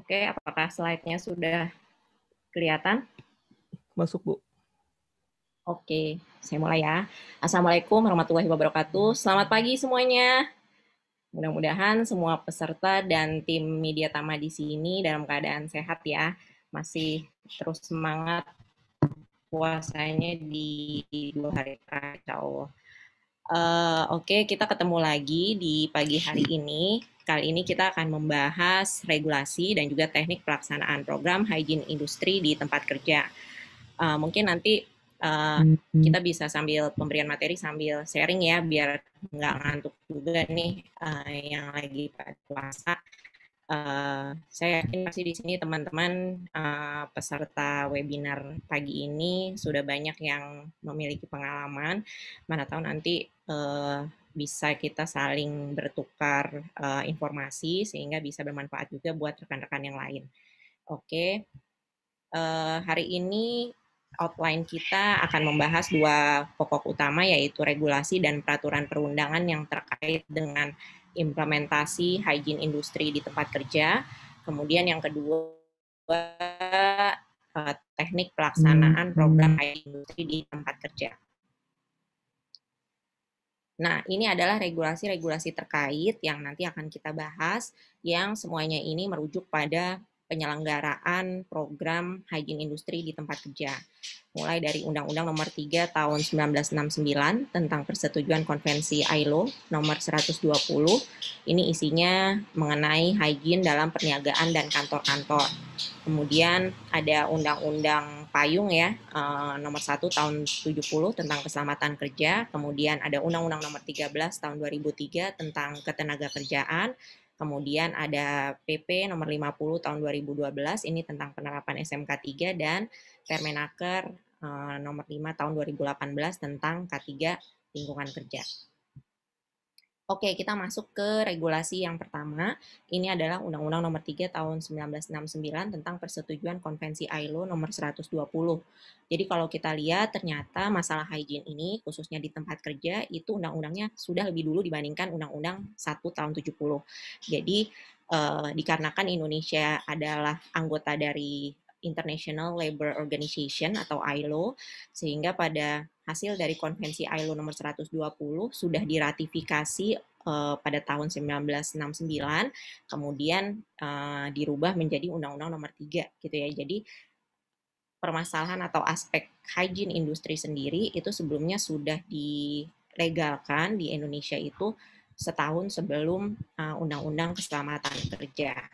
Oke, apakah slide-nya sudah kelihatan? Masuk, Bu. Oke, saya mulai ya. Assalamualaikum warahmatullahi wabarakatuh. Selamat pagi semuanya. Mudah-mudahan semua peserta dan tim Media Tama di sini dalam keadaan sehat ya. Masih terus semangat puasanya di 2 hari terakhir, insya Allah. Oke, kita ketemu lagi di pagi hari ini. Kali ini kita akan membahas regulasi dan juga teknik pelaksanaan program hygiene industri di tempat kerja. Mungkin nanti kita bisa sambil pemberian materi sambil sharing ya, biar nggak ngantuk juga nih yang lagi pada puasa. Saya yakin pasti di sini teman-teman peserta webinar pagi ini sudah banyak yang memiliki pengalaman. Mana tahu nanti bisa kita saling bertukar informasi sehingga bisa bermanfaat juga buat rekan-rekan yang lain. Oke, hari ini outline kita akan membahas 2 pokok utama, yaitu regulasi dan peraturan perundangan yang terkait dengan implementasi hygiene industri di tempat kerja. Kemudian yang kedua, teknik pelaksanaan program hygiene industri di tempat kerja. Nah, ini adalah regulasi-regulasi terkait yang nanti akan kita bahas, yang semuanya ini merujuk pada penyelenggaraan program hygiene industri di tempat kerja. Mulai dari Undang-Undang Nomor 3 Tahun 1969 tentang Persetujuan Konvensi ILO Nomor 120. Ini isinya mengenai hygiene dalam perniagaan dan kantor-kantor. Kemudian ada Undang-Undang Payung ya, Nomor 1 Tahun 70 tentang keselamatan kerja. Kemudian ada Undang-Undang Nomor 13 Tahun 2003 tentang ketenagakerjaan. Kemudian ada PP Nomor 50 Tahun 2012, ini tentang penerapan SMK 3, dan Permenaker Nomor 5 Tahun 2018 tentang K3 Lingkungan Kerja. Oke, kita masuk ke regulasi yang pertama. Ini adalah Undang-Undang Nomor 3 Tahun 1969 tentang Persetujuan Konvensi ILO Nomor 120. Jadi kalau kita lihat ternyata masalah hygiene ini khususnya di tempat kerja itu undang-undangnya sudah lebih dulu dibandingkan Undang-Undang 1 Tahun 70. Jadi dikarenakan Indonesia adalah anggota dari International Labour Organization atau ILO, sehingga pada hasil dari konvensi ILO nomor 120 sudah diratifikasi pada tahun 1969, kemudian dirubah menjadi Undang-Undang nomor 3 gitu ya. Jadi permasalahan atau aspek hygiene industri sendiri itu sebelumnya sudah dilegalkan di Indonesia itu setahun sebelum Undang-Undang Keselamatan Kerja.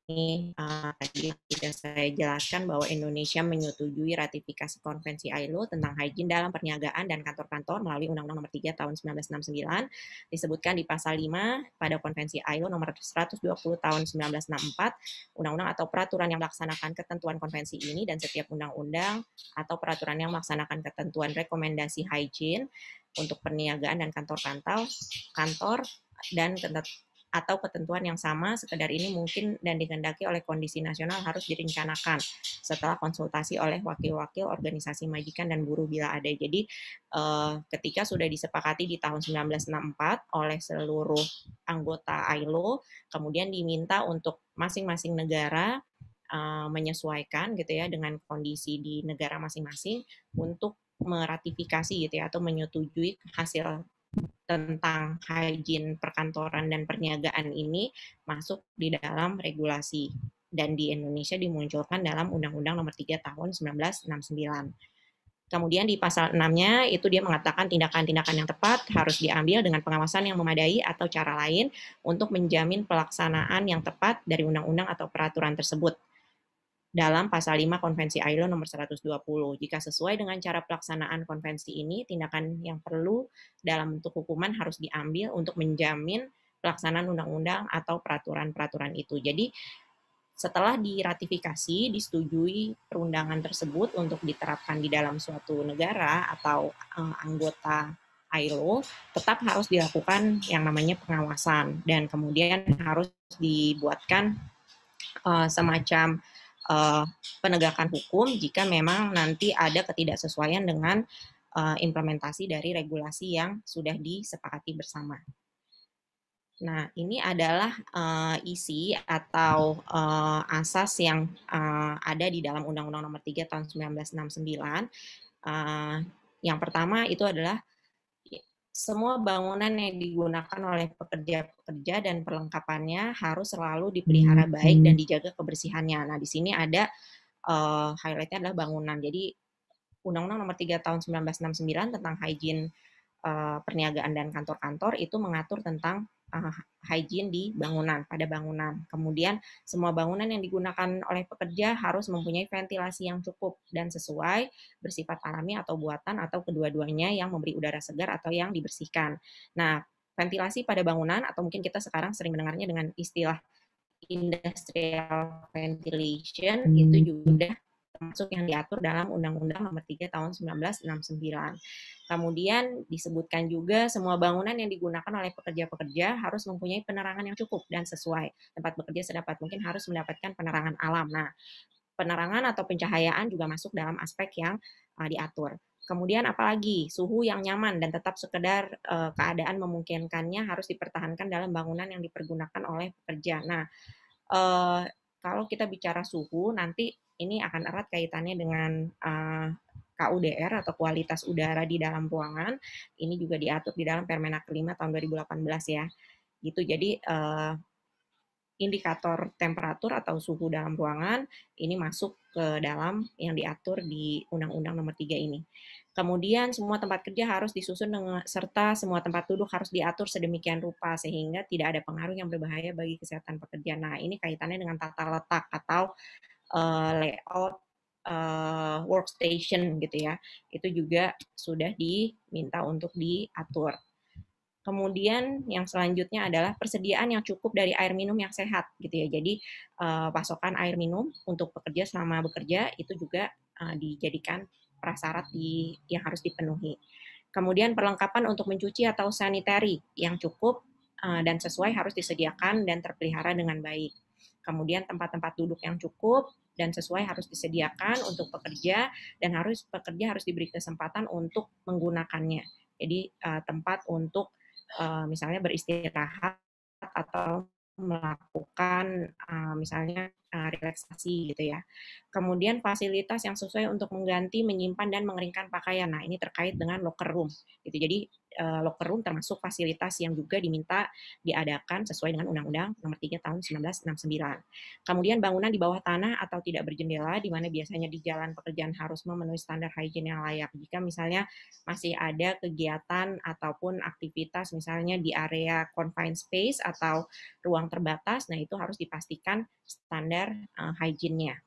Ini tadi sudah saya jelaskan bahwa Indonesia menyetujui ratifikasi konvensi ILO tentang hygiene dalam perniagaan dan kantor-kantor melalui Undang-Undang Nomor 3 Tahun 1969. Disebutkan di pasal 5 pada konvensi ILO Nomor 120 Tahun 1964, undang-undang atau peraturan yang melaksanakan ketentuan konvensi ini dan setiap undang-undang atau peraturan yang melaksanakan ketentuan rekomendasi hygiene untuk perniagaan dan kantor dan atau ketentuan yang sama sekedar ini mungkin dan dikehendaki oleh kondisi nasional harus direncanakan setelah konsultasi oleh wakil-wakil organisasi majikan dan buruh bila ada. Jadi ketika sudah disepakati di tahun 1964 oleh seluruh anggota ILO, kemudian diminta untuk masing-masing negara menyesuaikan gitu ya dengan kondisi di negara masing-masing untuk meratifikasi gitu ya atau menyetujui hasil tentang hygiene perkantoran dan perniagaan ini masuk di dalam regulasi, dan di Indonesia dimunculkan dalam Undang-Undang Nomor 3 Tahun 1969. Kemudian di pasal 6-nya itu dia mengatakan tindakan-tindakan yang tepat harus diambil dengan pengawasan yang memadai atau cara lain untuk menjamin pelaksanaan yang tepat dari undang-undang atau peraturan tersebut. Dalam pasal 5 Konvensi ILO nomor 120. Jika sesuai dengan cara pelaksanaan konvensi ini, tindakan yang perlu dalam bentuk hukuman harus diambil untuk menjamin pelaksanaan undang-undang atau peraturan-peraturan itu. Jadi setelah diratifikasi, disetujui perundangan tersebut untuk diterapkan di dalam suatu negara atau anggota ILO, tetap harus dilakukan yang namanya pengawasan, dan kemudian harus dibuatkan semacam penegakan hukum jika memang nanti ada ketidaksesuaian dengan implementasi dari regulasi yang sudah disepakati bersama. Nah, ini adalah, isi atau, asas yang, ada di dalam Undang-Undang Nomor 3 Tahun 1969. Eee, yang pertama itu adalah semua bangunan yang digunakan oleh pekerja-pekerja dan perlengkapannya harus selalu dipelihara baik dan dijaga kebersihannya. Nah, di sini ada, highlight-nya adalah bangunan. Jadi Undang-Undang Nomor 3 Tahun 1969 tentang hygiene perniagaan dan kantor-kantor itu mengatur tentang hygiene di bangunan, pada bangunan. Kemudian semua bangunan yang digunakan oleh pekerja harus mempunyai ventilasi yang cukup dan sesuai, bersifat alami atau buatan atau kedua-duanya yang memberi udara segar atau yang dibersihkan. Nah, ventilasi pada bangunan atau mungkin kita sekarang sering mendengarnya dengan istilah industrial ventilation itu juga termasuk yang diatur dalam Undang-Undang Nomor 3 Tahun 1969. Kemudian disebutkan juga semua bangunan yang digunakan oleh pekerja-pekerja harus mempunyai penerangan yang cukup dan sesuai. Tempat bekerja sedapat mungkin harus mendapatkan penerangan alam. Nah, penerangan atau pencahayaan juga masuk dalam aspek yang diatur. Kemudian apalagi suhu yang nyaman dan tetap sekedar keadaan memungkinkannya harus dipertahankan dalam bangunan yang dipergunakan oleh pekerja. Nah, kalau kita bicara suhu, nanti ini akan erat kaitannya dengan KUDR atau kualitas udara di dalam ruangan. Ini juga diatur di dalam Permenak 5 tahun 2018 ya. Gitu. Jadi indikator temperatur atau suhu dalam ruangan ini masuk ke dalam yang diatur di Undang-Undang Nomor 3 ini. Kemudian semua tempat kerja harus disusun dengan, serta semua tempat duduk harus diatur sedemikian rupa sehingga tidak ada pengaruh yang berbahaya bagi kesehatan pekerja. Nah, ini kaitannya dengan tata letak atau layout workstation gitu ya. Itu juga sudah diminta untuk diatur. Kemudian yang selanjutnya adalah persediaan yang cukup dari air minum yang sehat gitu ya. Jadi pasokan air minum untuk pekerja selama bekerja itu juga dijadikan prasyarat yang harus dipenuhi. Kemudian perlengkapan untuk mencuci atau sanitary yang cukup dan sesuai harus disediakan dan terpelihara dengan baik. Kemudian tempat-tempat duduk yang cukup dan sesuai harus disediakan untuk pekerja dan pekerja harus diberi kesempatan untuk menggunakannya. Jadi tempat untuk misalnya beristirahat atau melakukan misalnya relaksasi gitu ya. Kemudian fasilitas yang sesuai untuk mengganti, menyimpan dan mengeringkan pakaian. Nah, ini terkait dengan locker room gitu. Jadi locker room termasuk fasilitas yang juga diminta diadakan sesuai dengan Undang-Undang Nomor 3 Tahun 1969. Kemudian bangunan di bawah tanah atau tidak berjendela di mana biasanya di jalan pekerjaan harus memenuhi standar hygiene yang layak. Jika misalnya masih ada kegiatan ataupun aktivitas misalnya di area confined space atau ruang terbatas, nah itu harus dipastikan standar hygiene-nya.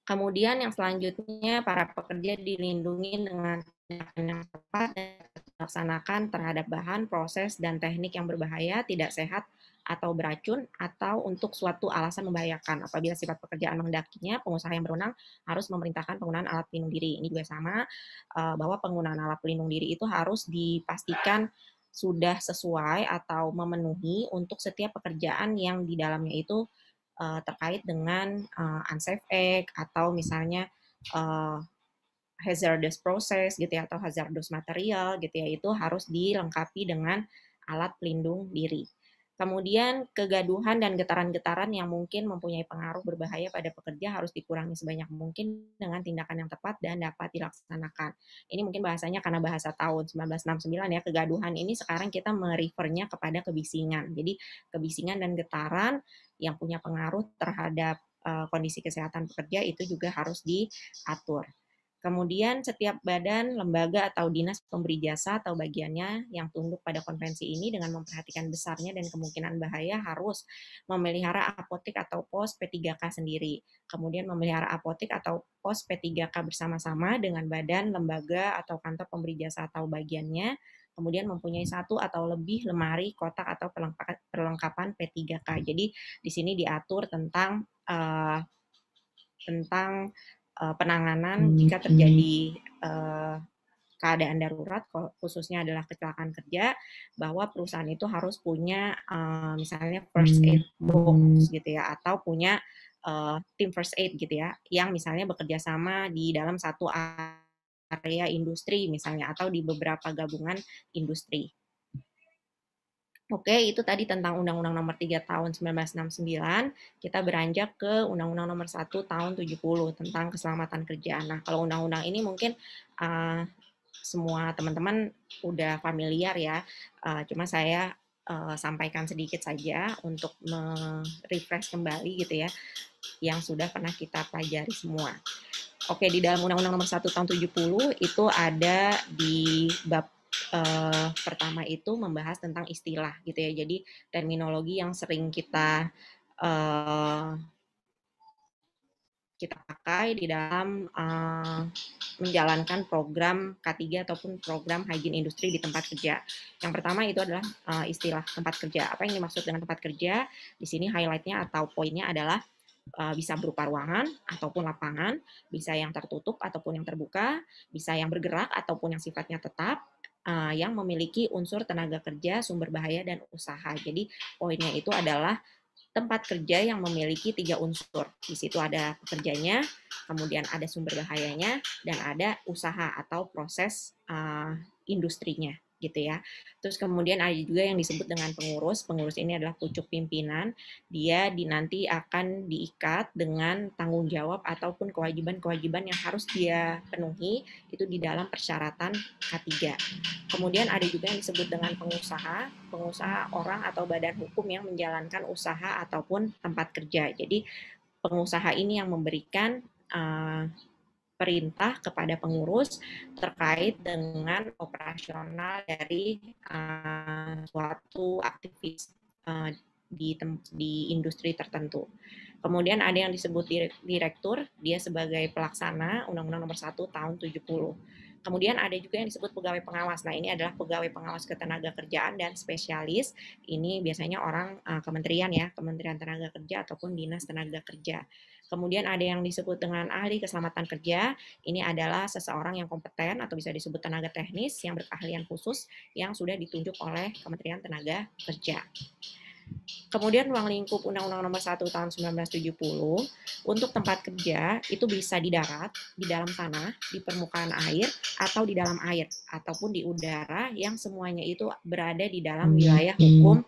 Kemudian yang selanjutnya para pekerja dilindungi dengan tindakan yang tepat dan dilaksanakan terhadap bahan, proses, dan teknik yang berbahaya, tidak sehat, atau beracun, atau untuk suatu alasan membahayakan. Apabila sifat pekerjaan menghendakinya, pengusaha yang berwenang harus memerintahkan penggunaan alat pelindung diri. Ini juga sama, bahwa penggunaan alat pelindung diri itu harus dipastikan sudah sesuai atau memenuhi untuk setiap pekerjaan yang di dalamnya itu terkait dengan unsafe act atau misalnya uh, hazardous process gitu ya atau hazardous material gitu ya itu harus dilengkapi dengan alat pelindung diri. Kemudian kegaduhan dan getaran-getaran yang mungkin mempunyai pengaruh berbahaya pada pekerja harus dikurangi sebanyak mungkin dengan tindakan yang tepat dan dapat dilaksanakan. Ini mungkin bahasanya karena bahasa tahun 1969 ya, kegaduhan ini sekarang kita merefernya kepada kebisingan. Jadi kebisingan dan getaran yang punya pengaruh terhadap kondisi kesehatan pekerja itu juga harus diatur. Kemudian setiap badan, lembaga, atau dinas pemberi jasa atau bagiannya yang tunduk pada konvensi ini dengan memperhatikan besarnya dan kemungkinan bahaya harus memelihara apotek atau pos P3K sendiri. Kemudian memelihara apotek atau pos P3K bersama-sama dengan badan, lembaga, atau kantor pemberi jasa atau bagiannya. Kemudian mempunyai satu atau lebih lemari, kotak, atau perlengkapan P3K. Jadi di sini diatur tentang penanganan jika terjadi keadaan darurat, khususnya adalah kecelakaan kerja, bahwa perusahaan itu harus punya misalnya first aid box gitu ya, atau punya tim first aid gitu ya, yang misalnya bekerja sama di dalam satu area industri misalnya, atau di beberapa gabungan industri. Oke, itu tadi tentang Undang-Undang Nomor 3 Tahun 1969. Kita beranjak ke Undang-Undang Nomor 1 Tahun 70 tentang keselamatan kerja. Nah, kalau undang-undang ini mungkin uh, semua teman-teman udah familiar ya. Cuma saya sampaikan sedikit saja untuk refresh kembali gitu ya, yang sudah pernah kita pelajari semua. Oke, di dalam Undang-Undang Nomor 1 Tahun 70 itu ada di bab pertama itu membahas tentang istilah gitu ya. Jadi terminologi yang sering kita pakai di dalam menjalankan program K3 ataupun program hygiene industri di tempat kerja. Yang pertama itu adalah istilah tempat kerja. Apa yang dimaksud dengan tempat kerja? Di sini highlight-nya atau poinnya adalah bisa berupa ruangan ataupun lapangan, bisa yang tertutup ataupun yang terbuka, bisa yang bergerak ataupun yang sifatnya tetap, yang memiliki unsur tenaga kerja, sumber bahaya, dan usaha. Jadi poinnya itu adalah tempat kerja yang memiliki 3 unsur. Di situ ada pekerjanya, kemudian ada sumber bahayanya, dan ada usaha atau proses industrinya gitu ya. Terus kemudian ada juga yang disebut dengan pengurus. Pengurus ini adalah pucuk pimpinan. Dia nanti akan diikat dengan tanggung jawab ataupun kewajiban-kewajiban yang harus dia penuhi itu di dalam persyaratan K3. Kemudian ada juga yang disebut dengan pengusaha. Pengusaha orang atau badan hukum yang menjalankan usaha ataupun tempat kerja. Jadi pengusaha ini yang memberikan perintah kepada pengurus terkait dengan operasional dari suatu aktivis di industri tertentu. Kemudian ada yang disebut direktur, dia sebagai pelaksana Undang-Undang Nomor 1 Tahun 70. Kemudian ada juga yang disebut pegawai pengawas. Nah, ini adalah pegawai pengawas ketenagakerjaan dan spesialis. Ini biasanya orang kementerian ya, Kementerian Tenaga Kerja ataupun Dinas Tenaga Kerja. Kemudian ada yang disebut dengan ahli keselamatan kerja. Ini adalah seseorang yang kompeten atau bisa disebut tenaga teknis yang berkeahlian khusus yang sudah ditunjuk oleh Kementerian Tenaga Kerja. Kemudian ruang lingkup Undang-Undang Nomor 1 Tahun 1970 untuk tempat kerja itu bisa di darat, di dalam tanah, di permukaan air, atau di dalam air, ataupun di udara yang semuanya itu berada di dalam wilayah hukum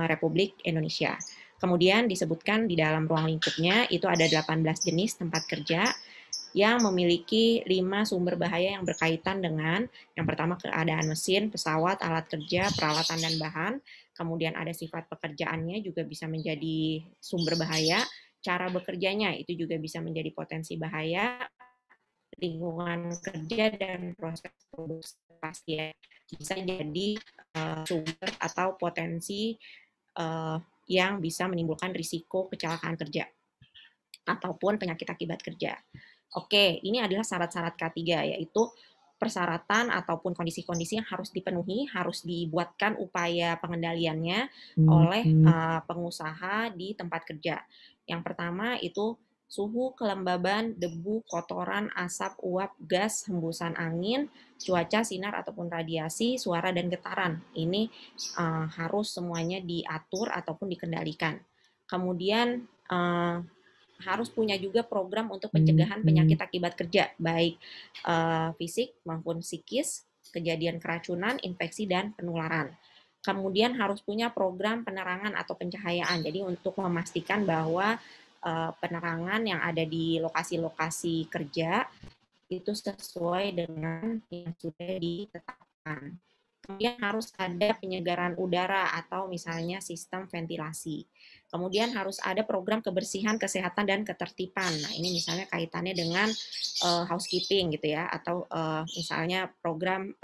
Republik Indonesia. Kemudian disebutkan di dalam ruang lingkupnya itu ada 18 jenis tempat kerja yang memiliki 5 sumber bahaya yang berkaitan dengan yang pertama keadaan mesin, pesawat, alat kerja, peralatan dan bahan. Kemudian ada sifat pekerjaannya juga bisa menjadi sumber bahaya, cara bekerjanya itu juga bisa menjadi potensi bahaya, lingkungan kerja dan proses produksi pasti ya bisa jadi sumber atau potensi yang bisa menimbulkan risiko kecelakaan kerja ataupun penyakit akibat kerja. Oke, ini adalah syarat-syarat K3 yaitu persyaratan ataupun kondisi-kondisi yang harus dipenuhi, harus dibuatkan upaya pengendaliannya oleh pengusaha di tempat kerja. Yang pertama itu suhu, kelembaban, debu, kotoran, asap, uap, gas, hembusan angin, cuaca, sinar ataupun radiasi, suara dan getaran. Ini harus semuanya diatur ataupun dikendalikan. Kemudian harus punya juga program untuk pencegahan penyakit akibat kerja, baik fisik maupun psikis, kejadian keracunan, infeksi, dan penularan. Kemudian harus punya program penerangan atau pencahayaan, jadi untuk memastikan bahwa penerangan yang ada di lokasi-lokasi kerja itu sesuai dengan yang sudah ditetapkan. Kemudian harus ada penyegaran udara atau misalnya sistem ventilasi. Kemudian harus ada program kebersihan, kesehatan, dan ketertiban. Nah, ini misalnya kaitannya dengan housekeeping gitu ya, atau misalnya program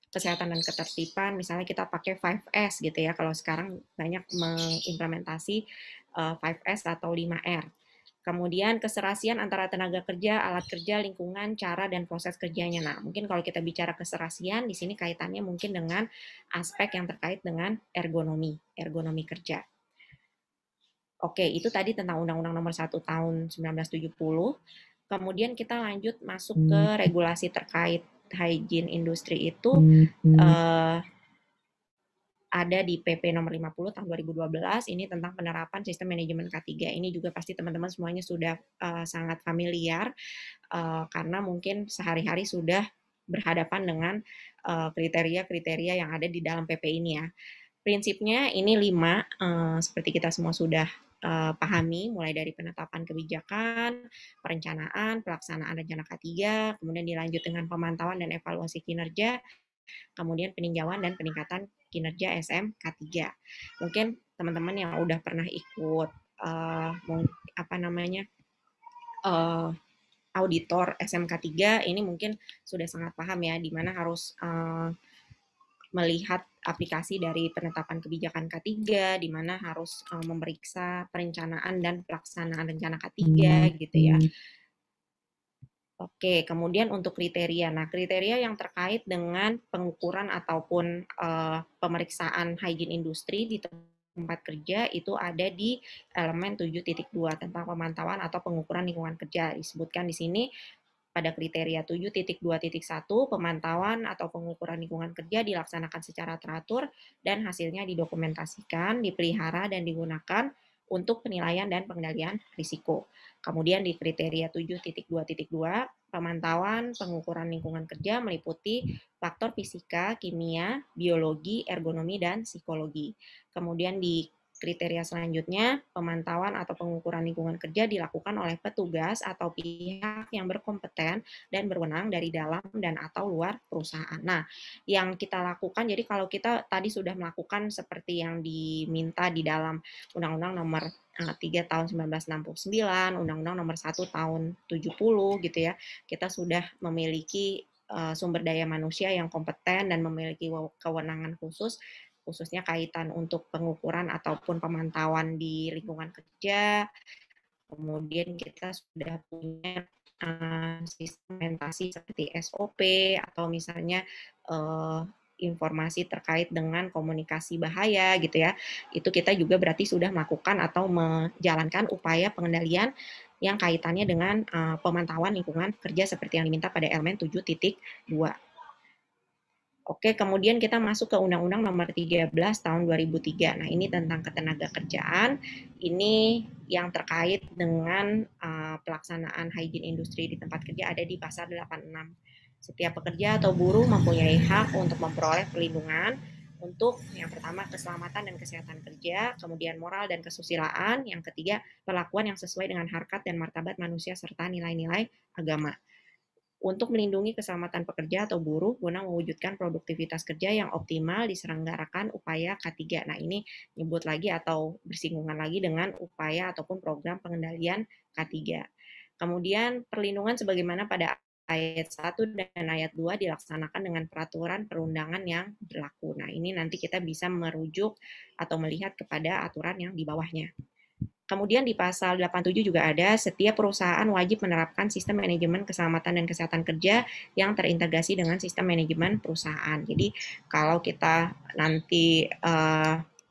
kesehatan dan ketertiban, misalnya kita pakai 5S gitu ya, kalau sekarang banyak mengimplementasi 5S atau 5R. Kemudian keserasian antara tenaga kerja, alat kerja, lingkungan, cara, dan proses kerjanya. Nah, mungkin kalau kita bicara keserasian, di sini kaitannya mungkin dengan aspek yang terkait dengan ergonomi kerja. Oke, itu tadi tentang Undang-Undang Nomor 1 Tahun 1970. Kemudian kita lanjut masuk ke regulasi terkait hygiene industri itu ada di PP nomor 50 tahun 2012 ini tentang penerapan sistem manajemen K3. Ini juga pasti teman-teman semuanya sudah sangat familiar karena mungkin sehari-hari sudah berhadapan dengan kriteria-kriteria yang ada di dalam PP ini ya. Prinsipnya ini 5, seperti kita semua sudah pahami, mulai dari penetapan kebijakan, perencanaan, pelaksanaan rencana K3, kemudian dilanjut dengan pemantauan dan evaluasi kinerja, kemudian peninjauan dan peningkatan kinerja SM K3. Mungkin teman-teman yang udah pernah ikut apa namanya auditor SMK3 ini mungkin sudah sangat paham ya, di mana harus melihat aplikasi dari penetapan kebijakan K3, di mana harus memeriksa perencanaan dan pelaksanaan rencana K3 gitu ya. Oke, kemudian untuk kriteria. Nah, kriteria yang terkait dengan pengukuran ataupun pemeriksaan hygiene industri di tempat kerja itu ada di elemen 7.2 tentang pemantauan atau pengukuran lingkungan kerja. Disebutkan di sini pada kriteria 7.2.1, pemantauan atau pengukuran lingkungan kerja dilaksanakan secara teratur dan hasilnya didokumentasikan, dipelihara, dan digunakan untuk penilaian dan pengendalian risiko. Kemudian di kriteria 7.2.2, pemantauan pengukuran lingkungan kerja meliputi faktor fisika, kimia, biologi, ergonomi, dan psikologi. Kemudian di kriteria selanjutnya, pemantauan atau pengukuran lingkungan kerja dilakukan oleh petugas atau pihak yang berkompeten dan berwenang dari dalam dan atau luar perusahaan. Nah, yang kita lakukan, jadi kalau kita tadi sudah melakukan seperti yang diminta di dalam Undang-Undang Nomor 3 Tahun 1969, Undang-Undang Nomor 1 Tahun 70 gitu ya, kita sudah memiliki sumber daya manusia yang kompeten dan memiliki kewenangan khususnya kaitan untuk pengukuran ataupun pemantauan di lingkungan kerja. Kemudian kita sudah punya sistemasi seperti SOP atau misalnya informasi terkait dengan komunikasi bahaya gitu ya. Itu kita juga berarti sudah melakukan atau menjalankan upaya pengendalian yang kaitannya dengan pemantauan lingkungan kerja seperti yang diminta pada elemen 7.2. Oke, kemudian kita masuk ke Undang-Undang Nomor 13 Tahun 2003. Nah, ini tentang ketenagakerjaan. Ini yang terkait dengan pelaksanaan hygiene industri di tempat kerja ada di pasal 86. Setiap pekerja atau buruh mempunyai hak untuk memperoleh perlindungan untuk yang pertama keselamatan dan kesehatan kerja, kemudian moral dan kesusilaan, yang ketiga perlakuan yang sesuai dengan harkat dan martabat manusia serta nilai-nilai agama. Untuk melindungi keselamatan pekerja atau buruh guna mewujudkan produktivitas kerja yang optimal diselenggarakan upaya K3. Nah, ini nyebut lagi atau bersinggungan lagi dengan upaya ataupun program pengendalian K3. Kemudian perlindungan sebagaimana pada ayat 1 dan ayat 2 dilaksanakan dengan peraturan perundangan yang berlaku. Nah, ini nanti kita bisa merujuk atau melihat kepada aturan yang di bawahnya. Kemudian di pasal 87 juga ada, setiap perusahaan wajib menerapkan sistem manajemen keselamatan dan kesehatan kerja yang terintegrasi dengan sistem manajemen perusahaan. Jadi kalau kita nanti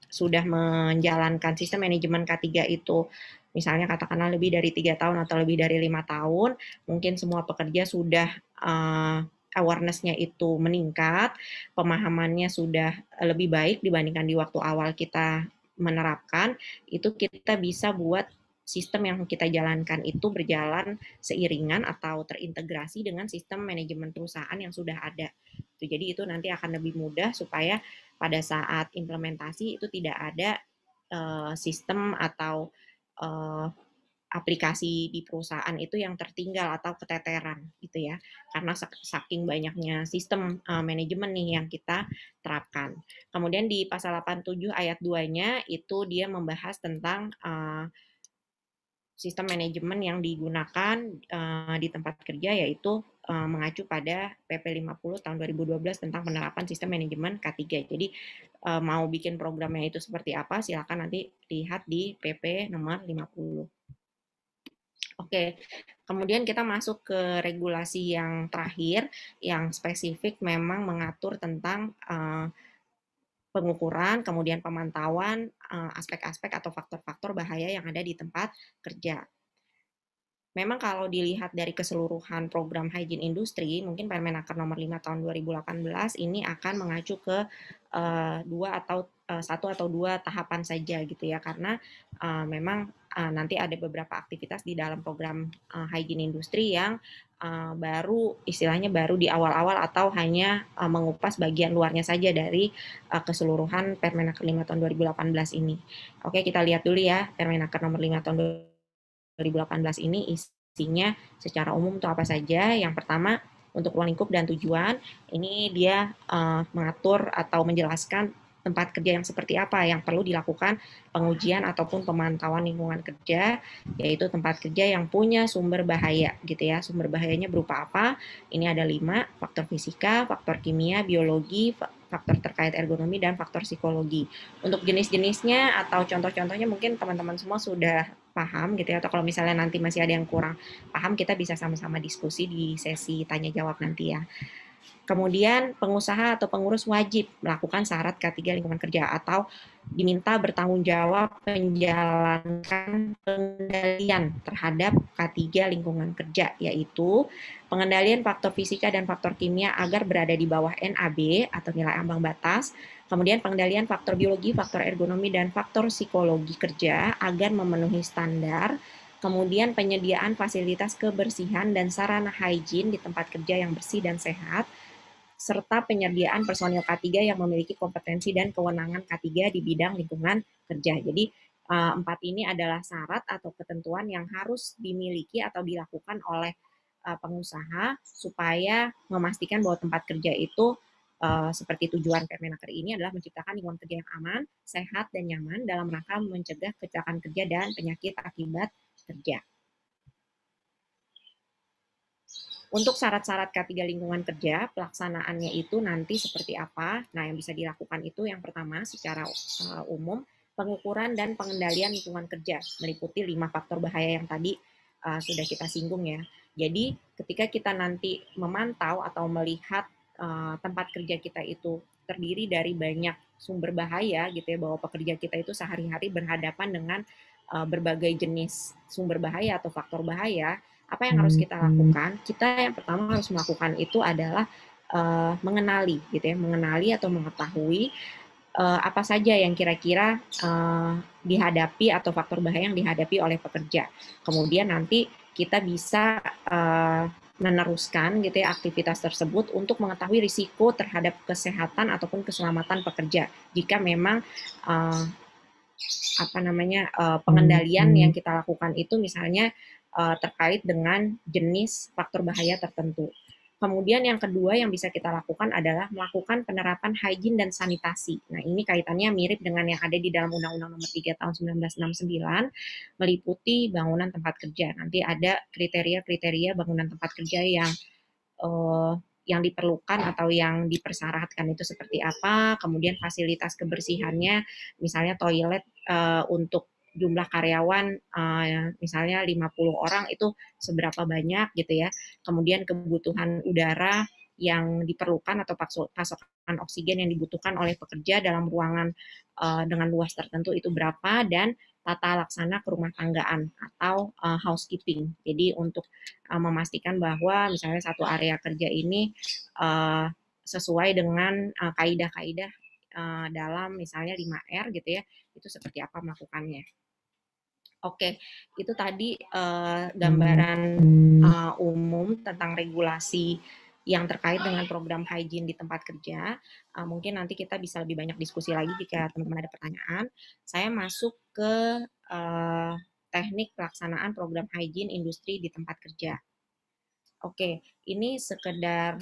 sudah menjalankan sistem manajemen K3 itu, misalnya katakanlah lebih dari 3 tahun atau lebih dari 5 tahun, mungkin semua pekerja sudah awareness-nya itu meningkat, pemahamannya sudah lebih baik dibandingkan di waktu awal kita menerapkan, itu kita bisa buat sistem yang kita jalankan itu berjalan seiringan atau terintegrasi dengan sistem manajemen perusahaan yang sudah ada. Jadi itu nanti akan lebih mudah supaya pada saat implementasi itu tidak ada sistem atau aplikasi di perusahaan itu yang tertinggal atau keteteran gitu ya, karena saking banyaknya sistem manajemen nih yang kita terapkan. Kemudian di pasal 87 ayat 2-nya itu dia membahas tentang sistem manajemen yang digunakan di tempat kerja, yaitu mengacu pada PP 50 tahun 2012 tentang penerapan sistem manajemen K3. Jadi mau bikin programnya itu seperti apa, silakan nanti lihat di PP nomor 50. Oke, kemudian kita masuk ke regulasi yang terakhir, yang spesifik memang mengatur tentang pengukuran, kemudian pemantauan aspek-aspek atau faktor-faktor bahaya yang ada di tempat kerja. Memang kalau dilihat dari keseluruhan program hygiene industri, mungkin Permenaker nomor 5 tahun 2018 ini akan mengacu ke satu atau dua tahapan saja gitu ya, karena memang nanti ada beberapa aktivitas di dalam program hygiene industri yang baru istilahnya baru di awal-awal atau hanya mengupas bagian luarnya saja dari keseluruhan Permenaker 5 tahun 2018 ini. Oke, kita lihat dulu ya Permenaker nomor 5 tahun 2018 ini isinya secara umum itu apa saja. Yang pertama, untuk ruang lingkup dan tujuan, ini dia mengatur atau menjelaskan tempat kerja yang seperti apa yang perlu dilakukan pengujian ataupun pemantauan lingkungan kerja, yaitu tempat kerja yang punya sumber bahaya gitu ya. Sumber bahayanya berupa apa? Ini ada 5, faktor fisika, faktor kimia, biologi, faktor terkait ergonomi, dan faktor psikologi. Untuk jenis-jenisnya atau contoh-contohnya mungkin teman-teman semua sudah paham gitu ya, atau kalau misalnya nanti masih ada yang kurang paham, kita bisa sama-sama diskusi di sesi tanya jawab nanti ya. Kemudian pengusaha atau pengurus wajib melakukan syarat K3 lingkungan kerja atau diminta bertanggung jawab menjalankan pengendalian terhadap K3 lingkungan kerja, yaitu pengendalian faktor fisika dan faktor kimia agar berada di bawah NAB atau nilai ambang batas, kemudian pengendalian faktor biologi, faktor ergonomi, dan faktor psikologi kerja agar memenuhi standar, kemudian penyediaan fasilitas kebersihan dan sarana hygiene di tempat kerja yang bersih dan sehat, serta penyediaan personil K3 yang memiliki kompetensi dan kewenangan K3 di bidang lingkungan kerja. Jadi 4 ini adalah syarat atau ketentuan yang harus dimiliki atau dilakukan oleh pengusaha supaya memastikan bahwa tempat kerja itu seperti tujuan Permenaker ini adalah menciptakan lingkungan kerja yang aman, sehat, dan nyaman dalam rangka mencegah kecelakaan kerja dan penyakit akibat kerja. Untuk syarat-syarat K3 lingkungan kerja, pelaksanaannya itu nanti seperti apa? Nah, yang bisa dilakukan itu yang pertama secara umum, pengukuran dan pengendalian lingkungan kerja, meliputi 5 faktor bahaya yang tadi sudah kita singgung ya. Jadi, ketika kita nanti memantau atau melihat tempat kerja kita itu terdiri dari banyak sumber bahaya gitu ya, bahwa pekerja kita itu sehari-hari berhadapan dengan berbagai jenis sumber bahaya atau faktor bahaya, apa yang harus kita lakukan? Kita yang pertama harus melakukan itu adalah mengenali, gitu ya, mengenali atau mengetahui apa saja yang kira-kira dihadapi atau faktor bahaya yang dihadapi oleh pekerja. Kemudian nanti kita bisa meneruskan gitu ya aktivitas tersebut untuk mengetahui risiko terhadap kesehatan ataupun keselamatan pekerja. Jika memang pengendalian yang kita lakukan itu misalnya terkait dengan jenis faktor bahaya tertentu. Kemudian yang kedua yang bisa kita lakukan adalah melakukan penerapan hygiene dan sanitasi. Nah, ini kaitannya mirip dengan yang ada di dalam Undang-Undang Nomor 3 Tahun 1969, meliputi bangunan tempat kerja. Nanti ada kriteria-kriteria bangunan tempat kerja yang diperlukan atau yang dipersyaratkan itu seperti apa, kemudian fasilitas kebersihannya, misalnya toilet untuk jumlah karyawan misalnya 50 orang itu seberapa banyak gitu ya. Kemudian kebutuhan udara yang diperlukan atau pasokan oksigen yang dibutuhkan oleh pekerja dalam ruangan dengan luas tertentu itu berapa, dan tata laksana kerumah tanggaan atau housekeeping. Jadi untuk memastikan bahwa misalnya satu area kerja ini sesuai dengan kaidah-kaidah dalam misalnya 5R gitu ya, itu seperti apa melakukannya. Oke, itu tadi gambaran umum tentang regulasi yang terkait dengan program hygiene di tempat kerja. Mungkin nanti kita bisa lebih banyak diskusi lagi jika teman-teman ada pertanyaan. Saya masuk ke teknik pelaksanaan program hygiene industri di tempat kerja. Oke, ini sekedar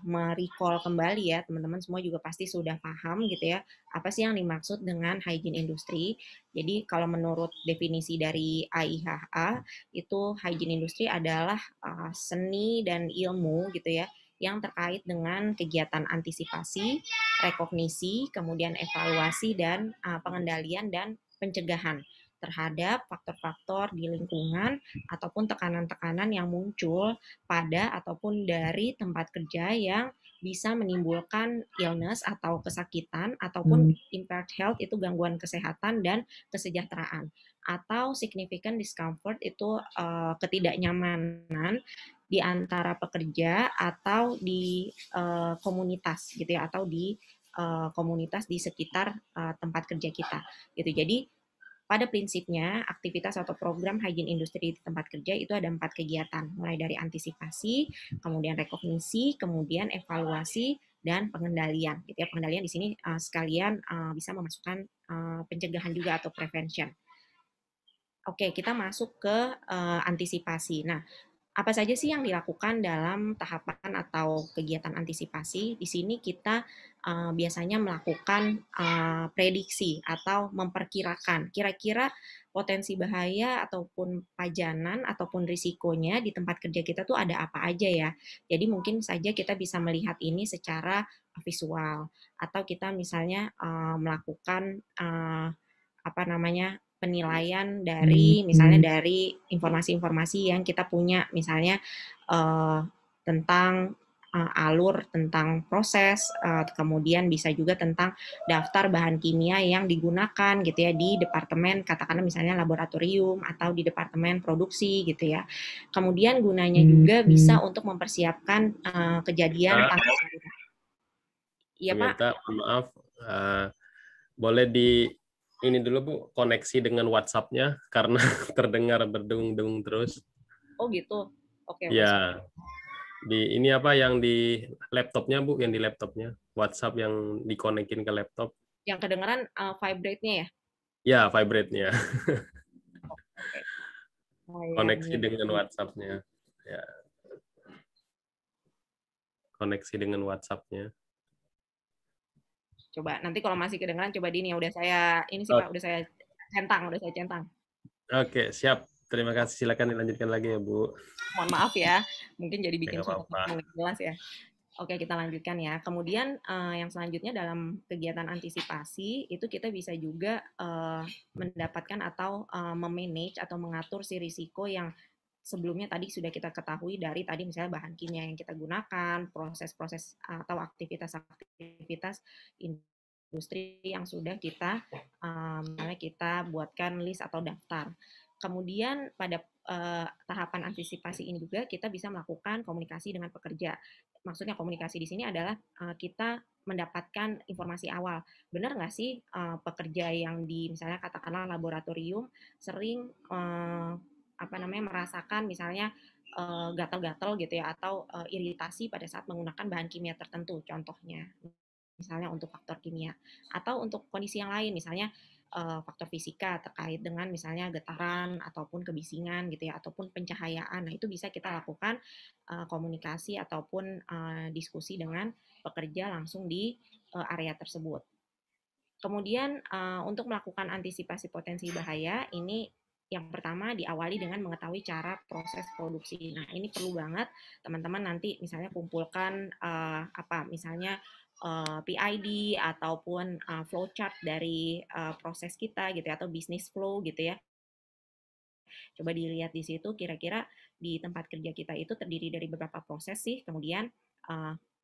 merecall kembali ya, teman-teman semua juga pasti sudah paham gitu ya, apa sih yang dimaksud dengan hygiene industri. Jadi kalau menurut definisi dari AIHA, itu hygiene industri adalah seni dan ilmu gitu ya, yang terkait dengan kegiatan antisipasi, rekognisi, kemudian evaluasi, dan pengendalian dan pencegahan terhadap faktor-faktor di lingkungan ataupun tekanan-tekanan yang muncul pada ataupun dari tempat kerja yang bisa menimbulkan illness atau kesakitan ataupun impaired health itu gangguan kesehatan dan kesejahteraan, atau significant discomfort itu ketidaknyamanan di antara pekerja atau di komunitas gitu ya, atau di komunitas di sekitar tempat kerja kita gitu. Jadi Pada prinsipnya, aktivitas atau program hygiene industri di tempat kerja itu ada 4 kegiatan, mulai dari antisipasi, kemudian rekognisi, kemudian evaluasi, dan pengendalian. Gitu ya, pengendalian di sini sekalian bisa memasukkan pencegahan juga atau prevention. Oke, kita masuk ke antisipasi. Nah, apa saja sih yang dilakukan dalam tahapan atau kegiatan antisipasi? Di sini kita biasanya melakukan prediksi atau memperkirakan kira-kira potensi bahaya ataupun pajanan ataupun risikonya di tempat kerja kita tuh ada apa aja ya. Jadi mungkin saja kita bisa melihat ini secara visual atau kita misalnya melakukan apa namanya penilaian dari misalnya dari informasi-informasi yang kita punya misalnya tentang alur tentang proses kemudian bisa juga tentang daftar bahan kimia yang digunakan gitu ya di departemen katakanlah misalnya laboratorium atau di departemen produksi gitu ya. Kemudian gunanya juga bisa untuk mempersiapkan kejadian tanpa darurat. Iya Pak. Minta maaf, boleh di ini dulu Bu, koneksi dengan WhatsApp-nya karena terdengar berdengung-dengung terus. Oh gitu. Oke. Ya, di ini apa yang di laptopnya Bu, yang di laptopnya WhatsApp yang dikonekin ke laptop. Yang kedengeran vibrate-nya ya? Ya, vibrate-nya. Oke. Koneksi dengan WhatsApp-nya. Ya. Koneksi dengan WhatsApp-nya. Coba nanti kalau masih kedengeran coba di ini ya udah saya ini sih Pak, udah saya centang. Oke, siap. Terima kasih. Silakan dilanjutkan lagi ya, Bu. Mohon maaf ya, mungkin jadi bikin Nggak apa-apa. jelas ya. Oke, kita lanjutkan ya. Kemudian yang selanjutnya dalam kegiatan antisipasi itu kita bisa juga mendapatkan atau memanage atau mengatur si risiko yang sebelumnya tadi sudah kita ketahui dari tadi misalnya bahan kimia yang kita gunakan, proses-proses atau aktivitas-aktivitas industri yang sudah kita misalnya kita buatkan list atau daftar. Kemudian pada tahapan antisipasi ini juga kita bisa melakukan komunikasi dengan pekerja. Maksudnya komunikasi di sini adalah kita mendapatkan informasi awal. Benar nggak sih pekerja yang di misalnya katakanlah laboratorium sering apa namanya merasakan misalnya gatal-gatal gitu ya atau iritasi pada saat menggunakan bahan kimia tertentu contohnya misalnya untuk faktor kimia atau untuk kondisi yang lain misalnya faktor fisika terkait dengan misalnya getaran ataupun kebisingan gitu ya ataupun pencahayaan. Nah, itu bisa kita lakukan komunikasi ataupun diskusi dengan pekerja langsung di area tersebut. Kemudian untuk melakukan antisipasi potensi bahaya ini yang pertama diawali dengan mengetahui cara proses produksi. Nah, ini perlu banget teman-teman nanti misalnya kumpulkan apa misalnya PID ataupun flowchart dari proses kita gitu ya, atau bisnis flow gitu ya. Coba dilihat di situ kira-kira di tempat kerja kita itu terdiri dari beberapa proses sih, kemudian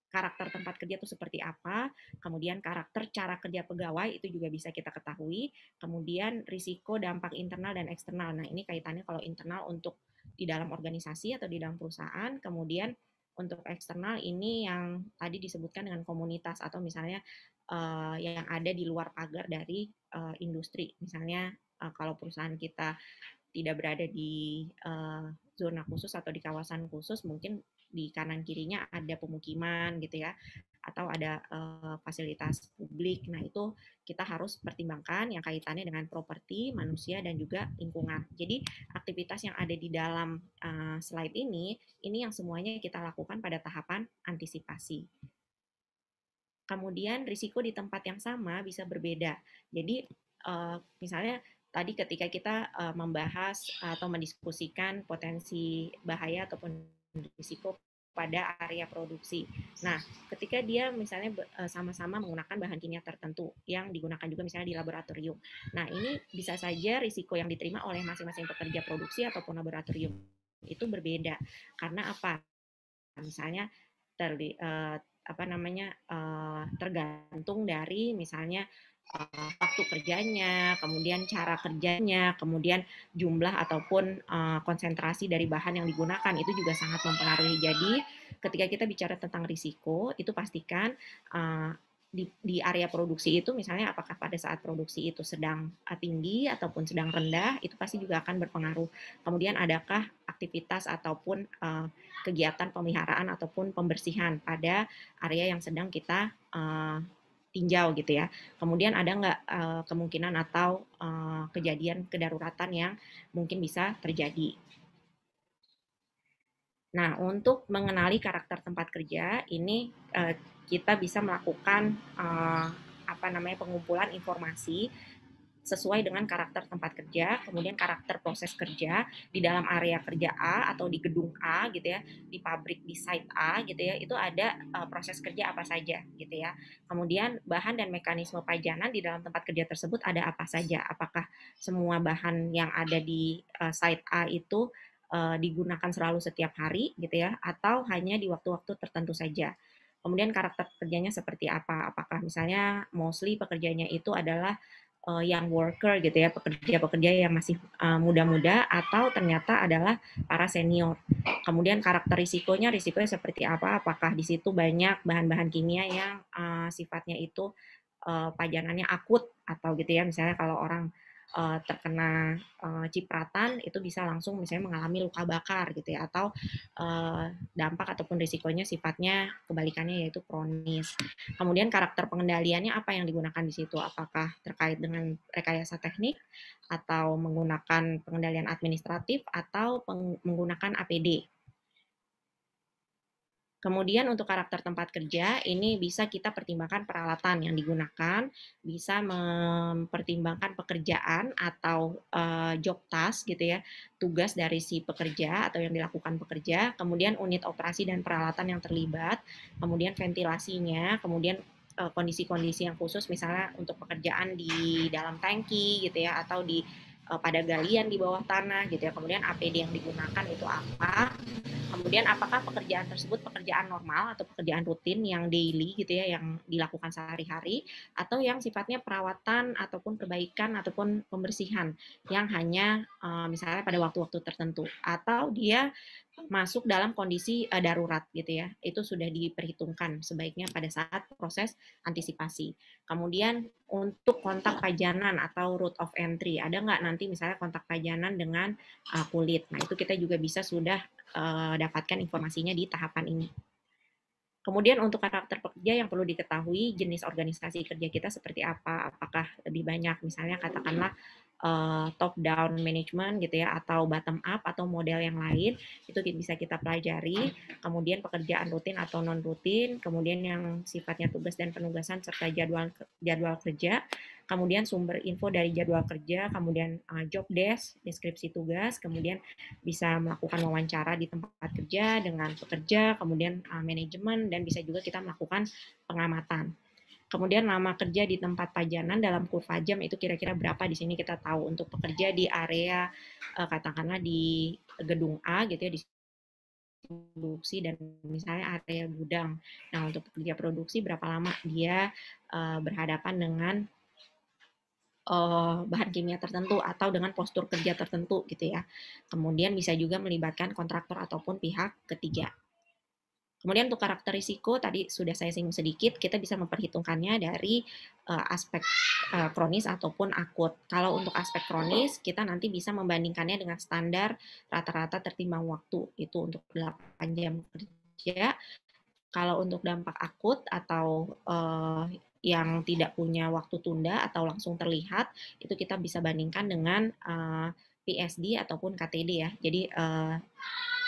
karakter tempat kerja itu seperti apa, kemudian karakter cara kerja pegawai itu juga bisa kita ketahui, kemudian risiko dampak internal dan eksternal. Nah, ini kaitannya kalau internal untuk di dalam organisasi atau di dalam perusahaan, kemudian untuk eksternal ini yang tadi disebutkan dengan komunitas atau misalnya yang ada di luar pagar dari industri. Misalnya kalau perusahaan kita tidak berada di zona khusus atau di kawasan khusus, mungkin di kanan kirinya ada pemukiman gitu ya, atau ada fasilitas publik. Nah, itu kita harus pertimbangkan yang kaitannya dengan properti, manusia, dan juga lingkungan. Jadi, aktivitas yang ada di dalam slide ini yang semuanya kita lakukan pada tahapan antisipasi. Kemudian, risiko di tempat yang sama bisa berbeda. Jadi, misalnya tadi ketika kita membahas atau mendiskusikan potensi bahaya ataupun risiko pada area produksi. Nah, ketika dia misalnya sama-sama menggunakan bahan kimia tertentu yang digunakan juga misalnya di laboratorium. Nah, ini bisa saja risiko yang diterima oleh masing-masing pekerja produksi ataupun laboratorium itu berbeda. Karena apa? Misalnya apa namanya tergantung dari misalnya waktu kerjanya, kemudian cara kerjanya, kemudian jumlah ataupun konsentrasi dari bahan yang digunakan itu juga sangat mempengaruhi. Jadi ketika kita bicara tentang risiko, itu pastikan di area produksi itu misalnya apakah pada saat produksi itu sedang tinggi ataupun sedang rendah, itu pasti juga akan berpengaruh. Kemudian adakah aktivitas ataupun kegiatan pemeliharaan ataupun pembersihan pada area yang sedang kita tinjau gitu ya. Kemudian ada nggak kemungkinan atau kejadian kedaruratan yang mungkin bisa terjadi. Nah, untuk mengenali karakter tempat kerja, ini kita bisa melakukan pengumpulan informasi sesuai dengan karakter tempat kerja, kemudian karakter proses kerja di dalam area kerja A atau di gedung A gitu ya, di pabrik di site A gitu ya, itu ada proses kerja apa saja gitu ya. Kemudian bahan dan mekanisme pajanan di dalam tempat kerja tersebut ada apa saja? Apakah semua bahan yang ada di site A itu digunakan selalu setiap hari gitu ya, atau hanya di waktu-waktu tertentu saja. Kemudian karakter kerjanya seperti apa? Apakah misalnya mostly pekerjanya itu adalah young worker gitu ya, pekerja-pekerja yang masih muda-muda atau ternyata adalah para senior. Kemudian karakter risikonya seperti apa? Apakah di situ banyak bahan-bahan kimia yang sifatnya itu pajanannya akut atau gitu ya, misalnya kalau orang terkena cipratan itu bisa langsung misalnya mengalami luka bakar gitu ya, atau dampak ataupun risikonya sifatnya kebalikannya yaitu kronis. Kemudian karakter pengendaliannya apa yang digunakan di situ? Apakah terkait dengan rekayasa teknik atau menggunakan pengendalian administratif atau menggunakan APD? Kemudian untuk karakter tempat kerja, ini bisa kita pertimbangkan peralatan yang digunakan, bisa mempertimbangkan pekerjaan atau job task gitu ya, tugas dari si pekerja atau yang dilakukan pekerja, kemudian unit operasi dan peralatan yang terlibat, kemudian ventilasinya, kemudian kondisi-kondisi yang khusus misalnya untuk pekerjaan di dalam tangki gitu ya, atau di pada galian di bawah tanah gitu ya, kemudian APD yang digunakan itu apa, kemudian apakah pekerjaan tersebut pekerjaan normal atau pekerjaan rutin yang daily gitu ya, yang dilakukan sehari-hari, atau yang sifatnya perawatan ataupun perbaikan ataupun pembersihan yang hanya misalnya pada waktu-waktu tertentu, atau dia masuk dalam kondisi darurat gitu ya. Itu sudah diperhitungkan sebaiknya pada saat proses antisipasi. Kemudian untuk kontak pajanan atau route of entry, ada nggak nanti misalnya kontak pajanan dengan kulit. Nah, itu kita juga bisa sudah dapatkan informasinya di tahapan ini. Kemudian untuk karakter pekerja yang perlu diketahui, jenis organisasi kerja kita seperti apa, apakah lebih banyak misalnya katakanlah top down management gitu ya, atau bottom up atau model yang lain, itu bisa kita pelajari. Kemudian pekerjaan rutin atau non rutin, kemudian yang sifatnya tugas dan penugasan serta jadwal kerja, kemudian sumber info dari jadwal kerja, kemudian job desk, deskripsi tugas, kemudian bisa melakukan wawancara di tempat kerja dengan pekerja, kemudian manajemen, dan bisa juga kita melakukan pengamatan. Kemudian lama kerja di tempat pajanan dalam kurva jam itu kira-kira berapa, di sini kita tahu. Untuk pekerja di area katakanlah di gedung A gitu ya, di produksi dan misalnya area gudang. Nah, untuk pekerja produksi berapa lama dia berhadapan dengan bahan kimia tertentu atau dengan postur kerja tertentu gitu ya. Kemudian bisa juga melibatkan kontraktor ataupun pihak ketiga. Kemudian untuk karakter risiko tadi sudah saya singgung sedikit, kita bisa memperhitungkannya dari aspek kronis ataupun akut. Kalau untuk aspek kronis, kita nanti bisa membandingkannya dengan standar rata-rata tertimbang waktu, itu untuk 8 jam kerja. Kalau untuk dampak akut atau yang tidak punya waktu tunda atau langsung terlihat, itu kita bisa bandingkan dengan PSD ataupun KTD ya. Jadi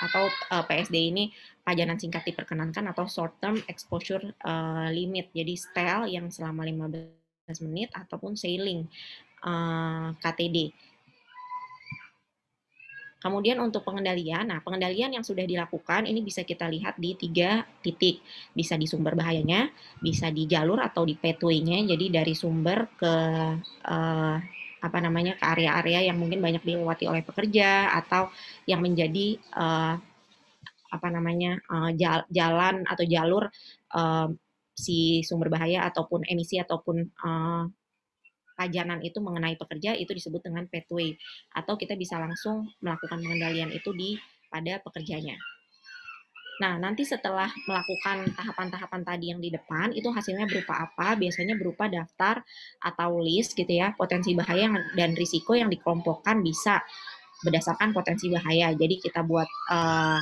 atau PSD ini pajanan singkat diperkenankan atau short term exposure limit. Jadi STEL yang selama 15 menit ataupun sailing KTD. Kemudian untuk pengendalian, nah pengendalian yang sudah dilakukan ini bisa kita lihat di 3 titik. Bisa di sumber bahayanya, bisa di jalur atau di pathway-nya, jadi dari sumber ke ke area-area yang mungkin banyak dilewati oleh pekerja atau yang menjadi jalan atau jalur si sumber bahaya ataupun emisi ataupun pajanan itu mengenai pekerja, itu disebut dengan pathway, atau kita bisa langsung melakukan pengendalian itu pada pekerjanya. Nah, nanti setelah melakukan tahapan-tahapan tadi yang di depan, itu hasilnya berupa apa? Biasanya berupa daftar atau list gitu ya, potensi bahaya dan risiko yang dikelompokkan bisa berdasarkan potensi bahaya. Jadi kita buat uh,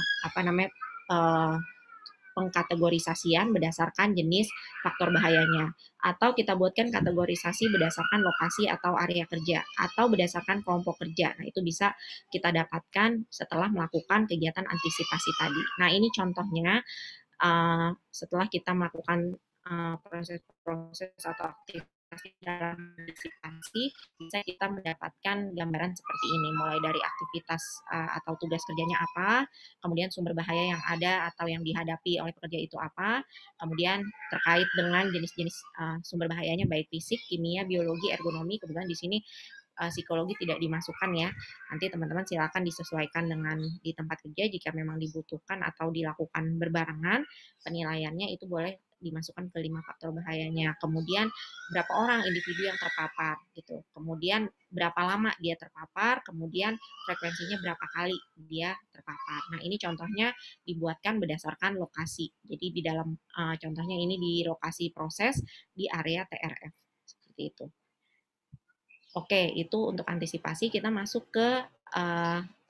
pengkategorisasian berdasarkan jenis faktor bahayanya, atau kita buatkan kategorisasi berdasarkan lokasi atau area kerja, atau berdasarkan kelompok kerja. Nah, itu bisa kita dapatkan setelah melakukan kegiatan antisipasi tadi. Nah, ini contohnya setelah kita melakukan proses-proses atau aktivitas dalam antisipasi, bisa kita mendapatkan gambaran seperti ini, mulai dari aktivitas atau tugas kerjanya apa, kemudian sumber bahaya yang ada atau yang dihadapi oleh pekerja itu apa, kemudian terkait dengan jenis-jenis sumber bahayanya, baik fisik, kimia, biologi, ergonomi. Kebetulan di sini psikologi tidak dimasukkan ya. Nanti teman-teman silakan disesuaikan dengan di tempat kerja jika memang dibutuhkan atau dilakukan berbarengan, penilaiannya itu boleh dimasukkan ke 5 faktor bahayanya. Kemudian berapa orang individu yang terpapar gitu. Kemudian berapa lama dia terpapar, kemudian frekuensinya berapa kali dia terpapar. Nah, ini contohnya dibuatkan berdasarkan lokasi. Jadi di dalam contohnya ini di lokasi proses di area TRF seperti itu. Oke, itu untuk antisipasi. Kita masuk ke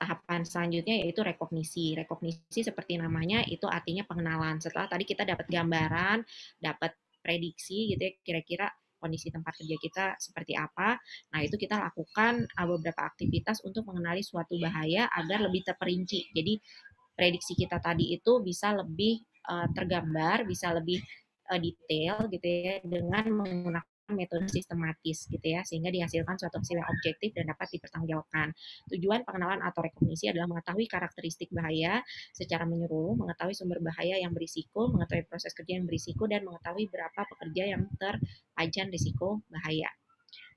tahapan selanjutnya, yaitu rekognisi. Rekognisi seperti namanya, itu artinya pengenalan. Setelah tadi kita dapat gambaran, dapat prediksi gitu ya, kira-kira kondisi tempat kerja kita seperti apa. Nah, itu kita lakukan beberapa aktivitas untuk mengenali suatu bahaya agar lebih terperinci. Jadi, prediksi kita tadi itu bisa lebih tergambar, bisa lebih detail gitu ya, dengan menggunakan metode sistematis gitu ya, sehingga dihasilkan suatu hasil yang objektif dan dapat dipertanggungjawabkan. Tujuan pengenalan atau rekognisi adalah mengetahui karakteristik bahaya secara menyeluruh, mengetahui sumber bahaya yang berisiko, mengetahui proses kerja yang berisiko, dan mengetahui berapa pekerja yang terpajan risiko bahaya.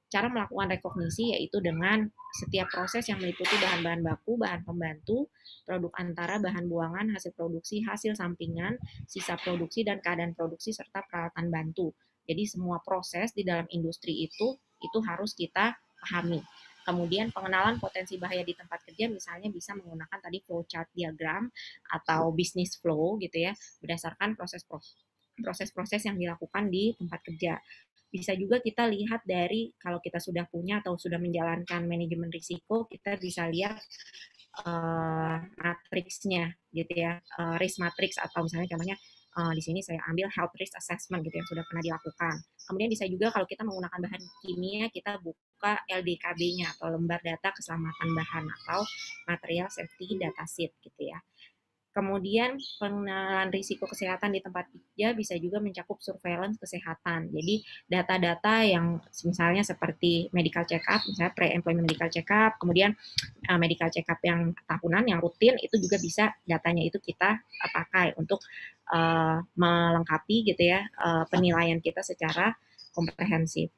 Cara melakukan rekognisi yaitu dengan setiap proses yang meliputi bahan-bahan baku, bahan pembantu, produk antara, bahan buangan, hasil produksi, hasil sampingan, sisa produksi, dan keadaan produksi, serta peralatan bantu. Jadi semua proses di dalam industri itu harus kita pahami. Kemudian pengenalan potensi bahaya di tempat kerja misalnya bisa menggunakan tadi flowchart diagram atau business flow gitu ya, berdasarkan proses-proses yang dilakukan di tempat kerja. Bisa juga kita lihat dari kalau kita sudah punya atau sudah menjalankan manajemen risiko, kita bisa lihat matriksnya gitu ya, risk matrix atau misalnya contohnya di sini saya ambil health risk assessment gitu yang sudah pernah dilakukan. Kemudian bisa juga kalau kita menggunakan bahan kimia, kita buka LDKB-nya atau lembar data keselamatan bahan atau material safety data sheet gitu ya. Kemudian pengenalan risiko kesehatan di tempat kerja bisa juga mencakup surveillance kesehatan. Jadi data-data yang misalnya seperti medical check up, misalnya pre-employment medical check up, kemudian medical check up yang tahunan, yang rutin, itu juga bisa datanya itu kita pakai untuk melengkapi gitu ya penilaian kita secara komprehensif.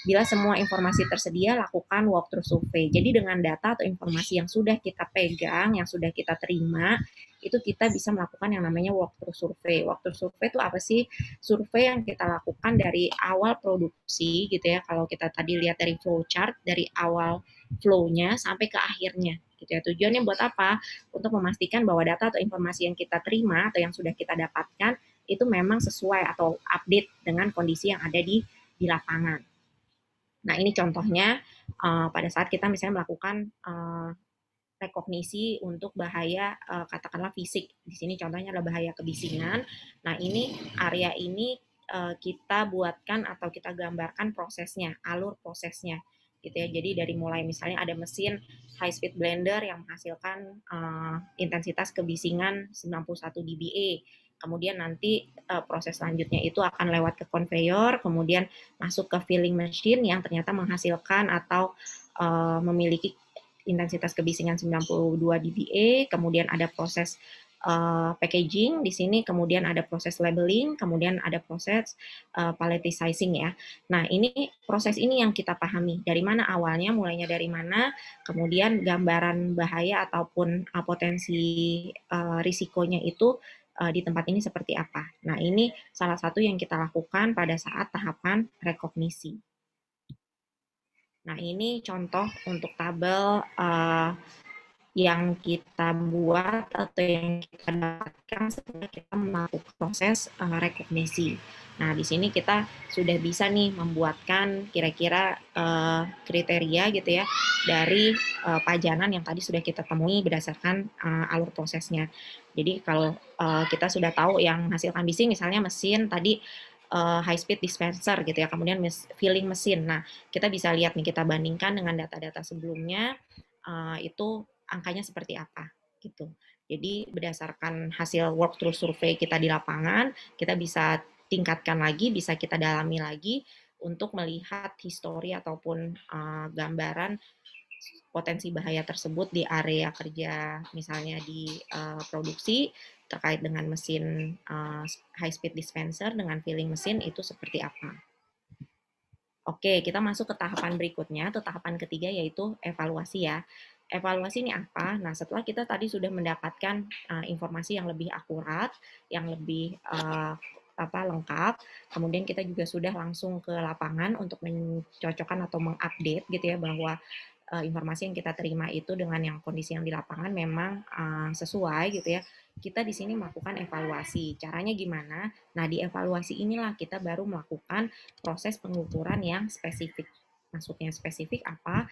Bila semua informasi tersedia, lakukan walkthrough survey. Jadi dengan data atau informasi yang sudah kita pegang, yang sudah kita terima, itu kita bisa melakukan yang namanya walkthrough survey. Walkthrough survey itu apa sih? Survei yang kita lakukan dari awal produksi gitu ya. Kalau kita tadi lihat dari flow chart, dari awal flow-nya sampai ke akhirnya gitu ya. Tujuannya buat apa? Untuk memastikan bahwa data atau informasi yang kita terima atau yang sudah kita dapatkan itu memang sesuai atau update dengan kondisi yang ada di lapangan. Nah, ini contohnya pada saat kita misalnya melakukan rekognisi untuk bahaya katakanlah fisik. Di sini contohnya adalah bahaya kebisingan. Nah, ini area ini kita buatkan atau kita gambarkan prosesnya, alur prosesnya gitu ya. Jadi dari mulai misalnya ada mesin high speed blender yang menghasilkan intensitas kebisingan 91 dBA. Kemudian nanti proses selanjutnya itu akan lewat ke conveyor, kemudian masuk ke filling machine yang ternyata menghasilkan atau memiliki intensitas kebisingan 92 dBA, kemudian ada proses packaging di sini, kemudian ada proses labeling, kemudian ada proses palletizing ya. Nah, ini proses ini yang kita pahami. Dari mana awalnya, mulainya dari mana, kemudian gambaran bahaya ataupun potensi risikonya itu di tempat ini seperti apa. Nah, ini salah satu yang kita lakukan pada saat tahapan rekognisi. Nah, ini contoh untuk tabel yang kita buat atau yang kita dapatkan setelah kita melakukan proses rekognisi. Nah, di sini kita sudah bisa nih membuatkan kira-kira kriteria gitu ya dari pajanan yang tadi sudah kita temui berdasarkan alur prosesnya. Jadi kalau kita sudah tahu yang hasil bising misalnya mesin tadi high speed dispenser gitu ya, kemudian filling mesin. Nah, kita bisa lihat nih, kita bandingkan dengan data-data sebelumnya itu angkanya seperti apa gitu. Jadi berdasarkan hasil walkthrough survei kita di lapangan, kita bisa tingkatkan lagi, bisa kita dalami lagi untuk melihat histori ataupun gambaran potensi bahaya tersebut di area kerja, misalnya di produksi terkait dengan mesin high speed dispenser dengan filling mesin itu seperti apa. Oke, kita masuk ke tahapan berikutnya, atau tahapan ketiga, yaitu evaluasi ya. Evaluasi ini apa? Nah, setelah kita tadi sudah mendapatkan informasi yang lebih akurat, yang lebih lengkap, kemudian kita juga sudah langsung ke lapangan untuk mencocokkan atau mengupdate gitu ya, bahwa informasi yang kita terima itu dengan yang kondisi yang di lapangan memang sesuai gitu ya. Kita di sini melakukan evaluasi. Caranya gimana? Nah, di evaluasi inilah kita baru melakukan proses pengukuran yang spesifik. Maksudnya spesifik apa?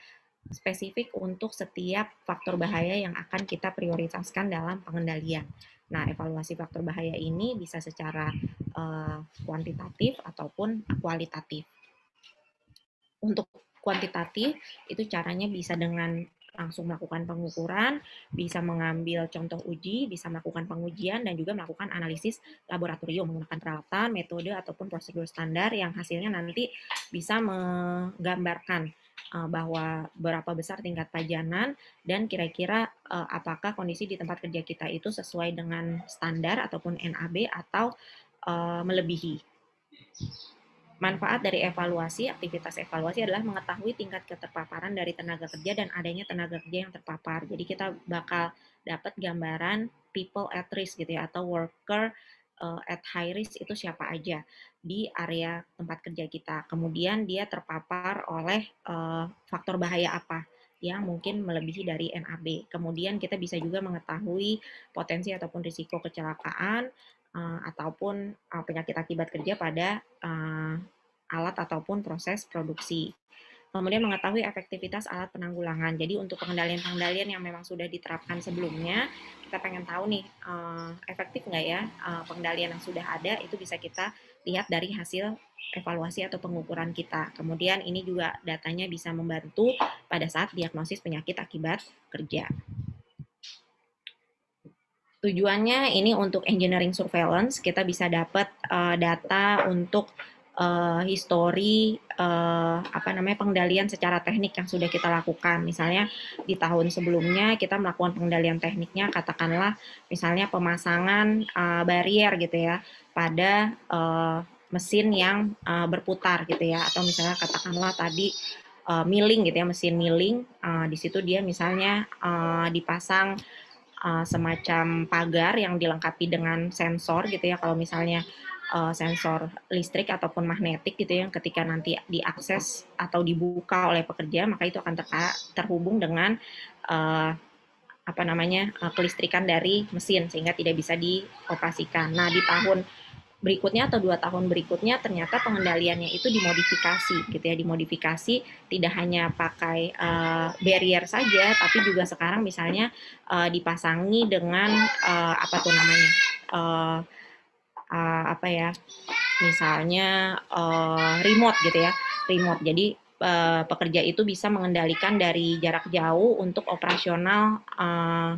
Spesifik untuk setiap faktor bahaya yang akan kita prioritaskan dalam pengendalian. Nah, evaluasi faktor bahaya ini bisa secara kuantitatif ataupun kualitatif. Untuk kuantitatif, itu caranya bisa dengan langsung melakukan pengukuran, bisa mengambil contoh uji, bisa melakukan pengujian, dan juga melakukan analisis laboratorium menggunakan peralatan, metode, ataupun prosedur standar yang hasilnya nanti bisa menggambarkan bahwa berapa besar tingkat pajanan dan kira-kira apakah kondisi di tempat kerja kita itu sesuai dengan standar ataupun NAB atau melebihi. Manfaat dari evaluasi, aktivitas evaluasi adalah mengetahui tingkat keterpaparan dari tenaga kerja dan adanya tenaga kerja yang terpapar. Jadi kita bakal dapat gambaran people at risk gitu ya, atau worker at high risk itu siapa aja di area tempat kerja kita. Kemudian dia terpapar oleh faktor bahaya apa yang mungkin melebihi dari NAB. Kemudian kita bisa juga mengetahui potensi ataupun risiko kecelakaan ataupun penyakit akibat kerja pada alat ataupun proses produksi. Kemudian mengetahui efektivitas alat penanggulangan. Jadi untuk pengendalian-pengendalian yang memang sudah diterapkan sebelumnya, kita pengen tahu nih efektif nggak ya pengendalian yang sudah ada, itu bisa kita lihat dari hasil evaluasi atau pengukuran kita. Kemudian ini juga datanya bisa membantu pada saat diagnosis penyakit akibat kerja. Tujuannya ini untuk engineering surveillance, kita bisa dapat data untuk histori pengendalian secara teknik yang sudah kita lakukan. Misalnya di tahun sebelumnya kita melakukan pengendalian tekniknya, katakanlah misalnya pemasangan barrier gitu ya pada mesin yang berputar gitu ya, atau misalnya katakanlah tadi milling gitu ya, mesin milling, di situ dia misalnya dipasang semacam pagar yang dilengkapi dengan sensor gitu ya, kalau misalnya sensor listrik ataupun magnetik gitu ya, ketika nanti diakses atau dibuka oleh pekerja, maka itu akan terhubung dengan kelistrikan dari mesin sehingga tidak bisa dioperasikan. Nah, di tahun berikutnya atau 2 tahun berikutnya ternyata pengendaliannya itu dimodifikasi gitu ya, dimodifikasi tidak hanya pakai barrier saja, tapi juga sekarang misalnya dipasangi dengan misalnya remote gitu ya, remote. Jadi pekerja itu bisa mengendalikan dari jarak jauh untuk operasional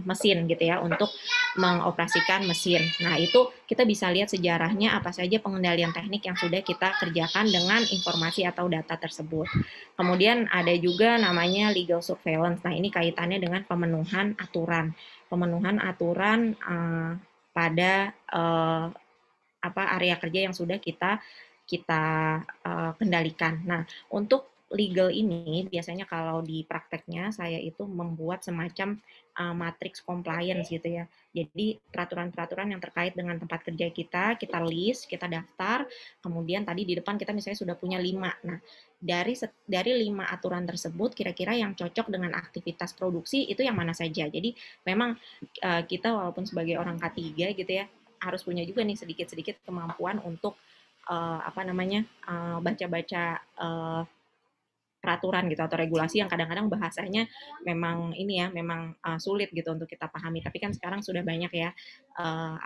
mesin gitu ya, untuk mengoperasikan mesin. Nah, itu kita bisa lihat sejarahnya apa saja pengendalian teknik yang sudah kita kerjakan dengan informasi atau data tersebut. Kemudian ada juga namanya legal surveillance. Nah, ini kaitannya dengan pemenuhan aturan. Pemenuhan aturan pada area kerja yang sudah kita kendalikan. Nah, untuk legal ini biasanya kalau di prakteknya saya itu membuat semacam matriks compliance gitu ya. Jadi peraturan-peraturan yang terkait dengan tempat kerja kita list, kita daftar, kemudian tadi di depan kita misalnya sudah punya 5. Nah, dari 5 aturan tersebut kira-kira yang cocok dengan aktivitas produksi itu yang mana saja. Jadi memang kita walaupun sebagai orang K3 gitu ya, harus punya juga nih sedikit-sedikit kemampuan untuk baca-baca peraturan gitu atau regulasi yang kadang-kadang bahasanya memang ini ya, memang sulit gitu untuk kita pahami. Tapi kan sekarang sudah banyak ya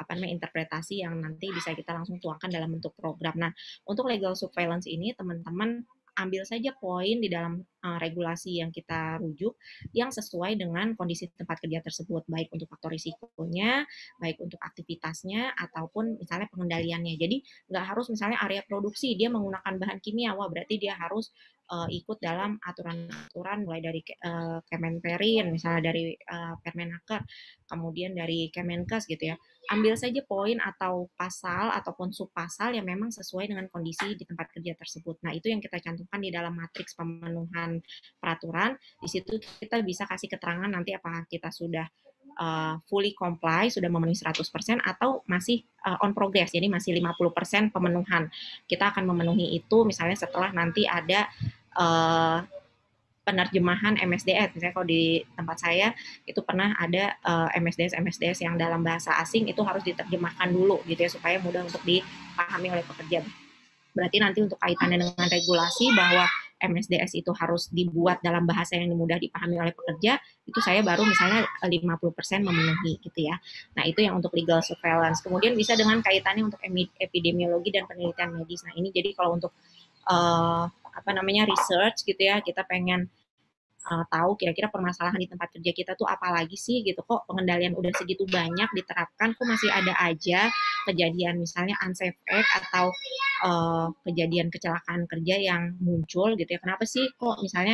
interpretasi yang nanti bisa kita langsung tuangkan dalam bentuk program. Nah, untuk legal surveillance ini teman-teman ambil saja poin di dalam regulasi yang kita rujuk yang sesuai dengan kondisi tempat kerja tersebut, baik untuk faktor risikonya, baik untuk aktivitasnya, ataupun misalnya pengendaliannya. Jadi nggak harus misalnya area produksi dia menggunakan bahan kimia, wah berarti dia harus ikut dalam aturan-aturan mulai dari Kemenperin, misalnya dari Permenaker, kemudian dari Kemenkes gitu ya. Ambil saja poin atau pasal ataupun subpasal yang memang sesuai dengan kondisi di tempat kerja tersebut. Nah, itu yang kita cantumkan di dalam matriks pemenuhan peraturan. Di situ kita bisa kasih keterangan nanti apakah kita sudah fully comply, sudah memenuhi 100% atau masih on progress, jadi masih 50% pemenuhan. Kita akan memenuhi itu misalnya setelah nanti ada penerjemahan MSDS. Misalnya kalau di tempat saya itu pernah ada MSDS yang dalam bahasa asing itu harus diterjemahkan dulu gitu ya supaya mudah untuk dipahami oleh pekerja. Berarti nanti untuk kaitannya dengan regulasi bahwa MSDS itu harus dibuat dalam bahasa yang mudah dipahami oleh pekerja, itu saya baru misalnya 50% memenuhi gitu ya. Nah, itu yang untuk legal surveillance. Kemudian bisa dengan kaitannya untuk epidemiologi dan penelitian medis. Nah, ini jadi kalau untuk research gitu ya, kita pengen tahu kira-kira permasalahan di tempat kerja kita tuh apa lagi sih gitu, kok pengendalian udah segitu banyak diterapkan kok masih ada aja kejadian misalnya unsafe act atau kejadian kecelakaan kerja yang muncul gitu ya, kenapa sih kok misalnya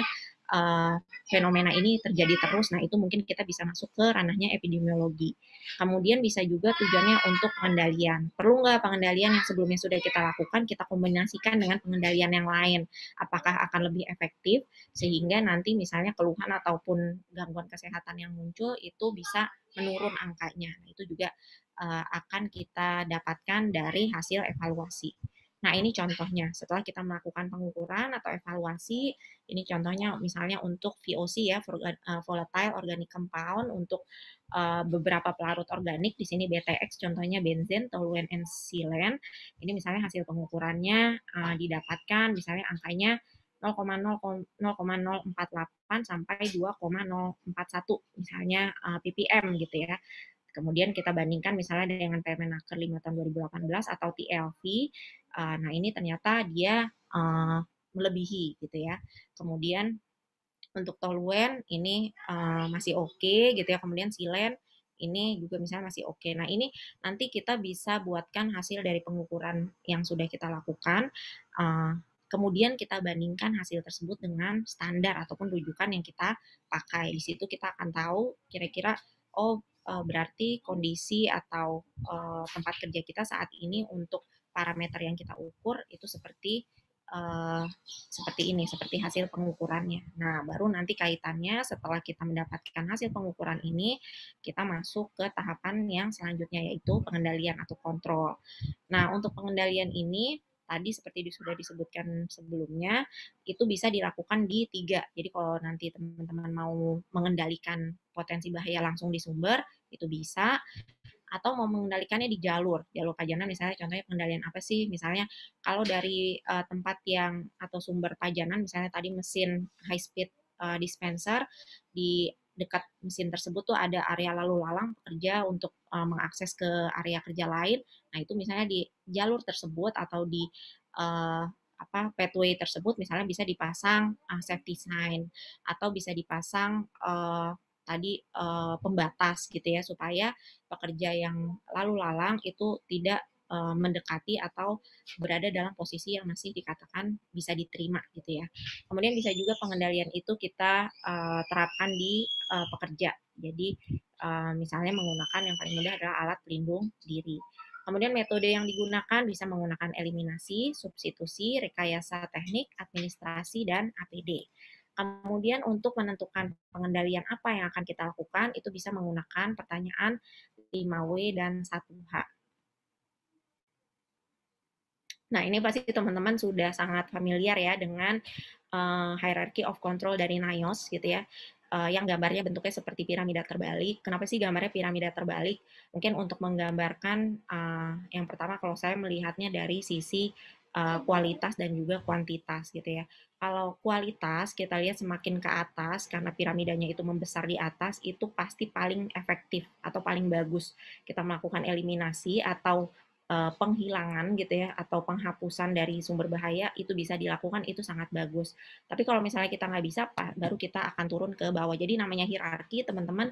fenomena ini terjadi terus. Nah, itu mungkin kita bisa masuk ke ranahnya epidemiologi. Kemudian bisa juga tujuannya untuk pengendalian. Perlu nggak pengendalian yang sebelumnya sudah kita lakukan, kita kombinasikan dengan pengendalian yang lain. Apakah akan lebih efektif, sehingga nanti misalnya keluhan ataupun gangguan kesehatan yang muncul itu bisa menurun angkanya. Nah, itu juga akan kita dapatkan dari hasil evaluasi. Nah, ini contohnya. Setelah kita melakukan pengukuran atau evaluasi, ini contohnya misalnya untuk VOC ya, volatile organic compound, untuk beberapa pelarut organik, di sini BTX contohnya benzen, toluene, and silen. Ini misalnya hasil pengukurannya didapatkan misalnya angkanya 0,048 sampai 2,041 misalnya ppm gitu ya. Kemudian kita bandingkan misalnya dengan Permenaker 5 tahun 2018 atau TLV. Nah, ini ternyata dia melebihi gitu ya. Kemudian untuk toluen ini masih oke gitu ya. Kemudian silen ini juga misalnya masih oke. Nah, ini nanti kita bisa buatkan hasil dari pengukuran yang sudah kita lakukan. Kemudian kita bandingkan hasil tersebut dengan standar ataupun rujukan yang kita pakai. Di situ kita akan tahu kira-kira berarti kondisi atau tempat kerja kita saat ini untuk parameter yang kita ukur itu seperti ini, seperti hasil pengukurannya. Nah, baru nanti kaitannya setelah kita mendapatkan hasil pengukuran ini, kita masuk ke tahapan yang selanjutnya yaitu pengendalian atau kontrol. Nah, untuk pengendalian ini tadi seperti sudah disebutkan sebelumnya, itu bisa dilakukan di 3. Jadi kalau nanti teman-teman mau mengendalikan potensi bahaya langsung di sumber, itu bisa. Atau mau mengendalikannya di jalur pajanan, misalnya contohnya pengendalian apa sih, misalnya kalau dari tempat yang atau sumber pajanan, misalnya tadi mesin high speed dispenser, di dekat mesin tersebut tuh ada area lalu lalang pekerja untuk mengakses ke area kerja lain. Nah, itu misalnya di jalur tersebut atau di pathway tersebut misalnya bisa dipasang safety sign atau bisa dipasang pembatas gitu ya, supaya pekerja yang lalu lalang itu tidak mendekati atau berada dalam posisi yang masih dikatakan bisa diterima gitu ya. Kemudian bisa juga pengendalian itu kita terapkan di pekerja. Jadi misalnya menggunakan yang paling mudah adalah alat pelindung diri. Kemudian metode yang digunakan bisa menggunakan eliminasi, substitusi, rekayasa teknik, administrasi, dan APD. Kemudian untuk menentukan pengendalian apa yang akan kita lakukan, itu bisa menggunakan pertanyaan 5W dan 1H. Nah, ini pasti teman-teman sudah sangat familiar ya dengan hierarchy of control dari NIOSH gitu ya. Yang gambarnya bentuknya seperti piramida terbalik. Kenapa sih gambarnya piramida terbalik? Mungkin untuk menggambarkan yang pertama kalau saya melihatnya dari sisi kualitas dan juga kuantitas gitu ya. Kalau kualitas kita lihat semakin ke atas karena piramidanya itu membesar di atas, itu pasti paling efektif atau paling bagus kita melakukan eliminasi atau penghilangan gitu ya atau penghapusan dari sumber bahaya itu bisa dilakukan, itu sangat bagus. Tapi kalau misalnya kita nggak bisa, baru kita akan turun ke bawah. Jadi namanya hierarki teman-teman,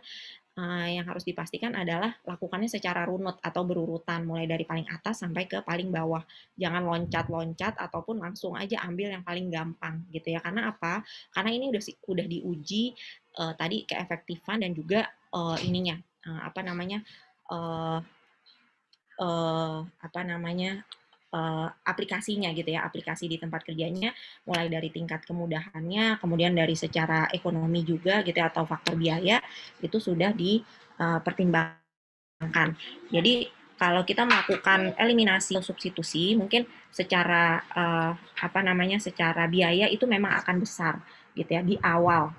yang harus dipastikan adalah lakukannya secara runut atau berurutan mulai dari paling atas sampai ke paling bawah. Jangan loncat-loncat ataupun langsung aja ambil yang paling gampang gitu ya. Karena apa? Karena ini udah diuji tadi keefektifan dan juga ininya apa namanya uh, apa namanya aplikasinya gitu ya, aplikasi di tempat kerjanya, mulai dari tingkat kemudahannya, kemudian dari secara ekonomi juga gitu ya, atau faktor biaya itu sudah dipertimbangkan. Jadi kalau kita melakukan eliminasi atau substitusi, mungkin secara apa namanya, secara biaya itu memang akan besar gitu ya di awal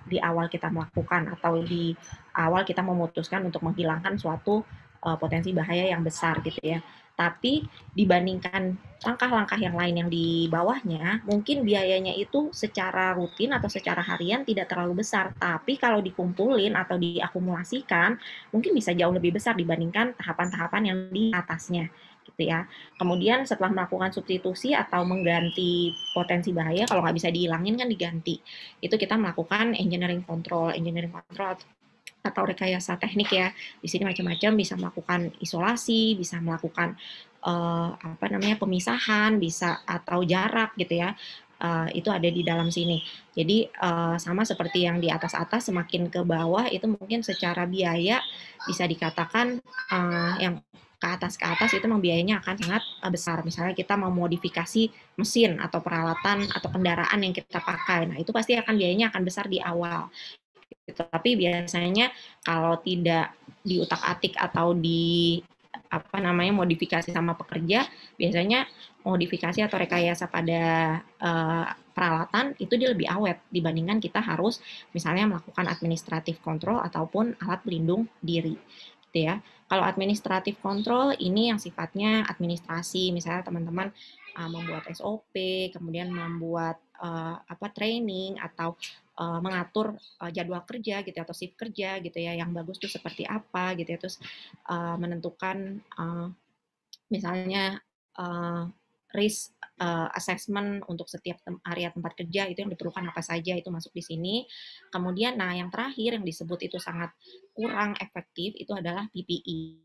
kita melakukan atau di awal kita memutuskan untuk menghilangkan suatu potensi bahaya yang besar gitu ya. Tapi dibandingkan langkah-langkah yang lain yang di bawahnya, mungkin biayanya itu secara rutin atau secara harian tidak terlalu besar. Tapi kalau dikumpulin atau diakumulasikan, mungkin bisa jauh lebih besar dibandingkan tahapan-tahapan yang di atasnya gitu ya. Kemudian setelah melakukan substitusi atau mengganti potensi bahaya, kalau nggak bisa dihilangin kan diganti. Itu kita melakukan engineering control atau rekayasa teknik ya. Di sini macam-macam, bisa melakukan isolasi, bisa melakukan apa namanya pemisahan, bisa atau jarak gitu ya. Itu ada di dalam sini. Jadi sama seperti yang di atas-atas, semakin ke bawah itu mungkin secara biaya bisa dikatakan yang ke atas itu memang biayanya akan sangat besar. Misalnya kita mau modifikasi mesin atau peralatan atau kendaraan yang kita pakai. Nah, itu pasti akan biayanya akan besar di awal. Tapi biasanya kalau tidak diutak-atik atau di apa namanya modifikasi sama pekerja, biasanya modifikasi atau rekayasa pada peralatan itu dia lebih awet dibandingkan kita harus misalnya melakukan administratif control ataupun alat pelindung diri gitu ya. Kalau administratif control ini yang sifatnya administrasi, misalnya teman-teman membuat SOP, kemudian membuat apa training atau mengatur jadwal kerja gitu atau shift kerja gitu ya, yang bagus tuh seperti apa gitu ya, terus menentukan misalnya risk assessment untuk setiap area tempat kerja itu yang diperlukan apa saja itu masuk di sini. Kemudian nah yang terakhir yang disebut itu sangat kurang efektif itu adalah PPE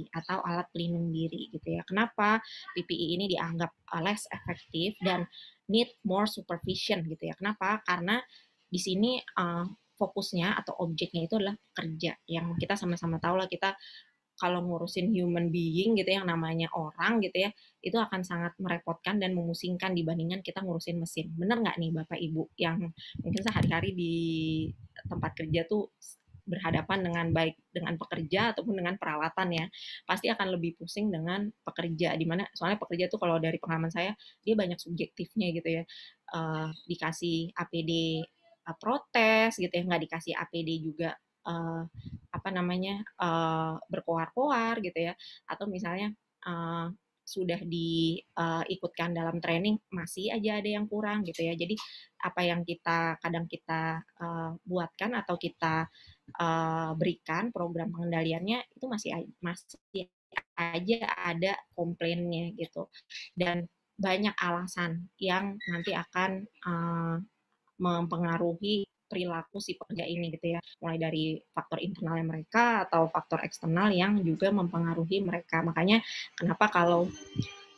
atau alat pelindung diri gitu ya. Kenapa PPE ini dianggap less efektif dan need more supervision gitu ya. Kenapa? Karena di sini fokusnya atau objeknya itu adalah kerja yang kita sama-sama tahu lah kita kalau ngurusin human being gitu yang namanya orang gitu ya itu akan sangat merepotkan dan memusingkan dibandingkan kita ngurusin mesin. Bener nggak nih Bapak Ibu yang mungkin sehari-hari di tempat kerja tuh berhadapan dengan baik dengan pekerja ataupun dengan peralatan ya pasti akan lebih pusing dengan pekerja di mana soalnya pekerja tuh kalau dari pengalaman saya dia banyak subjektifnya gitu ya dikasih APD protes gitu ya nggak dikasih APD juga apa namanya berkoar-koar gitu ya atau misalnya sudah diikutkan dalam training masih aja ada yang kurang gitu ya jadi apa yang kadang kita buatkan atau kita berikan program pengendaliannya itu masih aja ada komplainnya gitu dan banyak alasan yang nanti akan mempengaruhi perilaku si pekerja ini gitu ya mulai dari faktor internalnya mereka atau faktor eksternal yang juga mempengaruhi mereka makanya kenapa kalau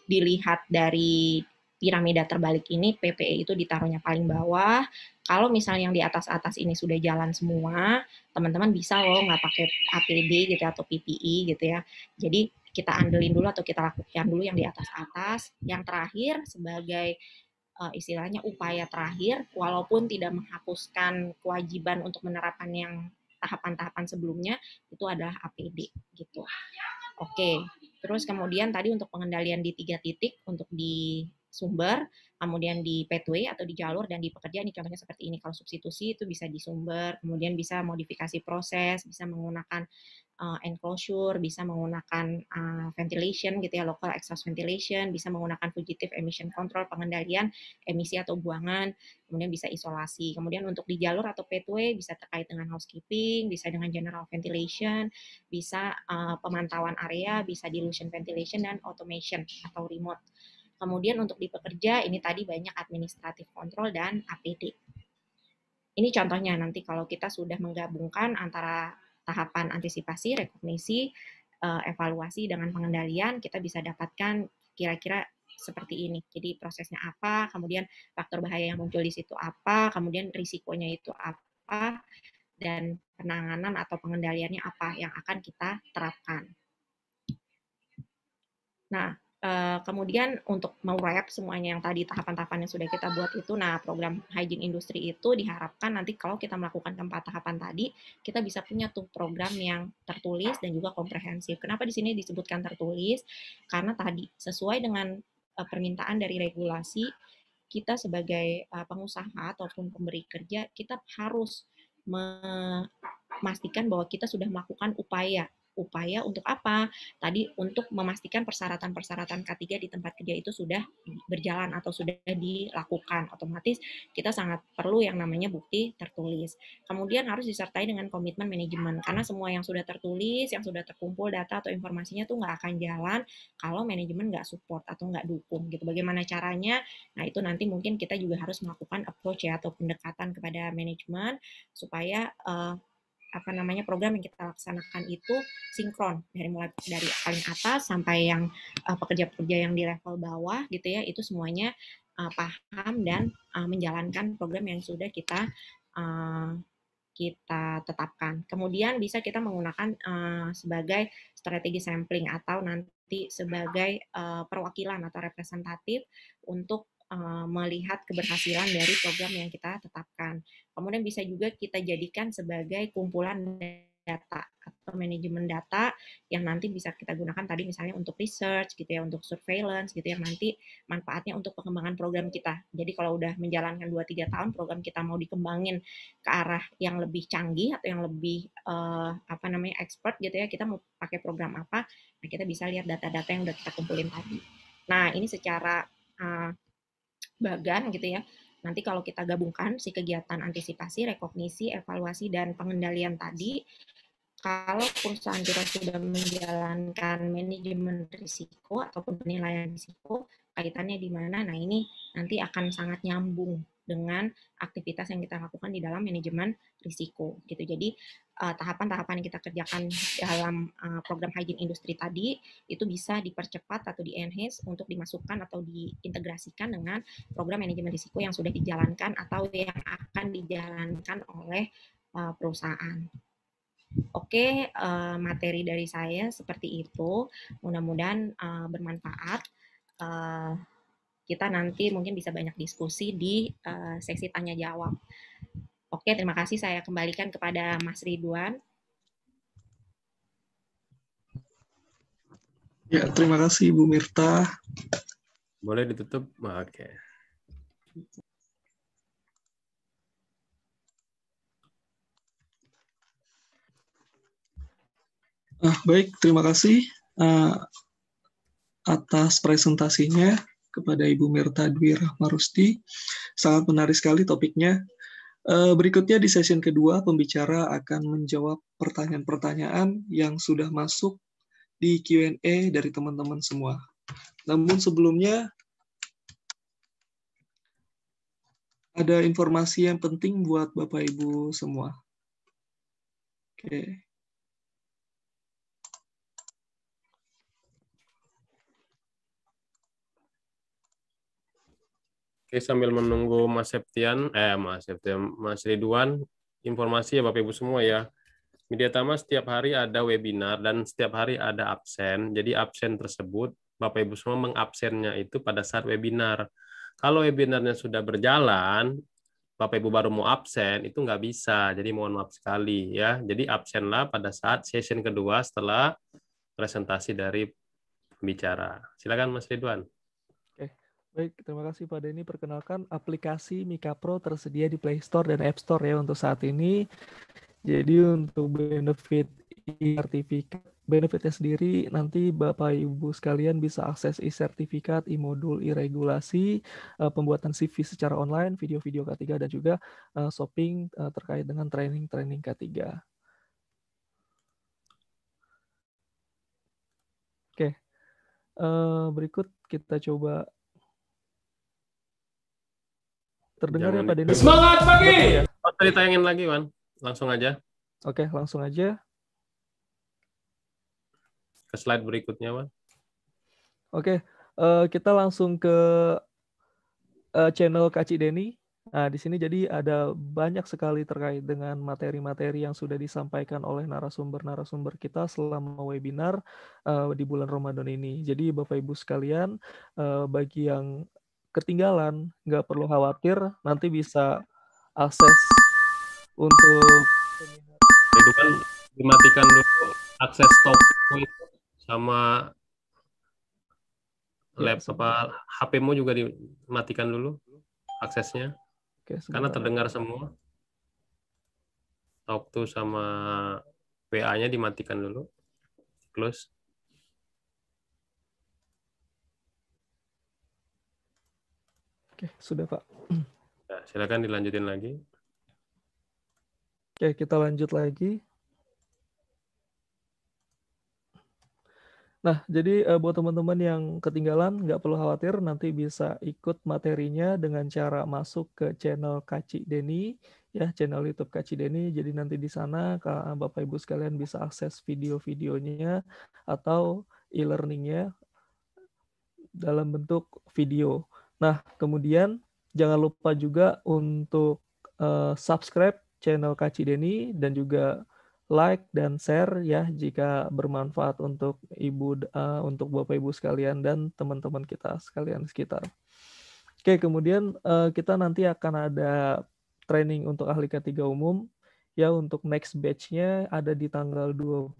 dilihat dari piramida terbalik ini PPE itu ditaruhnya paling bawah. Kalau misalnya yang di atas-atas ini sudah jalan semua, teman-teman bisa loh nggak pakai APD gitu atau PPE gitu ya. Jadi kita andelin dulu atau kita lakukan dulu yang di atas-atas. Yang terakhir sebagai istilahnya upaya terakhir, walaupun tidak menghapuskan kewajiban untuk menerapkan yang tahapan-tahapan sebelumnya, itu adalah APD gitu. Oke, terus kemudian tadi untuk pengendalian di 3 titik, untuk di sumber, kemudian di pathway atau di jalur, dan di pekerja. Ini contohnya seperti ini. Kalau substitusi itu bisa di sumber, kemudian bisa modifikasi proses, bisa menggunakan enclosure, bisa menggunakan ventilation gitu ya, local exhaust ventilation, bisa menggunakan fugitive emission control, pengendalian emisi atau buangan, kemudian bisa isolasi. Kemudian untuk di jalur atau pathway bisa terkait dengan housekeeping, bisa dengan general ventilation, bisa pemantauan area, bisa dilution ventilation, dan automation atau remote. Kemudian untuk di pekerja, ini tadi banyak administrative control dan APD. Ini contohnya nanti kalau kita sudah menggabungkan antara tahapan antisipasi, rekognisi, evaluasi dengan pengendalian, kita bisa dapatkan kira-kira seperti ini. Jadi prosesnya apa, kemudian faktor bahaya yang muncul di situ apa, kemudian risikonya itu apa, dan penanganan atau pengendaliannya apa yang akan kita terapkan. Nah, kemudian untuk mewrap semuanya yang tadi tahapan-tahapan yang sudah kita buat itu, nah program hygiene industri itu diharapkan nanti kalau kita melakukan keempat tahapan tadi, kita bisa punya tuh program yang tertulis dan juga komprehensif. Kenapa di sini disebutkan tertulis? Karena tadi sesuai dengan permintaan dari regulasi, kita sebagai pengusaha ataupun pemberi kerja, kita harus memastikan bahwa kita sudah melakukan upaya untuk apa? Tadi untuk memastikan persyaratan-persyaratan K3 di tempat kerja itu sudah berjalan atau sudah dilakukan. Otomatis kita sangat perlu yang namanya bukti tertulis. Kemudian harus disertai dengan komitmen manajemen, karena semua yang sudah tertulis, yang sudah terkumpul data atau informasinya tuh nggak akan jalan kalau manajemen nggak support atau nggak dukung gitu. Bagaimana caranya? Nah itu nanti mungkin kita juga harus melakukan approach ya, atau pendekatan kepada manajemen supaya program yang kita laksanakan itu sinkron dari paling atas sampai yang pekerja-pekerja yang di level bawah gitu ya, itu semuanya paham dan menjalankan program yang sudah kita tetapkan. Kemudian bisa kita menggunakan sebagai strategi sampling atau nanti sebagai perwakilan atau representatif untuk melihat keberhasilan dari program yang kita tetapkan. Kemudian bisa juga kita jadikan sebagai kumpulan data atau manajemen data yang nanti bisa kita gunakan tadi misalnya untuk research gitu ya, untuk surveillance gitu yang nanti manfaatnya untuk pengembangan program kita. Jadi kalau udah menjalankan 2-3 tahun program kita mau dikembangin ke arah yang lebih canggih atau yang lebih expert gitu ya, kita mau pakai program apa, nah kita bisa lihat data-data yang udah kita kumpulin tadi. Nah ini secara bagan gitu ya. Nanti kalau kita gabungkan si kegiatan antisipasi, rekognisi, evaluasi, dan pengendalian tadi, kalau perusahaan kita sudah menjalankan manajemen risiko ataupun penilaian risiko, kaitannya di mana? Nah ini nanti akan sangat nyambung dengan aktivitas yang kita lakukan di dalam manajemen risiko gitu. Jadi tahapan-tahapan yang kita kerjakan dalam program hygiene industri tadi itu bisa dipercepat atau di-enhance untuk dimasukkan atau diintegrasikan dengan program manajemen risiko yang sudah dijalankan atau yang akan dijalankan oleh perusahaan. Oke, materi dari saya seperti itu. Mudah-mudahan bermanfaat. Kita nanti mungkin bisa banyak diskusi di sesi tanya jawab. Oke, terima kasih. Saya kembalikan kepada Mas Ridwan. Ya, terima kasih Bu Mirta. Boleh ditutup? Oke. Baik, terima kasih atas presentasinya kepada Ibu Mirta Dwi Rahmarusti. Sangat menarik sekali topiknya. Berikutnya di session kedua, pembicara akan menjawab pertanyaan-pertanyaan yang sudah masuk di Q&A dari teman-teman semua. Namun sebelumnya, ada informasi yang penting buat Bapak Ibu semua. Oke. Oke, sambil menunggu Mas Ridwan, informasi ya Bapak Ibu semua ya. Widyatama setiap hari ada webinar dan setiap hari ada absen. Jadi absen tersebut Bapak Ibu semua mengabsennya itu pada saat webinar. Kalau webinarnya sudah berjalan, Bapak Ibu baru mau absen, itu nggak bisa. Jadi mohon maaf sekali ya. Jadi absenlah pada saat session kedua setelah presentasi dari pembicara. Silakan Mas Ridwan. Oke, baik. Terima kasih Pak Denny. Perkenalkan, aplikasi Mika Pro tersedia di Play Store dan App Store ya untuk saat ini. Jadi untuk sertifikat, benefitnya sendiri nanti Bapak Ibu sekalian bisa akses e-sertifikat, e-modul, e-regulasi, pembuatan CV secara online, video-video K3 dan juga shopping terkait dengan training-training K3. Oke, berikut kita coba. Terdengar ya Pak Denny? Semangat pagi! Oh, ditayangin lagi, Wan. Langsung aja. Oke, langsung aja. Ke slide berikutnya, Wan. Oke, kita langsung ke channel Kak Cideni. Nah, di sini jadi ada banyak sekali terkait dengan materi-materi yang sudah disampaikan oleh narasumber-narasumber kita selama webinar di bulan Ramadan ini. Jadi Bapak Ibu sekalian, bagi yang ketinggalan, nggak perlu khawatir, nanti bisa akses untuk Itu kan dimatikan dulu akses stop itu sama laptop, HP-mu juga dimatikan dulu aksesnya. Oke, karena terdengar semua. Talk to sama WA-nya dimatikan dulu. Close. Oke, sudah Pak. Nah, silakan dilanjutin lagi. Oke, kita lanjut lagi. Nah, jadi buat teman-teman yang ketinggalan, nggak perlu khawatir, nanti bisa ikut materinya dengan cara masuk ke channel Kak Cideni, ya, channel YouTube Kak Cideni. Jadi nanti di sana Bapak Ibu sekalian bisa akses video-videonya atau e-learningnya dalam bentuk video. Nah, kemudian jangan lupa juga untuk subscribe channel Kak Cideni dan juga like dan share ya jika bermanfaat untuk untuk Bapak Ibu sekalian dan teman-teman kita sekalian di sekitar. Oke, kemudian kita nanti akan ada training untuk ahli K3 umum ya, untuk next batch-nya ada di tanggal 22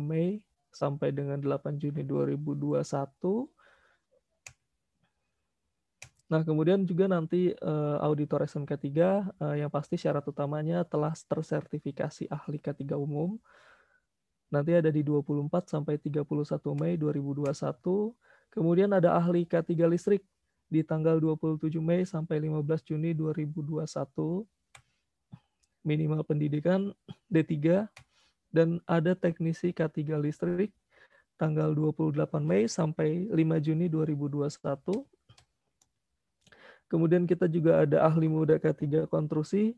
Mei sampai dengan 8 Juni 2021. Nah, kemudian juga nanti auditor SMK 3 yang pasti syarat utamanya telah tersertifikasi ahli K3 umum. Nanti ada di 24 sampai 31 Mei 2021. Kemudian ada ahli K3 listrik di tanggal 27 Mei sampai 15 Juni 2021. Minimal pendidikan D3. Dan ada teknisi K3 listrik tanggal 28 Mei sampai 5 Juni 2021. Kemudian kita juga ada ahli muda K3 konstruksi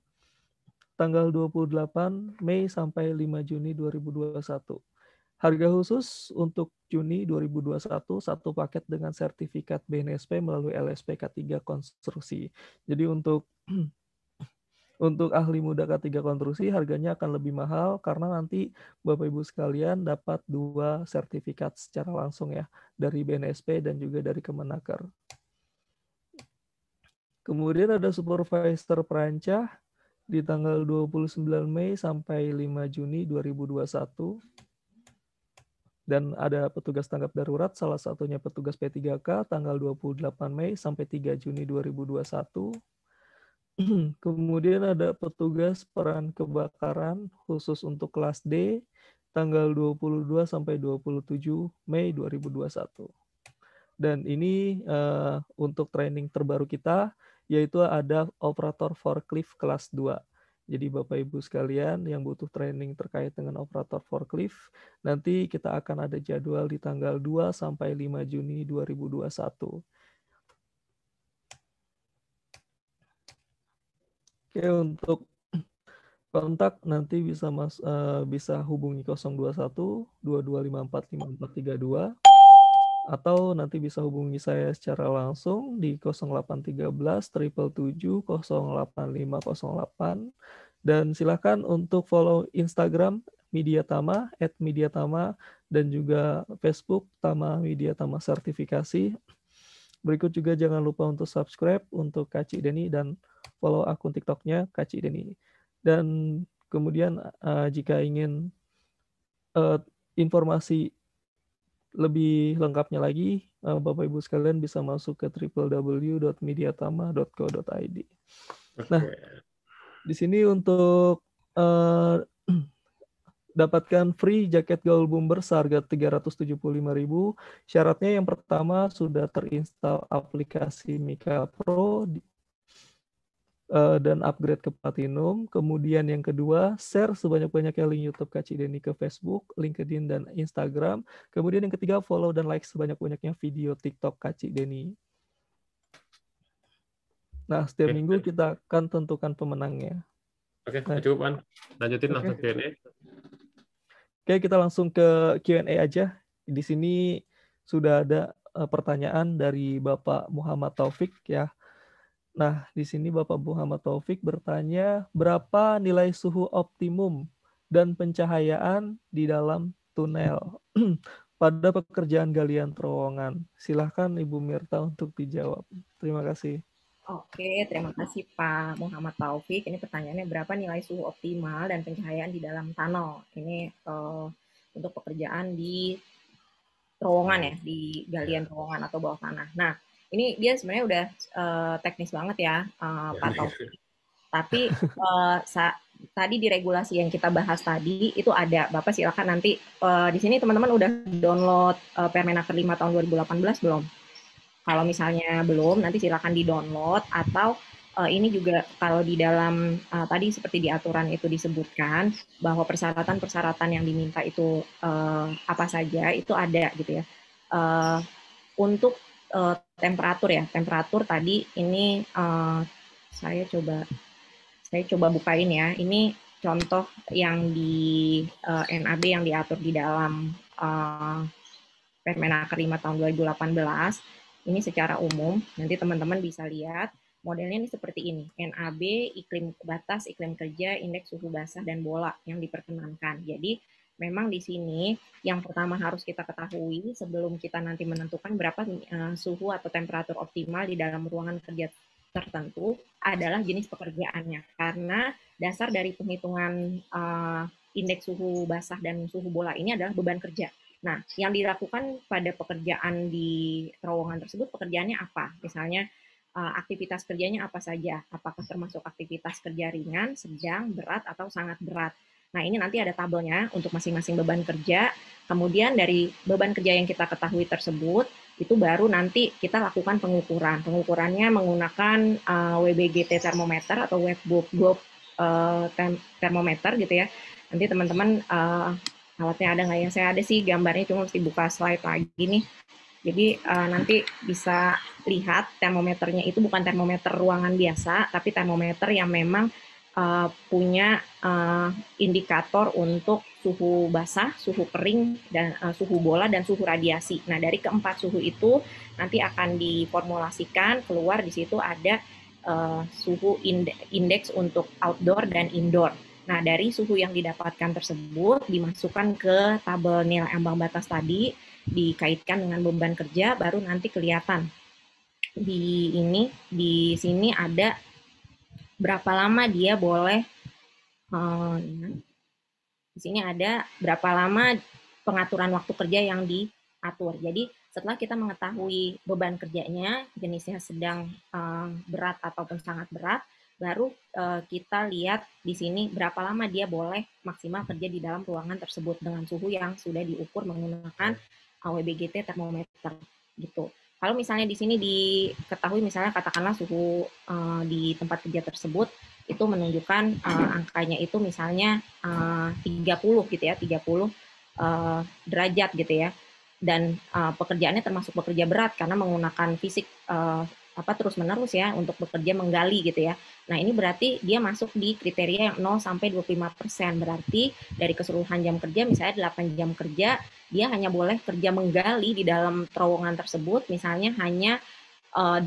tanggal 28 Mei sampai 5 Juni 2021. Harga khusus untuk Juni 2021 satu paket dengan sertifikat BNSP melalui LSP K3 konstruksi. Jadi untuk ahli muda K3 konstruksi harganya akan lebih mahal karena nanti Bapak Ibu sekalian dapat 2 sertifikat secara langsung ya dari BNSP dan juga dari Kemenaker. Kemudian ada supervisor perancah di tanggal 29 Mei sampai 5 Juni 2021. Dan ada petugas tanggap darurat, salah satunya petugas P3K tanggal 28 Mei sampai 3 Juni 2021. Kemudian ada petugas peran kebakaran khusus untuk kelas D tanggal 22 sampai 27 Mei 2021. Dan ini untuk training terbaru kita, yaitu ada operator forklift kelas 2. Jadi Bapak Ibu sekalian yang butuh training terkait dengan operator forklift, nanti kita akan ada jadwal di tanggal 2 sampai 5 Juni 2021. Oke, untuk kontak nanti bisa hubungi 021 2254 5432. Atau nanti bisa hubungi saya secara langsung di 0813 777 08508 Dan silakan untuk follow Instagram Media Tama @mediatama dan juga Facebook Tama Media Tama Sertifikasi. Berikut juga jangan lupa untuk subscribe untuk Kak Cik Deni dan follow akun TikToknya Kak Cik Deni. Dan kemudian jika ingin informasi lebih lengkapnya lagi, Bapak Ibu sekalian bisa masuk ke www.mediatama.co.id. Nah, di sini untuk dapatkan free jaket gaul bomber seharga 375.000. Syaratnya yang pertama sudah terinstall aplikasi Mika Pro dan upgrade ke Platinum. Kemudian yang kedua, share sebanyak-banyaknya link YouTube Kak Cik Deni ke Facebook, LinkedIn, dan Instagram. Kemudian yang ketiga, follow dan like sebanyak-banyaknya video TikTok Kak Cik Deni. Nah, setiap minggu kita akan tentukan pemenangnya. Oke, cukup kan? Lanjutin langsung Q&A. Oke, kita langsung ke Q&A aja. Di sini sudah ada pertanyaan dari Bapak Muhammad Taufik ya. Nah, di sini Bapak Muhammad Taufik bertanya, berapa nilai suhu optimum dan pencahayaan di dalam tunel pada pekerjaan galian terowongan? Silahkan Ibu Mirta untuk dijawab. Terima kasih. Oke, terima kasih Pak Muhammad Taufik. Ini pertanyaannya, berapa nilai suhu optimal dan pencahayaan di dalam tunnel? Ini untuk pekerjaan di terowongan ya, di galian terowongan atau bawah tanah. Nah, ini dia sebenarnya udah teknis banget ya, Pak Taufik. Tapi tadi di regulasi yang kita bahas tadi itu ada. Bapak silakan nanti di sini teman-teman udah download Permenaker 5 tahun 2018 belum? Kalau misalnya belum, nanti silakan di-download atau ini juga kalau di dalam tadi seperti di aturan itu disebutkan bahwa persyaratan-persyaratan yang diminta itu apa saja itu ada gitu ya. Untuk temperatur ya, temperatur tadi ini saya coba bukain ya. Ini contoh yang di NAB yang diatur di dalam Permenaker 5 tahun 2018. Ini secara umum, nanti teman-teman bisa lihat modelnya ini seperti ini. NAB, iklim batas, iklim kerja, indeks suhu basah dan bola yang diperkenankan. Jadi memang di sini yang pertama harus kita ketahui sebelum kita nanti menentukan berapa suhu atau temperatur optimal di dalam ruangan kerja tertentu adalah jenis pekerjaannya. Karena dasar dari penghitungan indeks suhu basah dan suhu bola ini adalah beban kerja. Nah, yang dilakukan pada pekerjaan di terowongan tersebut, pekerjaannya apa? Misalnya, aktivitas kerjanya apa saja? Apakah termasuk aktivitas kerja ringan, sedang, berat, atau sangat berat? Nah, ini nanti ada tabelnya untuk masing-masing beban kerja. Kemudian dari beban kerja yang kita ketahui tersebut, itu baru nanti kita lakukan pengukuran. Pengukurannya menggunakan WBGT termometer atau web globe termometer gitu ya. Nanti teman-teman alatnya ada nggak ya? Saya ada sih gambarnya, cuma mesti buka slide lagi nih. Jadi nanti bisa lihat termometernya itu bukan termometer ruangan biasa, tapi termometer yang memang punya indikator untuk suhu basah, suhu kering, dan suhu bola, dan suhu radiasi. Nah, dari keempat suhu itu nanti akan diformulasikan, keluar di situ ada suhu indeks untuk outdoor dan indoor. Nah, dari suhu yang didapatkan tersebut dimasukkan ke tabel nilai ambang batas tadi, dikaitkan dengan beban kerja, baru nanti kelihatan. Di sini ada berapa lama dia boleh, di sini ada berapa lama pengaturan waktu kerja yang diatur. Jadi setelah kita mengetahui beban kerjanya, jenisnya sedang, berat ataupun sangat berat, baru kita lihat di sini berapa lama dia boleh maksimal kerja di dalam ruangan tersebut dengan suhu yang sudah diukur menggunakan WBGT termometer gitu. Kalau misalnya di sini diketahui misalnya katakanlah suhu di tempat kerja tersebut itu menunjukkan angkanya itu misalnya 30 gitu ya, 30 derajat gitu ya. Dan pekerjaannya termasuk bekerja berat karena menggunakan fisik terus-menerus ya untuk bekerja menggali gitu ya. Nah, ini berarti dia masuk di kriteria yang 0 sampai 25%. Berarti dari keseluruhan jam kerja misalnya 8 jam kerja, dia hanya boleh kerja menggali di dalam terowongan tersebut misalnya hanya 2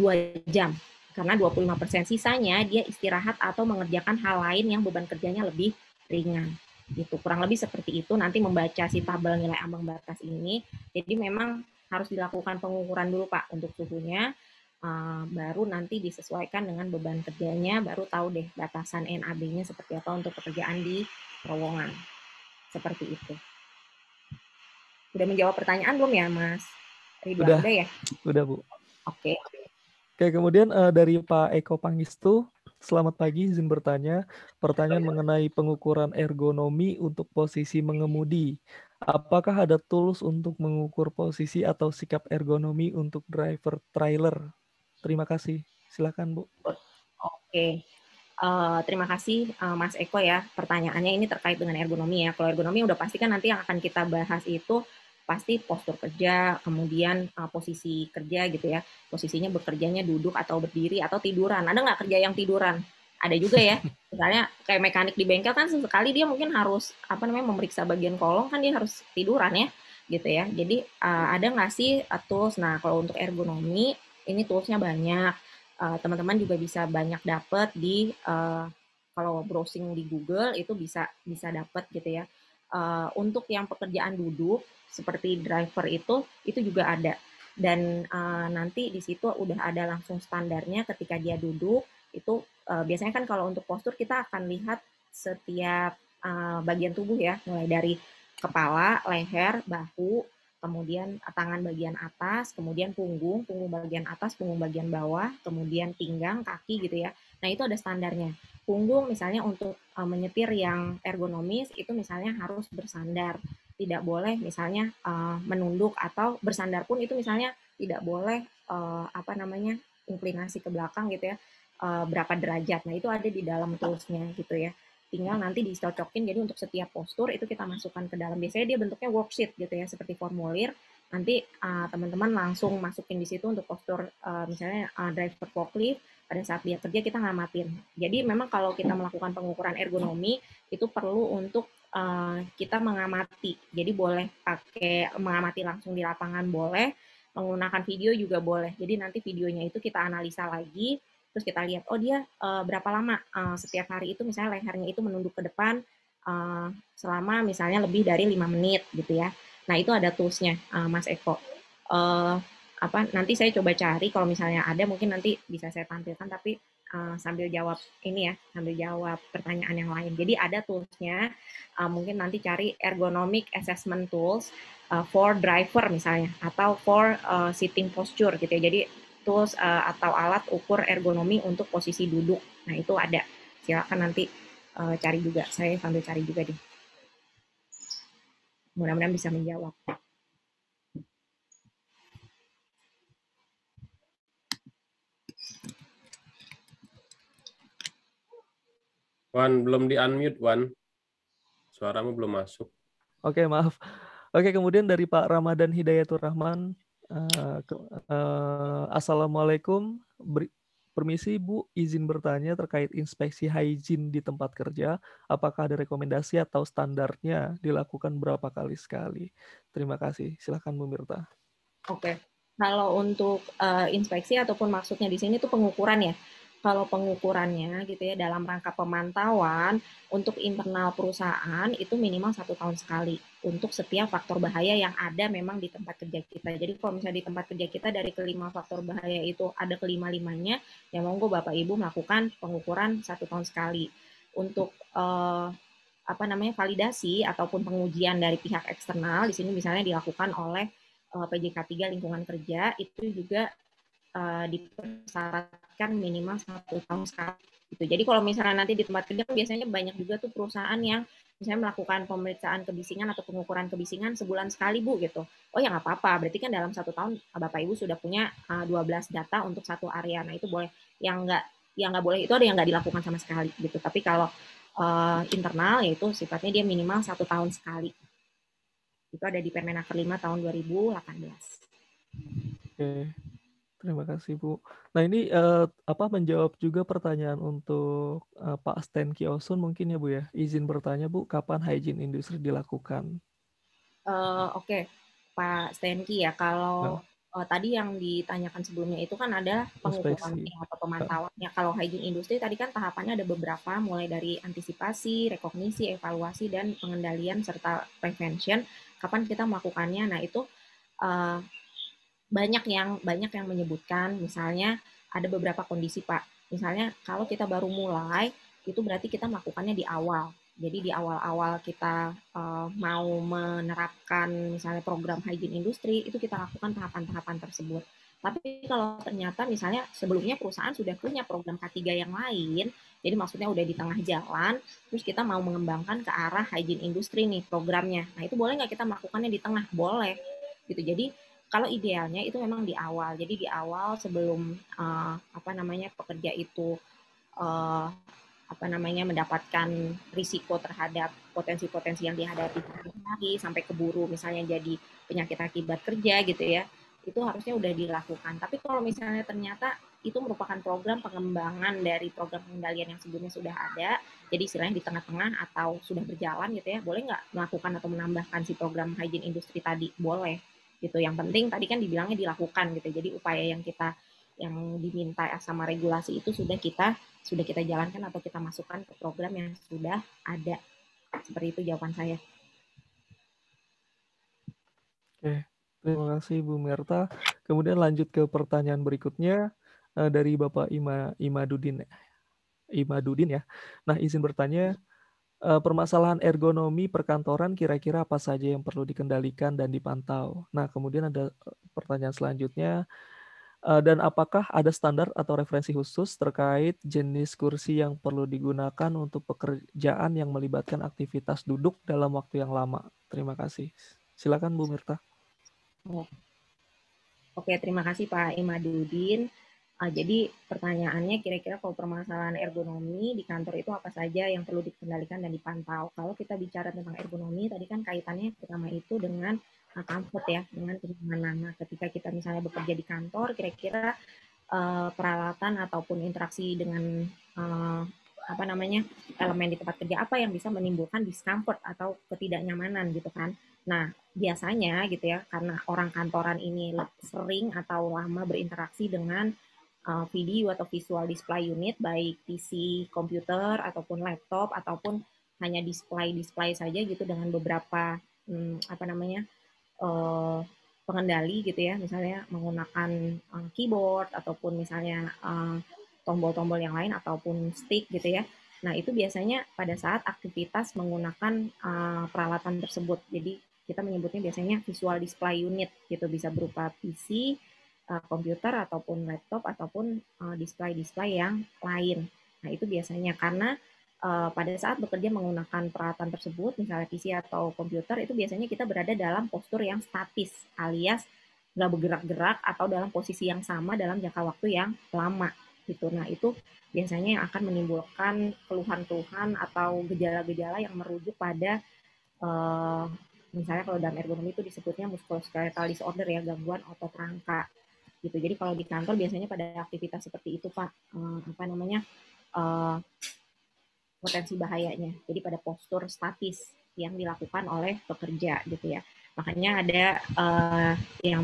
jam. Karena 25% sisanya dia istirahat atau mengerjakan hal lain yang beban kerjanya lebih ringan. Gitu. Kurang lebih seperti itu nanti membaca si tabel nilai ambang batas ini. Jadi memang harus dilakukan pengukuran dulu Pak untuk suhunya. Baru nanti disesuaikan dengan beban kerjanya, baru tahu deh batasan NAB-nya seperti apa untuk pekerjaan di terowongan. Seperti itu. Udah menjawab pertanyaan belum ya Mas Ridwan? Udah ya? Udah Bu. Oke. Oke, kemudian dari Pak Eko Pangistu, selamat pagi, izin bertanya. Pertanyaan mengenai pengukuran ergonomi untuk posisi mengemudi. Apakah ada tools untuk mengukur posisi atau sikap ergonomi untuk driver trailer? Terima kasih. Silakan Bu. Oke. Terima kasih Mas Eko ya. Pertanyaannya ini terkait dengan ergonomi ya. Kalau ergonomi udah pasti kan nanti yang akan kita bahas itu pasti postur kerja, kemudian posisi kerja gitu ya. Posisinya bekerjanya duduk atau berdiri atau tiduran. Ada nggak kerja yang tiduran? Ada juga ya. Misalnya kayak mekanik di bengkel kan sesekali dia mungkin harus memeriksa bagian kolong kan dia harus tiduran ya gitu ya. Jadi ada nggak sih tools? Nah kalau untuk ergonomi ini toolsnya banyak. Teman-teman juga bisa banyak dapat di kalau browsing di Google itu bisa dapat gitu ya. Untuk yang pekerjaan duduk seperti driver itu juga ada dan nanti di situ udah ada langsung standarnya ketika dia duduk itu biasanya kan kalau untuk postur kita akan lihat setiap bagian tubuh ya mulai dari kepala, leher, bahu, kemudian tangan bagian atas, kemudian punggung bagian atas, punggung bagian bawah, kemudian pinggang, kaki gitu ya. Nah itu ada standarnya. Punggung misalnya untuk menyetir yang ergonomis itu misalnya harus bersandar, tidak boleh misalnya menunduk atau bersandar pun itu misalnya tidak boleh inklinasi ke belakang gitu ya berapa derajat. Nah itu ada di dalam toolsnya gitu ya. Tinggal nanti dicocokin jadi untuk setiap postur itu kita masukkan ke dalam. Biasanya dia bentuknya worksheet gitu ya seperti formulir. Nanti teman-teman langsung masukin di situ untuk postur misalnya driver forklift pada saat dia kerja kita ngamatin. Jadi memang kalau kita melakukan pengukuran ergonomi itu perlu untuk kita mengamati. Jadi boleh pakai mengamati langsung di lapangan boleh, menggunakan video juga boleh. Jadi nanti videonya itu kita analisa lagi, terus kita lihat oh dia berapa lama setiap hari itu misalnya lehernya itu menunduk ke depan selama misalnya lebih dari 5 menit gitu ya. Nah itu ada toolsnya Mas Eko. Nanti saya coba cari kalau misalnya ada mungkin nanti bisa saya tampilkan tapi sambil jawab ini ya, sambil jawab pertanyaan yang lain. Jadi ada toolsnya, mungkin nanti cari ergonomic assessment tools for driver misalnya atau for sitting posture gitu ya. Jadi tools atau alat ukur ergonomi untuk posisi duduk. Nah itu ada. Silakan nanti cari juga. Saya sambil cari juga deh. Mudah-mudahan bisa menjawab. Wan, belum di-unmute, Wan. Suaramu belum masuk. Oke, maaf. Oke, kemudian dari Pak Ramadan Hidayatur Rahman. Assalamualaikum. Permisi Bu, izin bertanya terkait inspeksi hygiene di tempat kerja. Apakah ada rekomendasi atau standarnya dilakukan berapa kali sekali? Terima kasih. Silakan Bu Mirta. Oke. Kalau untuk inspeksi ataupun maksudnya di sini tuh pengukuran ya. Kalau pengukurannya gitu ya dalam rangka pemantauan untuk internal perusahaan itu minimal 1 tahun sekali untuk setiap faktor bahaya yang ada memang di tempat kerja kita. Jadi kalau misalnya di tempat kerja kita dari kelima faktor bahaya itu ada kelima-limanya, ya monggo Bapak Ibu melakukan pengukuran 1 tahun sekali. Untuk validasi ataupun pengujian dari pihak eksternal di sini misalnya dilakukan oleh PJK 3 lingkungan kerja itu juga dipersyaratkan minimal 1 tahun sekali. Gitu. Jadi kalau misalnya nanti di tempat kerja biasanya banyak juga tuh perusahaan yang misalnya melakukan pemeriksaan kebisingan atau pengukuran kebisingan sebulan sekali Bu gitu. Oh ya nggak apa-apa, berarti kan dalam 1 tahun Bapak Ibu sudah punya 12 data untuk satu area. Nah itu boleh. Yang nggak boleh itu ada yang nggak dilakukan sama sekali gitu. Tapi kalau internal yaitu sifatnya dia minimal 1 tahun sekali. Itu ada di Permenaker 5 tahun 2018. Oke. Terima kasih Bu. Nah ini menjawab juga pertanyaan untuk Pak Sten Kiosun mungkin ya Bu ya. Izin bertanya Bu, kapan hygiene industri dilakukan? Oke, Pak Stenki ya. Kalau tadi yang ditanyakan sebelumnya itu kan ada pengukuran Inspeksi. atau pemantauannya. Kalau hygiene industri tadi kan tahapannya ada beberapa, mulai dari antisipasi, rekognisi, evaluasi, dan pengendalian serta prevention. Kapan kita melakukannya? Nah itu uh, banyak yang menyebutkan, misalnya ada beberapa kondisi Pak. Misalnya kalau kita baru mulai, itu berarti kita melakukannya di awal. Jadi di awal-awal kita mau menerapkan misalnya program hygiene industri, itu kita lakukan tahapan-tahapan tersebut. Tapi kalau ternyata misalnya sebelumnya perusahaan sudah punya program K3 yang lain, jadi maksudnya udah di tengah jalan, terus kita mau mengembangkan ke arah hygiene industri nih programnya. Nah itu boleh nggak kita melakukannya di tengah? Boleh. Gitu. Jadi kalau idealnya itu memang di awal. Jadi di awal sebelum pekerja itu uh, mendapatkan risiko terhadap potensi-potensi yang dihadapi sehari-hari sampai keburu misalnya jadi penyakit akibat kerja gitu ya, itu harusnya udah dilakukan. Tapi kalau misalnya ternyata itu merupakan program pengembangan dari program pengendalian yang sebelumnya sudah ada, jadi istilahnya di tengah-tengah atau sudah berjalan gitu ya, boleh nggak melakukan atau menambahkan si program hygiene industri tadi? Boleh gitu. Yang penting tadi kan dibilangnya dilakukan gitu. Jadi upaya yang diminta sama regulasi itu sudah kita jalankan atau kita masukkan ke program yang sudah ada. Seperti itu jawaban saya. Oke, terima kasih Bu Merta. Kemudian lanjut ke pertanyaan berikutnya dari Bapak Imadudin ya. Nah, izin bertanya, permasalahan ergonomi perkantoran kira-kira apa saja yang perlu dikendalikan dan dipantau? Nah, kemudian ada pertanyaan selanjutnya, dan apakah ada standar atau referensi khusus terkait jenis kursi yang perlu digunakan untuk pekerjaan yang melibatkan aktivitas duduk dalam waktu yang lama? Terima kasih. Silakan Bu Mirta. Oke, terima kasih Pak Imadudin. Jadi pertanyaannya kira-kira kalau permasalahan ergonomi di kantor itu apa saja yang perlu dikendalikan dan dipantau. Kalau kita bicara tentang ergonomi, tadi kan kaitannya pertama itu dengan comfort ya, dengan kenyamanan. Nah, ketika kita misalnya bekerja di kantor, kira-kira peralatan ataupun interaksi dengan elemen di tempat kerja apa yang bisa menimbulkan discomfort atau ketidaknyamanan gitu kan. Nah, biasanya gitu ya, karena orang kantoran ini sering atau lama berinteraksi dengan video atau visual display unit, baik PC, komputer, ataupun laptop, ataupun hanya display saja gitu dengan beberapa pengendali gitu ya, misalnya menggunakan keyboard ataupun misalnya tombol-tombol yang lain ataupun stick gitu ya. Nah, itu biasanya pada saat aktivitas menggunakan peralatan tersebut. Jadi kita menyebutnya biasanya visual display unit gitu, bisa berupa PC, komputer ataupun laptop ataupun display-display yang lain. Nah, itu biasanya karena pada saat bekerja menggunakan peralatan tersebut, misalnya PC atau komputer, itu biasanya kita berada dalam postur yang statis, alias nggak bergerak-gerak atau dalam posisi yang sama dalam jangka waktu yang lama. Gitu. Nah, itu biasanya yang akan menimbulkan keluhan-keluhan atau gejala-gejala yang merujuk pada misalnya kalau dalam ergonomi itu disebutnya musculoskeletal disorder ya, gangguan otot rangka gitu. Jadi kalau di kantor biasanya pada aktivitas seperti itu Pak, potensi bahayanya. Jadi pada postur statis yang dilakukan oleh pekerja gitu ya. Makanya ada yang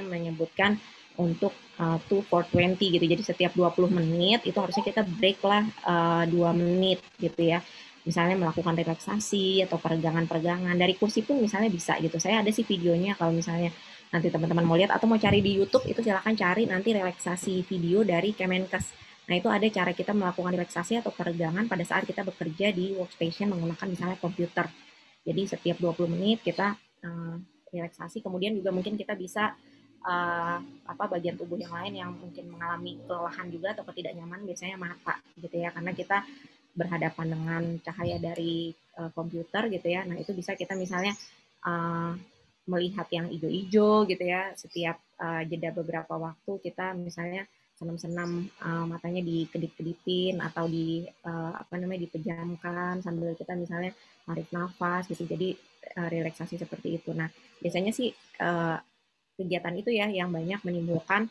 menyebutkan untuk 2 for 20 gitu. Jadi setiap 20 menit itu harusnya kita break lah 2 menit gitu ya. Misalnya melakukan relaksasi atau peregangan-peregangan. Dari kursi pun misalnya bisa gitu. Saya ada sih videonya kalau misalnya nanti teman-teman mau lihat atau mau cari di YouTube, itu silakan cari nanti relaksasi video dari Kemenkes. Nah, itu ada cara kita melakukan relaksasi atau peregangan pada saat kita bekerja di workstation menggunakan misalnya komputer. Jadi setiap 20 menit kita relaksasi, kemudian juga mungkin kita bisa bagian tubuh yang lain yang mungkin mengalami kelelahan juga atau ketidaknyamanan, biasanya mata gitu ya, karena kita berhadapan dengan cahaya dari komputer gitu ya. Nah, itu bisa kita misalnya melihat yang hijau-hijau gitu ya, setiap jeda beberapa waktu kita misalnya senam-senam matanya dikedip-kedipin atau dipejamkan sambil kita misalnya tarik nafas gitu. Jadi relaksasi seperti itu. Nah, biasanya sih kegiatan itu ya yang banyak menimbulkan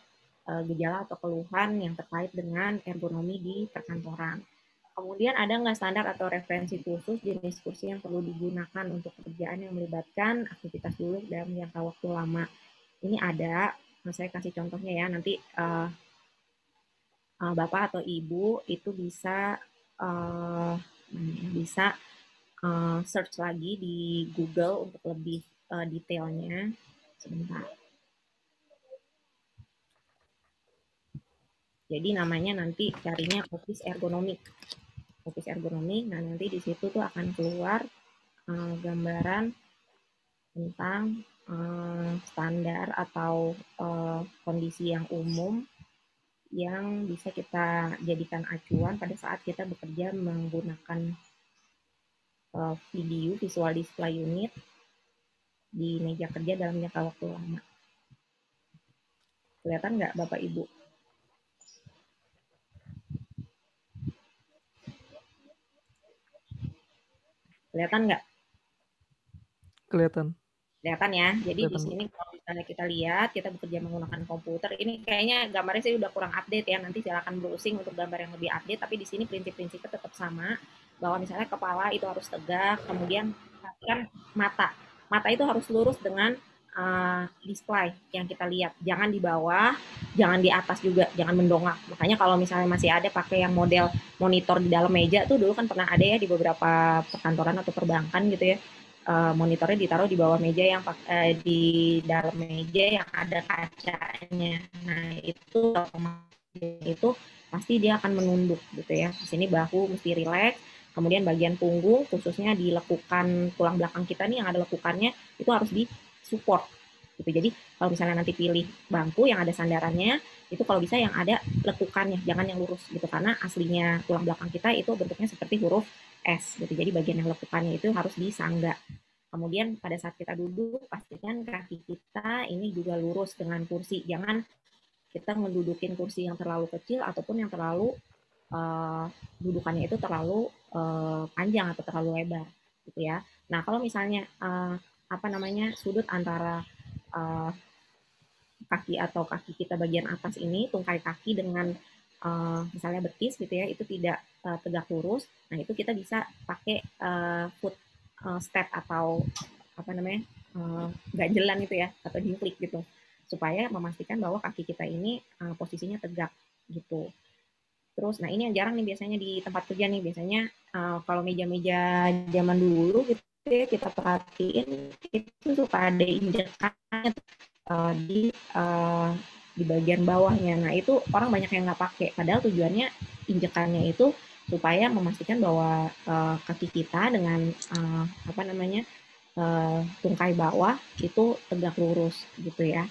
gejala atau keluhan yang terkait dengan ergonomi di perkantoran. Kemudian ada nggak standar atau referensi khusus jenis kursi yang perlu digunakan untuk pekerjaan yang melibatkan aktivitas duduk dalam jangka waktu lama? Ini ada, saya kasih contohnya ya, nanti Bapak atau Ibu itu bisa search lagi di Google untuk lebih detailnya. Sebentar. Jadi namanya nanti carinya Office Ergonomic. Office Ergonomic, nah nanti di situ tuh akan keluar gambaran tentang standar atau kondisi yang umum yang bisa kita jadikan acuan pada saat kita bekerja menggunakan video visual display unit di meja kerja dalam jangka waktu lama. Kelihatan nggak Bapak Ibu? Kelihatan nggak? Kelihatan. Kelihatan ya. Jadi Kelihatan, di sini kalau misalnya kita lihat, kita bekerja menggunakan komputer, ini kayaknya gambarnya sih udah kurang update ya. Nanti silakan browsing untuk gambar yang lebih update, tapi di sini prinsip-prinsipnya tetap sama, bahwa misalnya kepala itu harus tegak, kemudian kan mata itu harus lurus dengan display yang kita lihat. Jangan di bawah, jangan di atas juga, jangan mendongak. Makanya kalau misalnya masih ada pakai yang model monitor di dalam meja tuh dulu kan pernah ada ya di beberapa perkantoran atau perbankan gitu ya. Monitornya ditaruh di bawah meja yang di dalam meja yang ada kacanya. Nah, itu pasti dia akan menunduk gitu ya. Di sini bahu mesti rileks, kemudian bagian punggung khususnya di lekukan tulang belakang kita nih yang ada lekukannya itu harus di-support gitu. Jadi kalau misalnya nanti pilih bangku yang ada sandarannya, itu kalau bisa yang ada lekukannya, jangan yang lurus gitu karena aslinya tulang belakang kita itu bentuknya seperti huruf S gitu. Jadi bagian yang lekukannya itu harus disangga. Kemudian pada saat kita duduk, pastikan kaki kita ini juga lurus dengan kursi. Jangan kita ngedudukin kursi yang terlalu kecil ataupun yang terlalu dudukannya itu terlalu panjang atau terlalu lebar gitu ya. Nah, kalau misalnya sudut antara kaki atau kaki kita bagian atas ini, tungkai kaki dengan misalnya betis gitu ya, itu tidak tegak lurus. Nah, itu kita bisa pakai foot step atau ganjelan itu ya, atau dingklik gitu, supaya memastikan bahwa kaki kita ini posisinya tegak gitu. Terus, nah ini yang jarang nih biasanya di tempat kerja nih, biasanya kalau meja-meja zaman dulu gitu ya, kita perhatiin itu suka ada injekannya di bagian bawahnya. Nah itu orang banyak yang nggak pakai, padahal tujuannya injekannya itu supaya memastikan bahwa kaki kita dengan tungkai bawah itu tegak lurus gitu ya,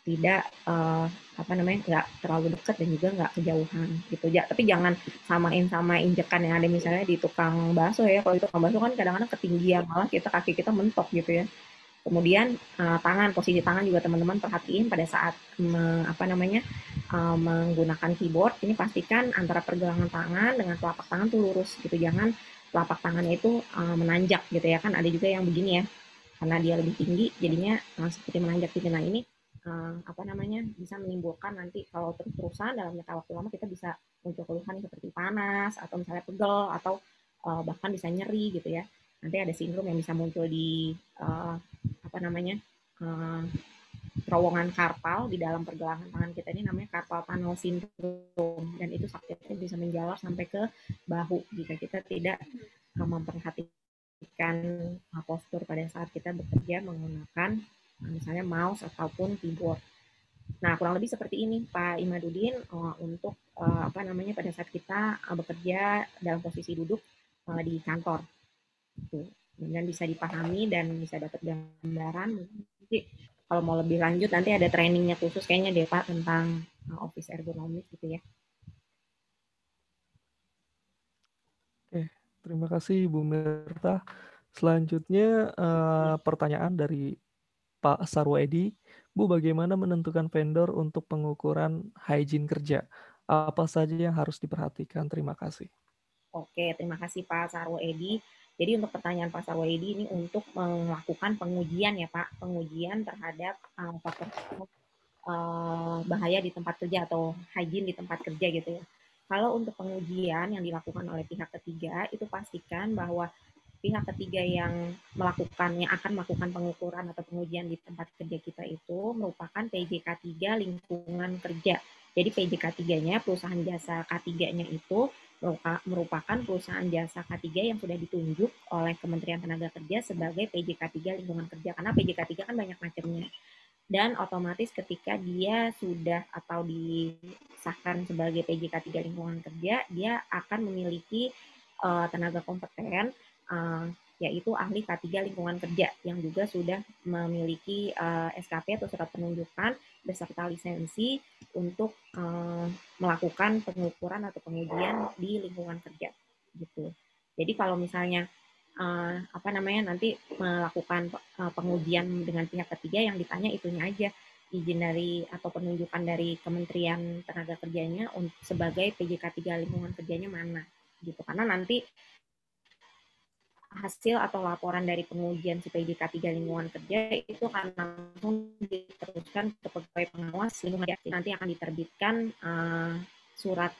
tidak nggak terlalu dekat dan juga nggak kejauhan gitu ya. Tapi jangan samain sama injekan yang ada misalnya di tukang bakso ya. Kalau di tukang bakso kan kadang-kadang ketinggian, malah kaki kita mentok gitu ya. Kemudian posisi tangan juga teman-teman perhatiin pada saat menggunakan keyboard. Ini pastikan antara pergelangan tangan dengan telapak tangan tuh lurus gitu. Jangan telapak tangannya itu menanjak gitu ya. Kan ada juga yang begini ya, karena dia lebih tinggi jadinya seperti menanjak gitu. Nah ini bisa menimbulkan nanti kalau terus-terusan dalam jangka waktu lama kita bisa muncul keluhan seperti panas atau misalnya pegel atau bahkan bisa nyeri gitu ya. Nanti ada sindrom yang bisa muncul di terowongan karpal di dalam pergelangan tangan kita, ini namanya carpal tunnel syndrome, dan itu sakitnya bisa menjalar sampai ke bahu jika kita tidak memperhatikan postur pada saat kita bekerja menggunakan misalnya mouse ataupun keyboard. Nah, kurang lebih seperti ini Pak Imadudin untuk pada saat kita bekerja dalam posisi duduk di kantor. Dan bisa dipahami dan bisa dapat gambaran. Jadi kalau mau lebih lanjut nanti ada trainingnya khusus kayaknya deh Pak tentang office ergonomics gitu ya. Oke, terima kasih Bu Mirta. Selanjutnya pertanyaan dari Pak Sarwoedi. Bu, bagaimana menentukan vendor untuk pengukuran hygiene kerja? Apa saja yang harus diperhatikan? Terima kasih. Oke, terima kasih Pak Sarwoedi. Jadi untuk pertanyaan Pak Sarwoedi ini untuk melakukan pengujian ya Pak, pengujian terhadap faktor bahaya di tempat kerja atau hygiene di tempat kerja gitu ya. Kalau untuk pengujian yang dilakukan oleh pihak ketiga, itu pastikan bahwa pihak ketiga yang akan melakukan pengukuran atau pengujian di tempat kerja kita itu merupakan PJK 3 lingkungan kerja. Jadi PJK 3-nya, perusahaan jasa K3-nya itu merupakan perusahaan jasa K3 yang sudah ditunjuk oleh Kementerian Tenaga Kerja sebagai PJK 3 lingkungan kerja. Karena PJK 3 kan banyak macamnya. Dan otomatis ketika dia sudah atau disahkan sebagai PJK 3 lingkungan kerja, dia akan memiliki tenaga kompeten, yaitu ahli K3 lingkungan kerja yang juga sudah memiliki SKP atau surat penunjukan beserta lisensi untuk melakukan pengukuran atau pengujian di lingkungan kerja gitu. Jadi kalau misalnya nanti melakukan pengujian dengan pihak ketiga, yang ditanya itunya aja, izin dari atau penunjukan dari Kementerian Tenaga Kerjanya sebagai PJK 3 lingkungan kerjanya mana gitu. Karena nanti hasil atau laporan dari pengujian si PJK 3 lingkungan kerja itu akan langsung diteruskan ke pegawai pengawas lingkungan kerja. Nanti akan diterbitkan surat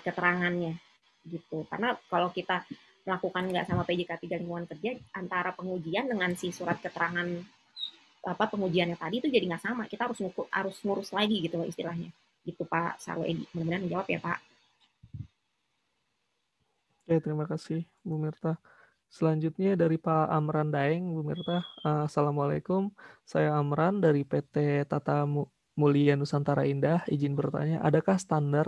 keterangannya gitu. Karena kalau kita melakukan nggak sama PJK 3 lingkungan kerja, antara pengujian dengan si surat keterangan pengujiannya tadi itu jadi nggak sama. Kita harus ngurus lagi gitu loh istilahnya. Gitu Pak Sarwedi. Mudah-mudahan menjawab ya Pak. Oke, terima kasih Bu Mirta. Selanjutnya dari Pak Amran Daeng, Bu Mirta. Assalamualaikum, saya Amran dari PT Tata Mulia Nusantara Indah. Izin bertanya, adakah standar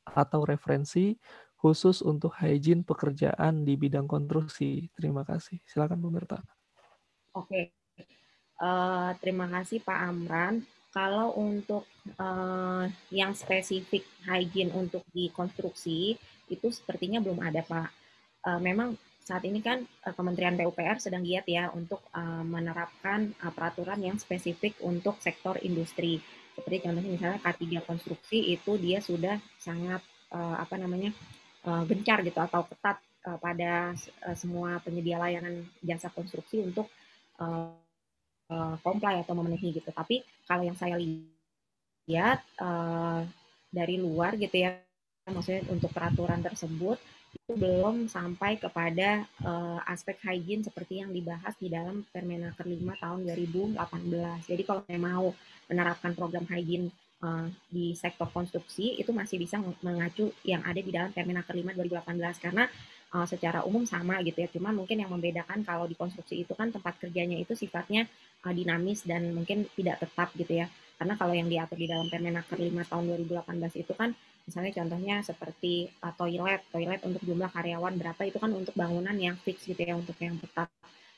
atau referensi khusus untuk hygiene pekerjaan di bidang konstruksi? Terima kasih. Silakan Bu Mirta. Oke, terima kasih Pak Amran. Kalau untuk yang spesifik hygiene untuk di konstruksi, itu sepertinya belum ada Pak. Memang saat ini kan Kementerian PUPR sedang giat ya untuk menerapkan peraturan yang spesifik untuk sektor industri. Seperti contohnya misalnya K3 konstruksi itu dia sudah sangat gencar gitu atau ketat pada semua penyedia layanan jasa konstruksi untuk comply atau memenuhi gitu. Tapi kalau yang saya lihat dari luar gitu ya, maksudnya untuk peraturan tersebut itu belum sampai kepada aspek hygiene seperti yang dibahas di dalam Permenaker 5 tahun 2018. Jadi kalau saya mau menerapkan program hygiene di sektor konstruksi itu masih bisa mengacu yang ada di dalam Permenaker 5 2018 karena secara umum sama gitu ya. Cuman mungkin yang membedakan kalau di konstruksi itu kan tempat kerjanya itu sifatnya dinamis dan mungkin tidak tetap gitu ya. Karena kalau yang diatur di dalam Permenaker 5 tahun 2018 itu kan misalnya contohnya seperti toilet untuk jumlah karyawan berapa itu kan untuk bangunan yang fix gitu ya, untuk yang tetap.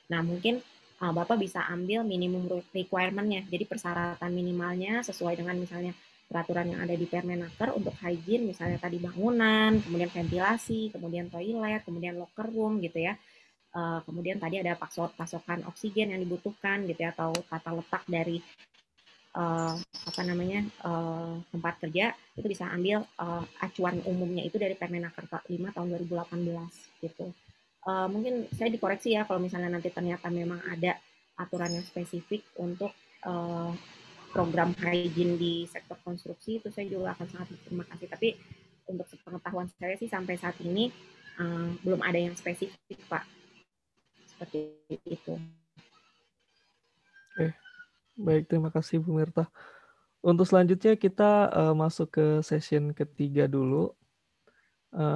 Nah mungkin Bapak bisa ambil minimum requirement-nya, jadi persyaratan minimalnya sesuai dengan misalnya peraturan yang ada di Permenaker untuk hygiene, misalnya tadi bangunan, kemudian ventilasi, kemudian toilet, kemudian locker room gitu ya. Kemudian tadi ada pasokan oksigen yang dibutuhkan gitu ya, atau tata letak dari tempat kerja, itu bisa ambil acuan umumnya itu dari Permenaker 5 tahun 2018 gitu. Mungkin saya dikoreksi ya kalau misalnya nanti ternyata memang ada aturan yang spesifik untuk program hygiene di sektor konstruksi, itu saya juga akan sangat berterima kasih. Tapi untuk pengetahuan saya sih sampai saat ini belum ada yang spesifik Pak. Seperti itu. Oke. Baik, terima kasih Bu Mirta. Untuk selanjutnya kita masuk ke session ketiga dulu.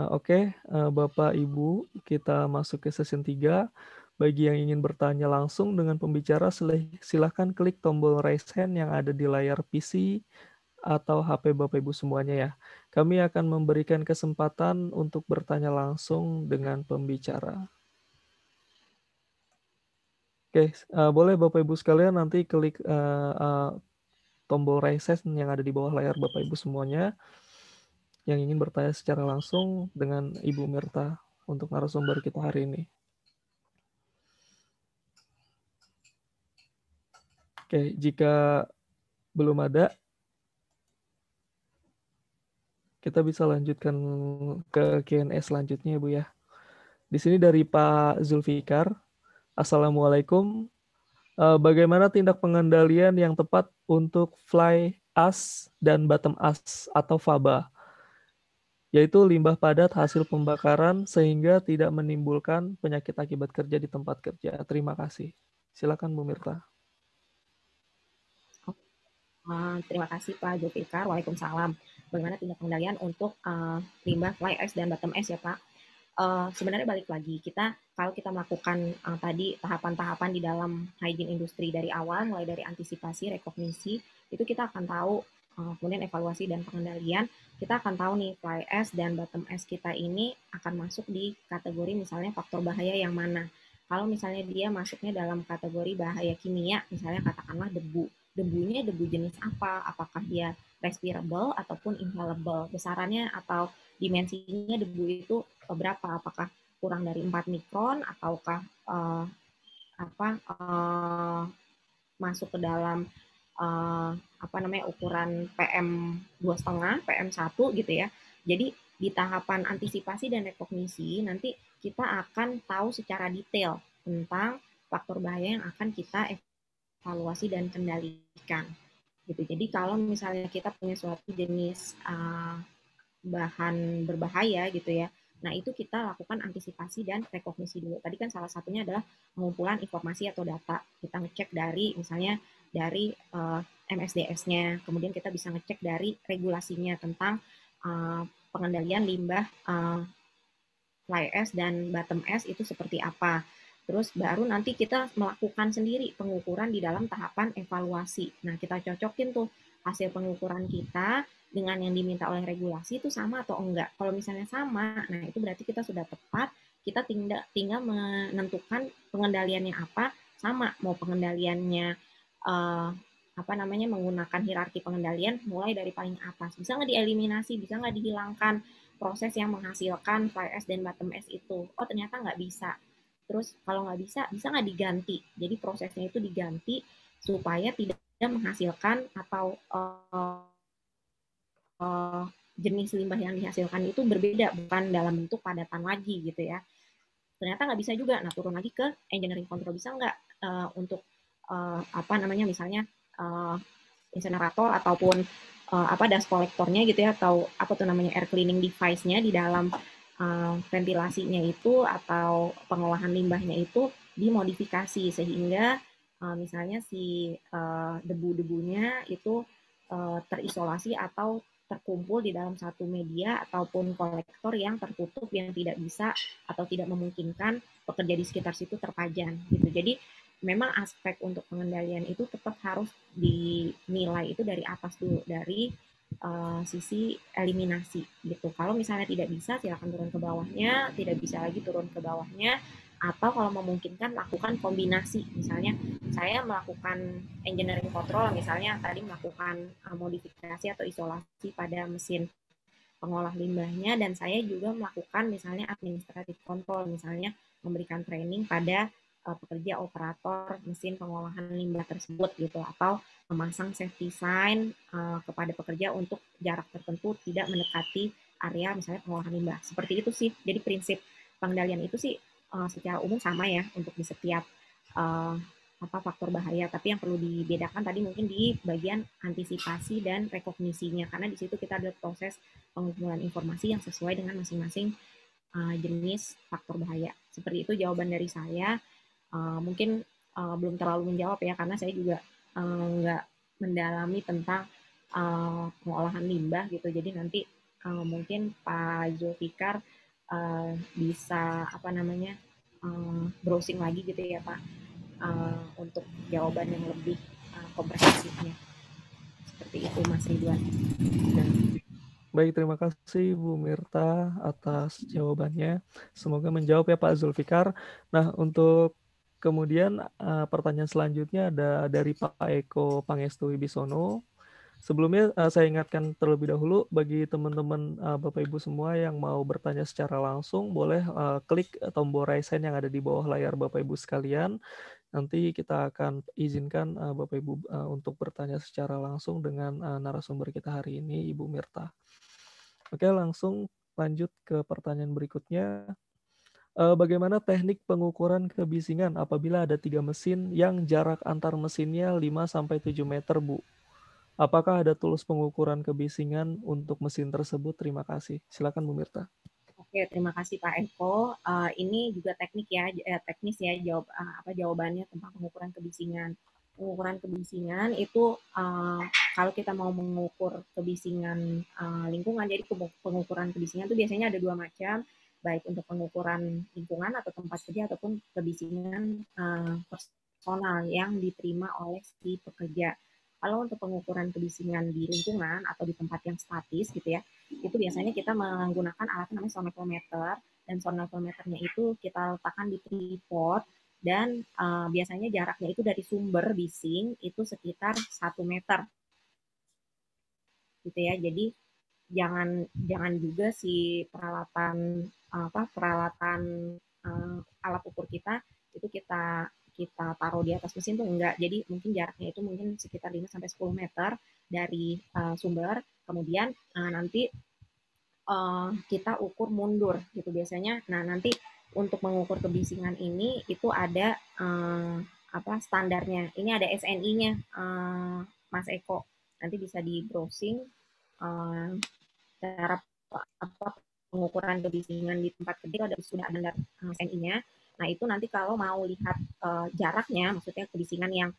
Oke, Bapak Ibu, kita masuk ke session 3. Bagi yang ingin bertanya langsung dengan pembicara, silahkan klik tombol raise hand yang ada di layar PC atau HP Bapak Ibu semuanya ya. Kami akan memberikan kesempatan untuk bertanya langsung dengan pembicara. Oke, boleh Bapak Ibu sekalian nanti klik tombol raise hand yang ada di bawah layar Bapak Ibu semuanya yang ingin bertanya secara langsung dengan Ibu Mirta untuk narasumber kita hari ini. Oke, jika belum ada, kita bisa lanjutkan ke Q&A selanjutnya, Bu ya. Di sini dari Pak Zulfikar. Assalamualaikum. Bagaimana tindak pengendalian yang tepat untuk fly ash dan bottom ash atau faba yaitu limbah padat hasil pembakaran sehingga tidak menimbulkan penyakit akibat kerja di tempat kerja. Terima kasih. Silakan Bu Mirta. Terima kasih Pak Zulfikar. Waalaikumsalam. Bagaimana tindak pengendalian untuk limbah fly ash dan bottom ash ya Pak? Sebenarnya balik lagi, kalau kita melakukan tadi tahapan-tahapan di dalam hygiene industri dari awal, mulai dari antisipasi, rekognisi, itu kita akan tahu, kemudian evaluasi dan pengendalian, kita akan tahu nih fly ash dan bottom ash kita ini akan masuk di kategori misalnya faktor bahaya yang mana. Kalau misalnya dia masuknya dalam kategori bahaya kimia, misalnya katakanlah debu. Debunya debu jenis apa? Apakah dia respirable ataupun inhalable? Besarannya atau dimensinya debu itu berapa? Apakah kurang dari 4 mikron ataukah masuk ke dalam ukuran PM 2,5, PM 1 gitu ya. Jadi di tahapan antisipasi dan rekognisi nanti kita akan tahu secara detail tentang faktor bahaya yang akan kita evaluasi dan kendalikan. Gitu. Jadi kalau misalnya kita punya suatu jenis bahan berbahaya gitu ya, nah itu kita lakukan antisipasi dan rekognisi dulu. Tadi kan salah satunya adalah pengumpulan informasi atau data. Kita ngecek dari misalnya dari MSDS-nya, kemudian kita bisa ngecek dari regulasinya tentang pengendalian limbah fly ash dan bottom ash itu seperti apa. Terus baru nanti kita melakukan sendiri pengukuran di dalam tahapan evaluasi. Nah, kita cocokin tuh hasil pengukuran kita dengan yang diminta oleh regulasi itu sama atau enggak. Kalau misalnya sama, nah itu berarti kita sudah tepat, kita tinggal menentukan pengendaliannya apa, sama mau pengendaliannya menggunakan hierarki pengendalian mulai dari paling atas. Bisa nggak dieliminasi, bisa nggak dihilangkan proses yang menghasilkan fly ash dan bottom ash itu. Oh, ternyata nggak bisa. Terus kalau nggak bisa nggak diganti. Jadi prosesnya itu diganti supaya tidak menghasilkan atau jenis limbah yang dihasilkan itu berbeda, bukan dalam bentuk padatan lagi gitu ya. Ternyata nggak bisa juga. Nah, turun lagi ke engineering control, bisa nggak untuk misalnya insenerator ataupun dust collector-nya gitu ya, atau air cleaning device-nya di dalam ventilasinya itu atau pengolahan limbahnya itu dimodifikasi sehingga misalnya si debu-debunya itu terisolasi atau terkumpul di dalam satu media ataupun kolektor yang tertutup yang tidak bisa atau tidak memungkinkan pekerja di sekitar situ terpajan gitu. Jadi memang aspek untuk pengendalian itu tetap harus dinilai itu dari atas dulu, dari sisi eliminasi gitu. Kalau misalnya tidak bisa, silakan turun ke bawahnya, tidak bisa lagi turun ke bawahnya, atau kalau memungkinkan lakukan kombinasi. Misalnya saya melakukan engineering control, misalnya tadi melakukan modifikasi atau isolasi pada mesin pengolah limbahnya, dan saya juga melakukan misalnya administrative control, misalnya memberikan training pada pekerja operator mesin pengolahan limbah tersebut gitu, atau memasang safety sign kepada pekerja untuk jarak tertentu tidak mendekati area misalnya pengolahan limbah. Seperti itu sih. Jadi prinsip pengendalian itu sih secara umum sama ya untuk di setiap faktor bahaya, tapi yang perlu dibedakan tadi mungkin di bagian antisipasi dan rekognisinya, karena di situ kita ada proses pengumpulan informasi yang sesuai dengan masing-masing jenis faktor bahaya. Seperti itu jawaban dari saya. Mungkin belum terlalu menjawab ya, karena saya juga nggak mendalami tentang pengolahan limbah gitu. Jadi nanti mungkin Pak Zulfikar bisa browsing lagi gitu ya Pak, untuk jawaban yang lebih komprehensifnya. Seperti itu Mas Ridwan. Baik, terima kasih Bu Mirta atas jawabannya. Semoga menjawab ya Pak Zulfikar. Nah, untuk kemudian pertanyaan selanjutnya ada dari Pak Eko Pangestu Wibisono. Sebelumnya saya ingatkan terlebih dahulu bagi teman-teman Bapak Ibu semua yang mau bertanya secara langsung, boleh klik tombol raise hand yang ada di bawah layar Bapak Ibu sekalian. Nanti kita akan izinkan Bapak Ibu untuk bertanya secara langsung dengan narasumber kita hari ini, Ibu Mirta. Oke, langsung lanjut ke pertanyaan berikutnya. Bagaimana teknik pengukuran kebisingan apabila ada 3 mesin yang jarak antar mesinnya 5-7 meter, Bu? Apakah ada tools pengukuran kebisingan untuk mesin tersebut? Terima kasih. Silakan Bu Mirta. Oke, terima kasih Pak Eko. Ini juga teknis ya jawabannya tentang pengukuran kebisingan. Pengukuran kebisingan itu kalau kita mau mengukur kebisingan lingkungan, jadi pengukuran kebisingan itu biasanya ada dua macam, baik untuk pengukuran lingkungan atau tempat kerja ataupun kebisingan personal yang diterima oleh si pekerja. Kalau untuk pengukuran kebisingan di lingkungan atau di tempat yang statis gitu ya, itu biasanya kita menggunakan alat namanya sonometer, dan sonometernya itu kita letakkan di tripod, dan biasanya jaraknya itu dari sumber bising itu sekitar 1 meter gitu ya. Jadi jangan juga si peralatan alat ukur kita itu kita taruh di atas mesin tuh enggak. Jadi mungkin jaraknya itu mungkin sekitar 5 sampai 10 meter dari sumber. Kemudian nanti kita ukur mundur gitu biasanya. Nah, nanti untuk mengukur kebisingan ini itu ada standarnya. Ini ada SNI-nya, Mas Eko. Nanti bisa di browsing cara pengukuran kebisingan di tempat kerja sudah ada SNI-nya. Nah, itu nanti kalau mau lihat jaraknya, maksudnya kebisingan yang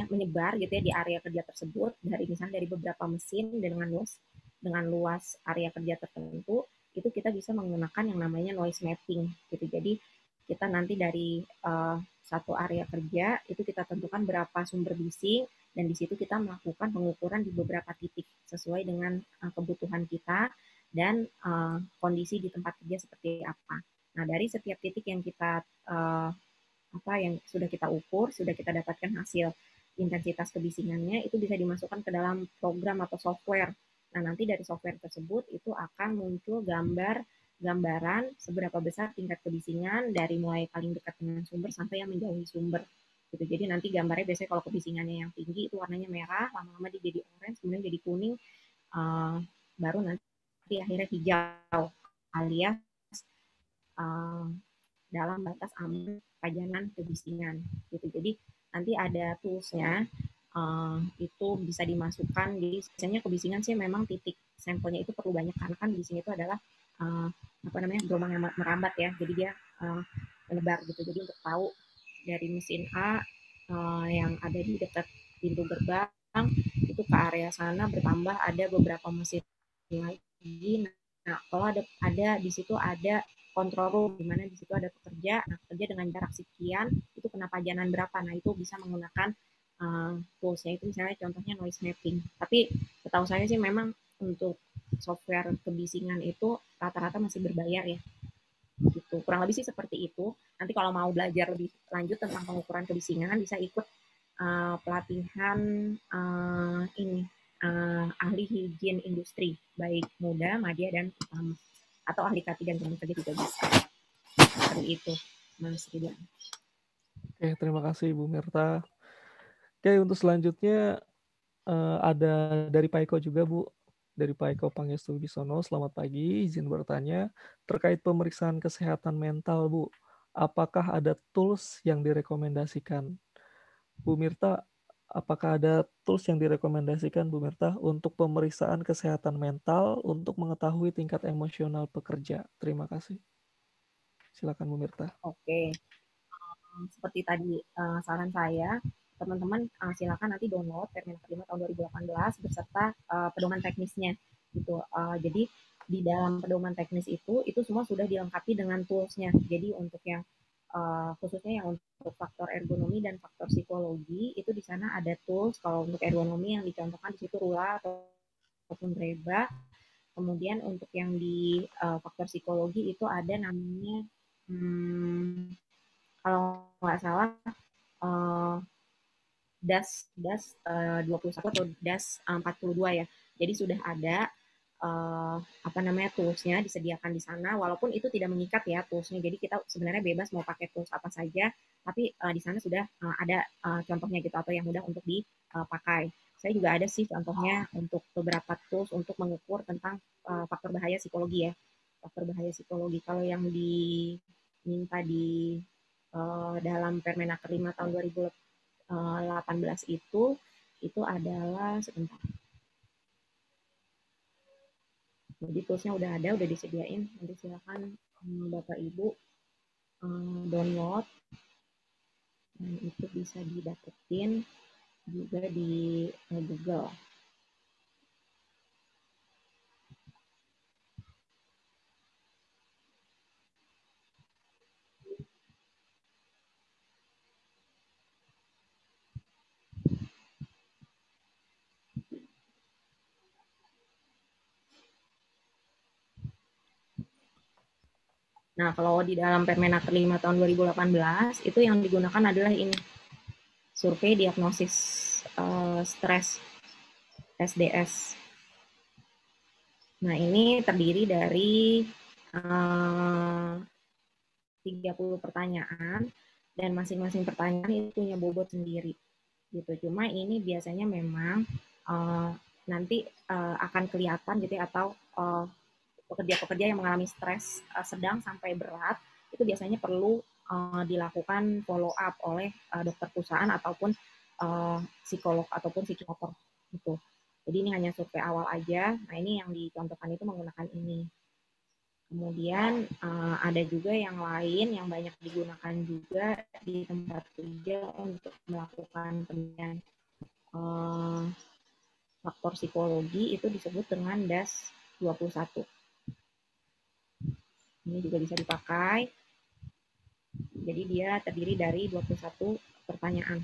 menyebar gitu ya di area kerja tersebut, dari misalnya dari beberapa mesin dengan luas area kerja tertentu, itu kita bisa menggunakan yang namanya noise mapping gitu. Jadi kita nanti dari satu area kerja itu kita tentukan berapa sumber bising, dan di situ kita melakukan pengukuran di beberapa titik sesuai dengan kebutuhan kita dan kondisi di tempat kerja seperti apa. Nah, dari setiap titik yang kita yang sudah kita ukur, sudah kita dapatkan hasil intensitas kebisingannya, itu bisa dimasukkan ke dalam program atau software. Nah, nanti dari software tersebut itu akan muncul gambaran seberapa besar tingkat kebisingan dari mulai paling dekat dengan sumber sampai yang menjauhi sumber. Gitu. Jadi nanti gambarnya biasanya kalau kebisingannya yang tinggi itu warnanya merah, lama-lama dia jadi orange, kemudian jadi kuning, baru nanti akhirnya hijau, alias dalam batas aman pajanan kebisingan gitu. Jadi nanti ada toolsnya, itu bisa dimasukkan di biasanya kebisingan sih memang titik sampelnya itu perlu banyak, karena kan bising itu adalah gelombang yang merambat ya, jadi dia menyebar gitu. Jadi untuk tahu dari mesin A yang ada di dekat pintu gerbang itu ke area sana bertambah ada beberapa mesin lagi. Nah, kalau ada di situ ada control room, di mana di situ ada pekerja. Nah, pekerja dengan jarak sekian itu kena pajanan berapa. Nah, itu bisa menggunakan toolsnya itu misalnya contohnya noise mapping. Tapi setahu saya sih memang untuk software kebisingan itu rata-rata masih berbayar ya. Gitu. Kurang lebih sih seperti itu. Nanti kalau mau belajar lebih lanjut tentang pengukuran kebisingan bisa ikut pelatihan ahli higien industri, baik muda, madya, dan utama. Atau ahli K3 dan teman kerja juga bisa. Seperti itu, Mas Ridwan. Oke, terima kasih Bu Mirta. Oke, untuk selanjutnya ada dari Pak Eko juga, Bu. Dari Pak Eko Pangestu Wibisono, selamat pagi. Izin bertanya, terkait pemeriksaan kesehatan mental, Bu. Apakah ada tools yang direkomendasikan? Bu Mirta, apakah ada tools yang direkomendasikan Bu Mirta untuk pemeriksaan kesehatan mental untuk mengetahui tingkat emosional pekerja? Terima kasih. Silakan Bu Mirta. Oke. Seperti tadi saran saya, teman-teman silakan nanti download Permenaker 5 tahun 2018 beserta pedoman teknisnya gitu. Jadi di dalam pedoman teknis itu semua sudah dilengkapi dengan toolsnya. Jadi untuk yang khususnya yang untuk faktor ergonomi dan faktor psikologi itu di sana ada tools. Kalau untuk ergonomi yang dicontohkan di situ Rula ataupun Reba. Kemudian untuk yang di faktor psikologi itu ada namanya kalau nggak salah DAS 21 atau DAS 42 ya. Jadi sudah ada toolsnya disediakan di sana, walaupun itu tidak mengikat ya toolsnya. Jadi kita sebenarnya bebas mau pakai tools apa saja, tapi di sana sudah ada contohnya gitu atau yang mudah untuk dipakai. Saya juga ada sih contohnya untuk beberapa tools untuk mengukur tentang faktor bahaya psikologi ya. Faktor bahaya psikologi kalau yang diminta di dalam Permenaker 5 tahun 2018 itu itu adalah sebentar. Jadi toolsnya udah ada, udah disediain. Nanti silakan Bapak Ibu download, dan itu bisa didapetin juga di Google. Nah, kalau di dalam Permenaker 5 tahun 2018, itu yang digunakan adalah ini, survei diagnosis stres, SDS. Nah, ini terdiri dari 30 pertanyaan, dan masing-masing pertanyaan itu punya bobot sendiri. Gitu. Cuma ini biasanya memang nanti akan kelihatan gitu ya, atau pekerja-pekerja yang mengalami stres sedang sampai berat, itu biasanya perlu dilakukan follow up oleh dokter perusahaan ataupun psikolog ataupun psikiater gitu. Jadi ini hanya survei awal aja. Nah, ini yang dicontohkan itu menggunakan ini. Kemudian ada juga yang lain yang banyak digunakan juga di tempat kerja untuk melakukan penilaian faktor psikologi, itu disebut dengan DAS 21. Ini juga bisa dipakai. Jadi dia terdiri dari 21 pertanyaan.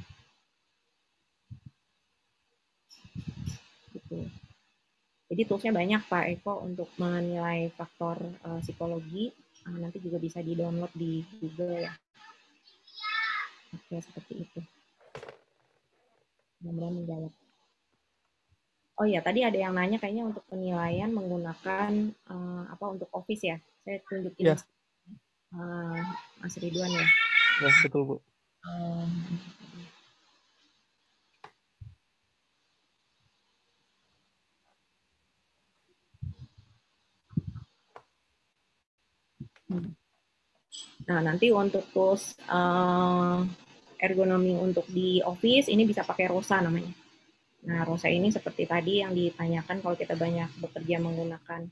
Gitu. Jadi toolsnya banyak Pak Eko untuk menilai faktor psikologi. Nanti juga bisa di-download di Google ya. Oke, seperti itu. Mudah-mudahan menjawab. Oh iya, tadi ada yang nanya kayaknya untuk penilaian menggunakan untuk Office ya. Saya tunjukin Ya. Mas Ridwan ya. Ya, betul Bu. Nah, nanti untuk tools ergonomi untuk di Office, ini bisa pakai Rosa namanya. Nah, Rosa ini seperti tadi yang ditanyakan, kalau kita banyak bekerja menggunakan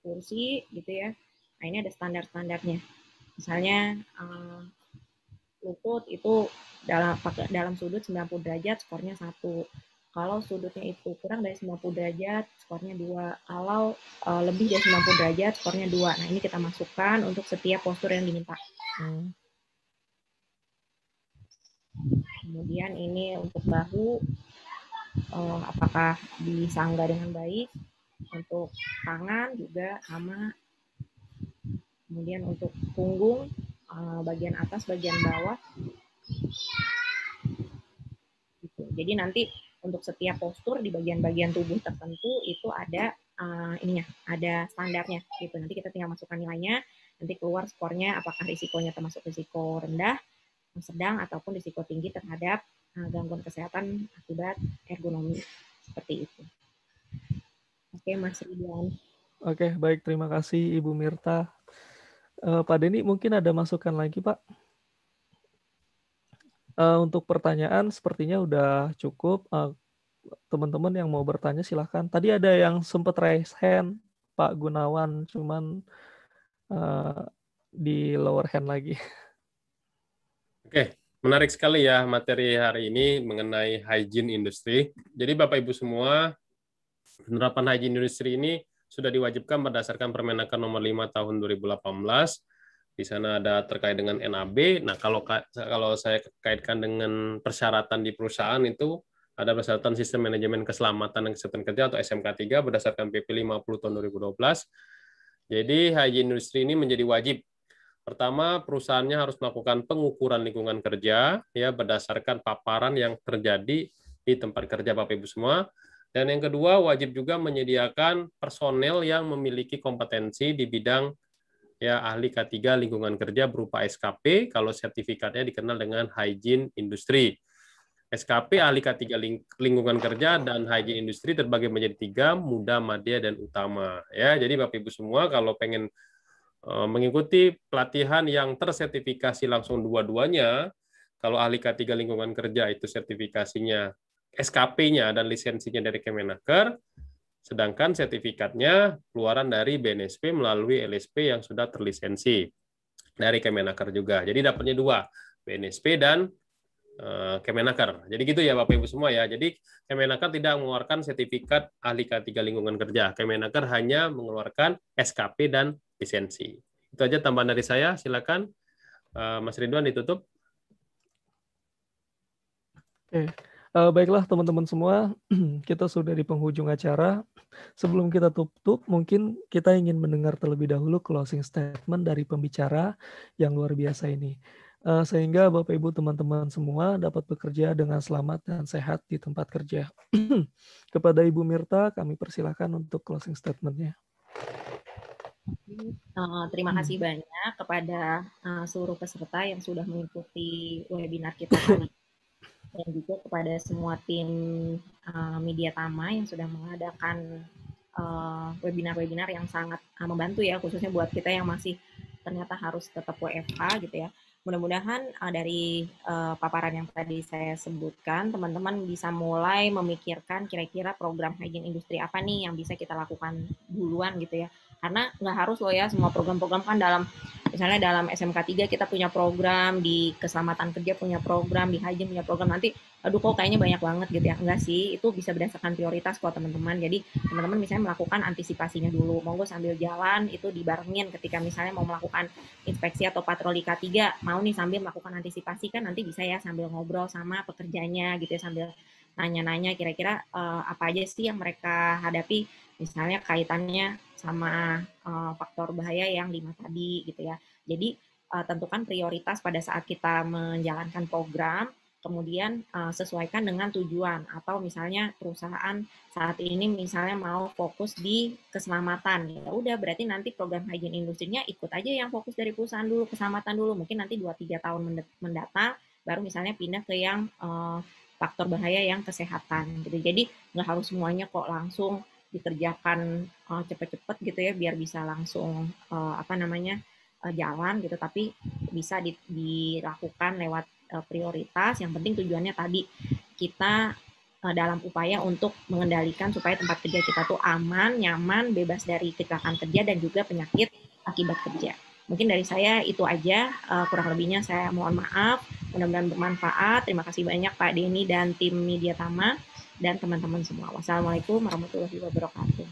kursi gitu ya. Nah, ini ada standar-standarnya. Misalnya lutut itu dalam sudut 90 derajat, skornya 1. Kalau sudutnya itu kurang dari 90 derajat, skornya 2. Kalau lebih dari 90 derajat, skornya 2. Nah, ini kita masukkan untuk setiap postur yang diminta. Kemudian ini untuk bahu, apakah disangga dengan baik. Untuk tangan juga sama. Kemudian untuk punggung, bagian atas, bagian bawah. Gitu. Jadi nanti untuk setiap postur di bagian-bagian tubuh tertentu itu ada ada standarnya gitu. Nanti kita tinggal masukkan nilainya, nanti keluar skornya apakah risikonya termasuk risiko rendah, sedang, ataupun risiko tinggi terhadap gangguan kesehatan akibat ergonomi. Seperti itu. Oke, Mas Ridwan. Oke, baik. Terima kasih Ibu Mirta. Pak Denny, mungkin ada masukan lagi, Pak? Untuk pertanyaan sepertinya udah cukup. Teman-teman yang mau bertanya silahkan. Tadi ada yang sempat raise hand, Pak Gunawan, cuman di lower hand lagi. Oke, menarik sekali ya materi hari ini mengenai hygiene industry. Jadi Bapak Ibu semua, penerapan hygiene industry ini sudah diwajibkan berdasarkan Permenaker nomor 5 tahun 2018. Di sana ada terkait dengan NAB. Nah, kalau saya kaitkan dengan persyaratan di perusahaan itu ada persyaratan Sistem Manajemen Keselamatan dan Kesehatan Kerja atau SMK 3 berdasarkan PP 50 tahun 2012. Jadi hygiene industry ini menjadi wajib. Pertama, perusahaannya harus melakukan pengukuran lingkungan kerja ya berdasarkan paparan yang terjadi di tempat kerja Bapak Ibu semua. Dan yang kedua, wajib juga menyediakan personel yang memiliki kompetensi di bidang ya ahli K3 lingkungan kerja berupa SKP, kalau sertifikatnya dikenal dengan hygiene industry. SKP ahli K3 lingkungan kerja dan hygiene industry terbagi menjadi 3, muda, madya, dan utama. Ya, jadi Bapak Ibu semua kalau pengen mengikuti pelatihan yang tersertifikasi langsung dua-duanya, Kalau ahli K3 lingkungan kerja itu sertifikasinya SKP-nya dan lisensinya dari Kemenaker, sedangkan sertifikatnya keluaran dari BNSP melalui LSP yang sudah terlisensi dari Kemenaker juga. Jadi dapatnya dua, BNSP dan Kemenaker. Jadi gitu ya Bapak Ibu semua ya. Jadi Kemenaker tidak mengeluarkan sertifikat ahli K3 lingkungan kerja. Kemenaker hanya mengeluarkan SKP dan lisensi. Itu aja tambahan dari saya. Silakan Mas Ridwan ditutup. Oke. Baiklah teman-teman semua, kita sudah di penghujung acara. Sebelum kita tutup, mungkin kita ingin mendengar terlebih dahulu closing statement dari pembicara yang luar biasa ini. Sehingga Bapak Ibu teman-teman semua dapat bekerja dengan selamat dan sehat di tempat kerja. Kepada Ibu Mirta, kami persilahkan untuk closing statement-nya. Terima kasih banyak kepada seluruh peserta yang sudah mengikuti webinar kita kali ini, dan juga kepada semua tim Media Tama yang sudah mengadakan webinar-webinar yang sangat membantu ya, khususnya buat kita yang masih ternyata harus tetap WFH gitu ya. Mudah-mudahan dari paparan yang tadi saya sebutkan, teman-teman bisa mulai memikirkan kira-kira program hygiene industri apa nih yang bisa kita lakukan duluan gitu ya. Karena nggak harus loh ya, semua program-program kan misalnya dalam SMK 3 kita punya program, di keselamatan kerja punya program, di hygiene punya program, nanti aduh kok kayaknya banyak banget gitu ya. Enggak sih, itu bisa berdasarkan prioritas kok teman-teman. Jadi teman-teman misalnya melakukan antisipasinya dulu, monggo sambil jalan itu dibarengin ketika misalnya mau melakukan inspeksi atau patroli K3, mau nih sambil melakukan antisipasi, kan nanti bisa ya sambil ngobrol sama pekerjanya gitu ya, sambil nanya-nanya kira-kira apa aja sih yang mereka hadapi, misalnya kaitannya sama faktor bahaya yang 5 tadi gitu ya. Jadi tentukan prioritas pada saat kita menjalankan program, kemudian sesuaikan dengan tujuan, atau misalnya perusahaan saat ini misalnya mau fokus di keselamatan, ya udah berarti nanti program hygiene industrinya ikut aja yang fokus dari perusahaan dulu, keselamatan dulu, mungkin nanti 2-3 tahun mendatang baru misalnya pindah ke yang faktor bahaya yang kesehatan gitu. Jadi nggak harus semuanya kok langsung dikerjakan cepet-cepet gitu ya biar bisa langsung jalan gitu, tapi bisa dilakukan lewat prioritas. Yang penting tujuannya tadi kita dalam upaya untuk mengendalikan supaya tempat kerja kita tuh aman, nyaman, bebas dari kecelakaan kerja dan juga penyakit akibat kerja. Mungkin dari saya itu aja, kurang lebihnya saya mohon maaf, mudah-mudahan bermanfaat. Terima kasih banyak Pak Denny dan tim Media Tama dan teman-teman semua. Wassalamualaikum warahmatullahi wabarakatuh.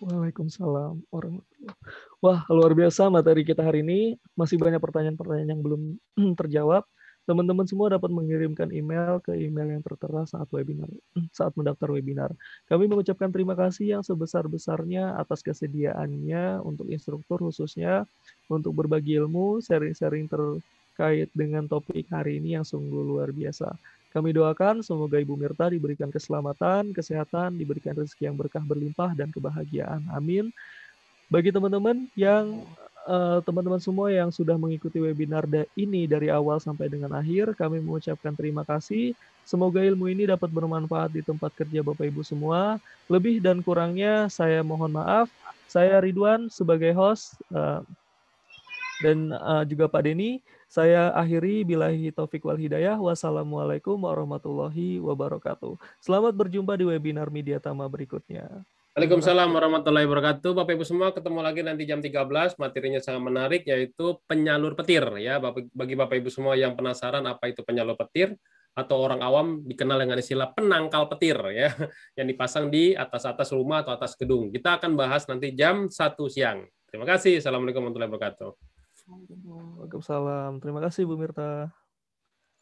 Waalaikumsalam warahmatullahi wabarakatuh. Wah, luar biasa materi kita hari ini. Masih banyak pertanyaan-pertanyaan yang belum terjawab. Teman-teman semua dapat mengirimkan email ke email yang tertera saat mendaftar webinar. Kami mengucapkan terima kasih yang sebesar-besarnya atas kesediaannya untuk instruktur, khususnya untuk berbagi ilmu, sharing-sharing terkait dengan topik hari ini yang sungguh luar biasa. Kami doakan semoga Ibu Mirta diberikan keselamatan, kesehatan, diberikan rezeki yang berkah berlimpah dan kebahagiaan. Amin. Bagi teman-teman teman-teman semua yang sudah mengikuti webinar ini dari awal sampai dengan akhir, kami mengucapkan terima kasih. Semoga ilmu ini dapat bermanfaat di tempat kerja Bapak Ibu semua. Lebih dan kurangnya saya mohon maaf. Saya Ridwan sebagai host dan juga Pak Denny. Saya akhiri billahi taufik wal hidayah. Wassalamualaikum warahmatullahi wabarakatuh. Selamat berjumpa di webinar Media Tama berikutnya. Waalaikumsalam warahmatullahi wabarakatuh. Bapak Ibu semua ketemu lagi nanti jam 13. Materinya sangat menarik yaitu penyalur petir ya. Bagi Bapak Ibu semua yang penasaran apa itu penyalur petir atau orang awam dikenal dengan istilah penangkal petir ya, yang dipasang di atas-atas rumah atau atas gedung. Kita akan bahas nanti jam 1 siang. Terima kasih. Assalamualaikum warahmatullahi wabarakatuh. Waalaikumsalam. Terima kasih Bu Mirta.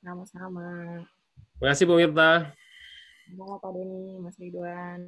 Sama-sama. Terima kasih Bu Mirta. Sama Pak Denny, Mas Ridwan.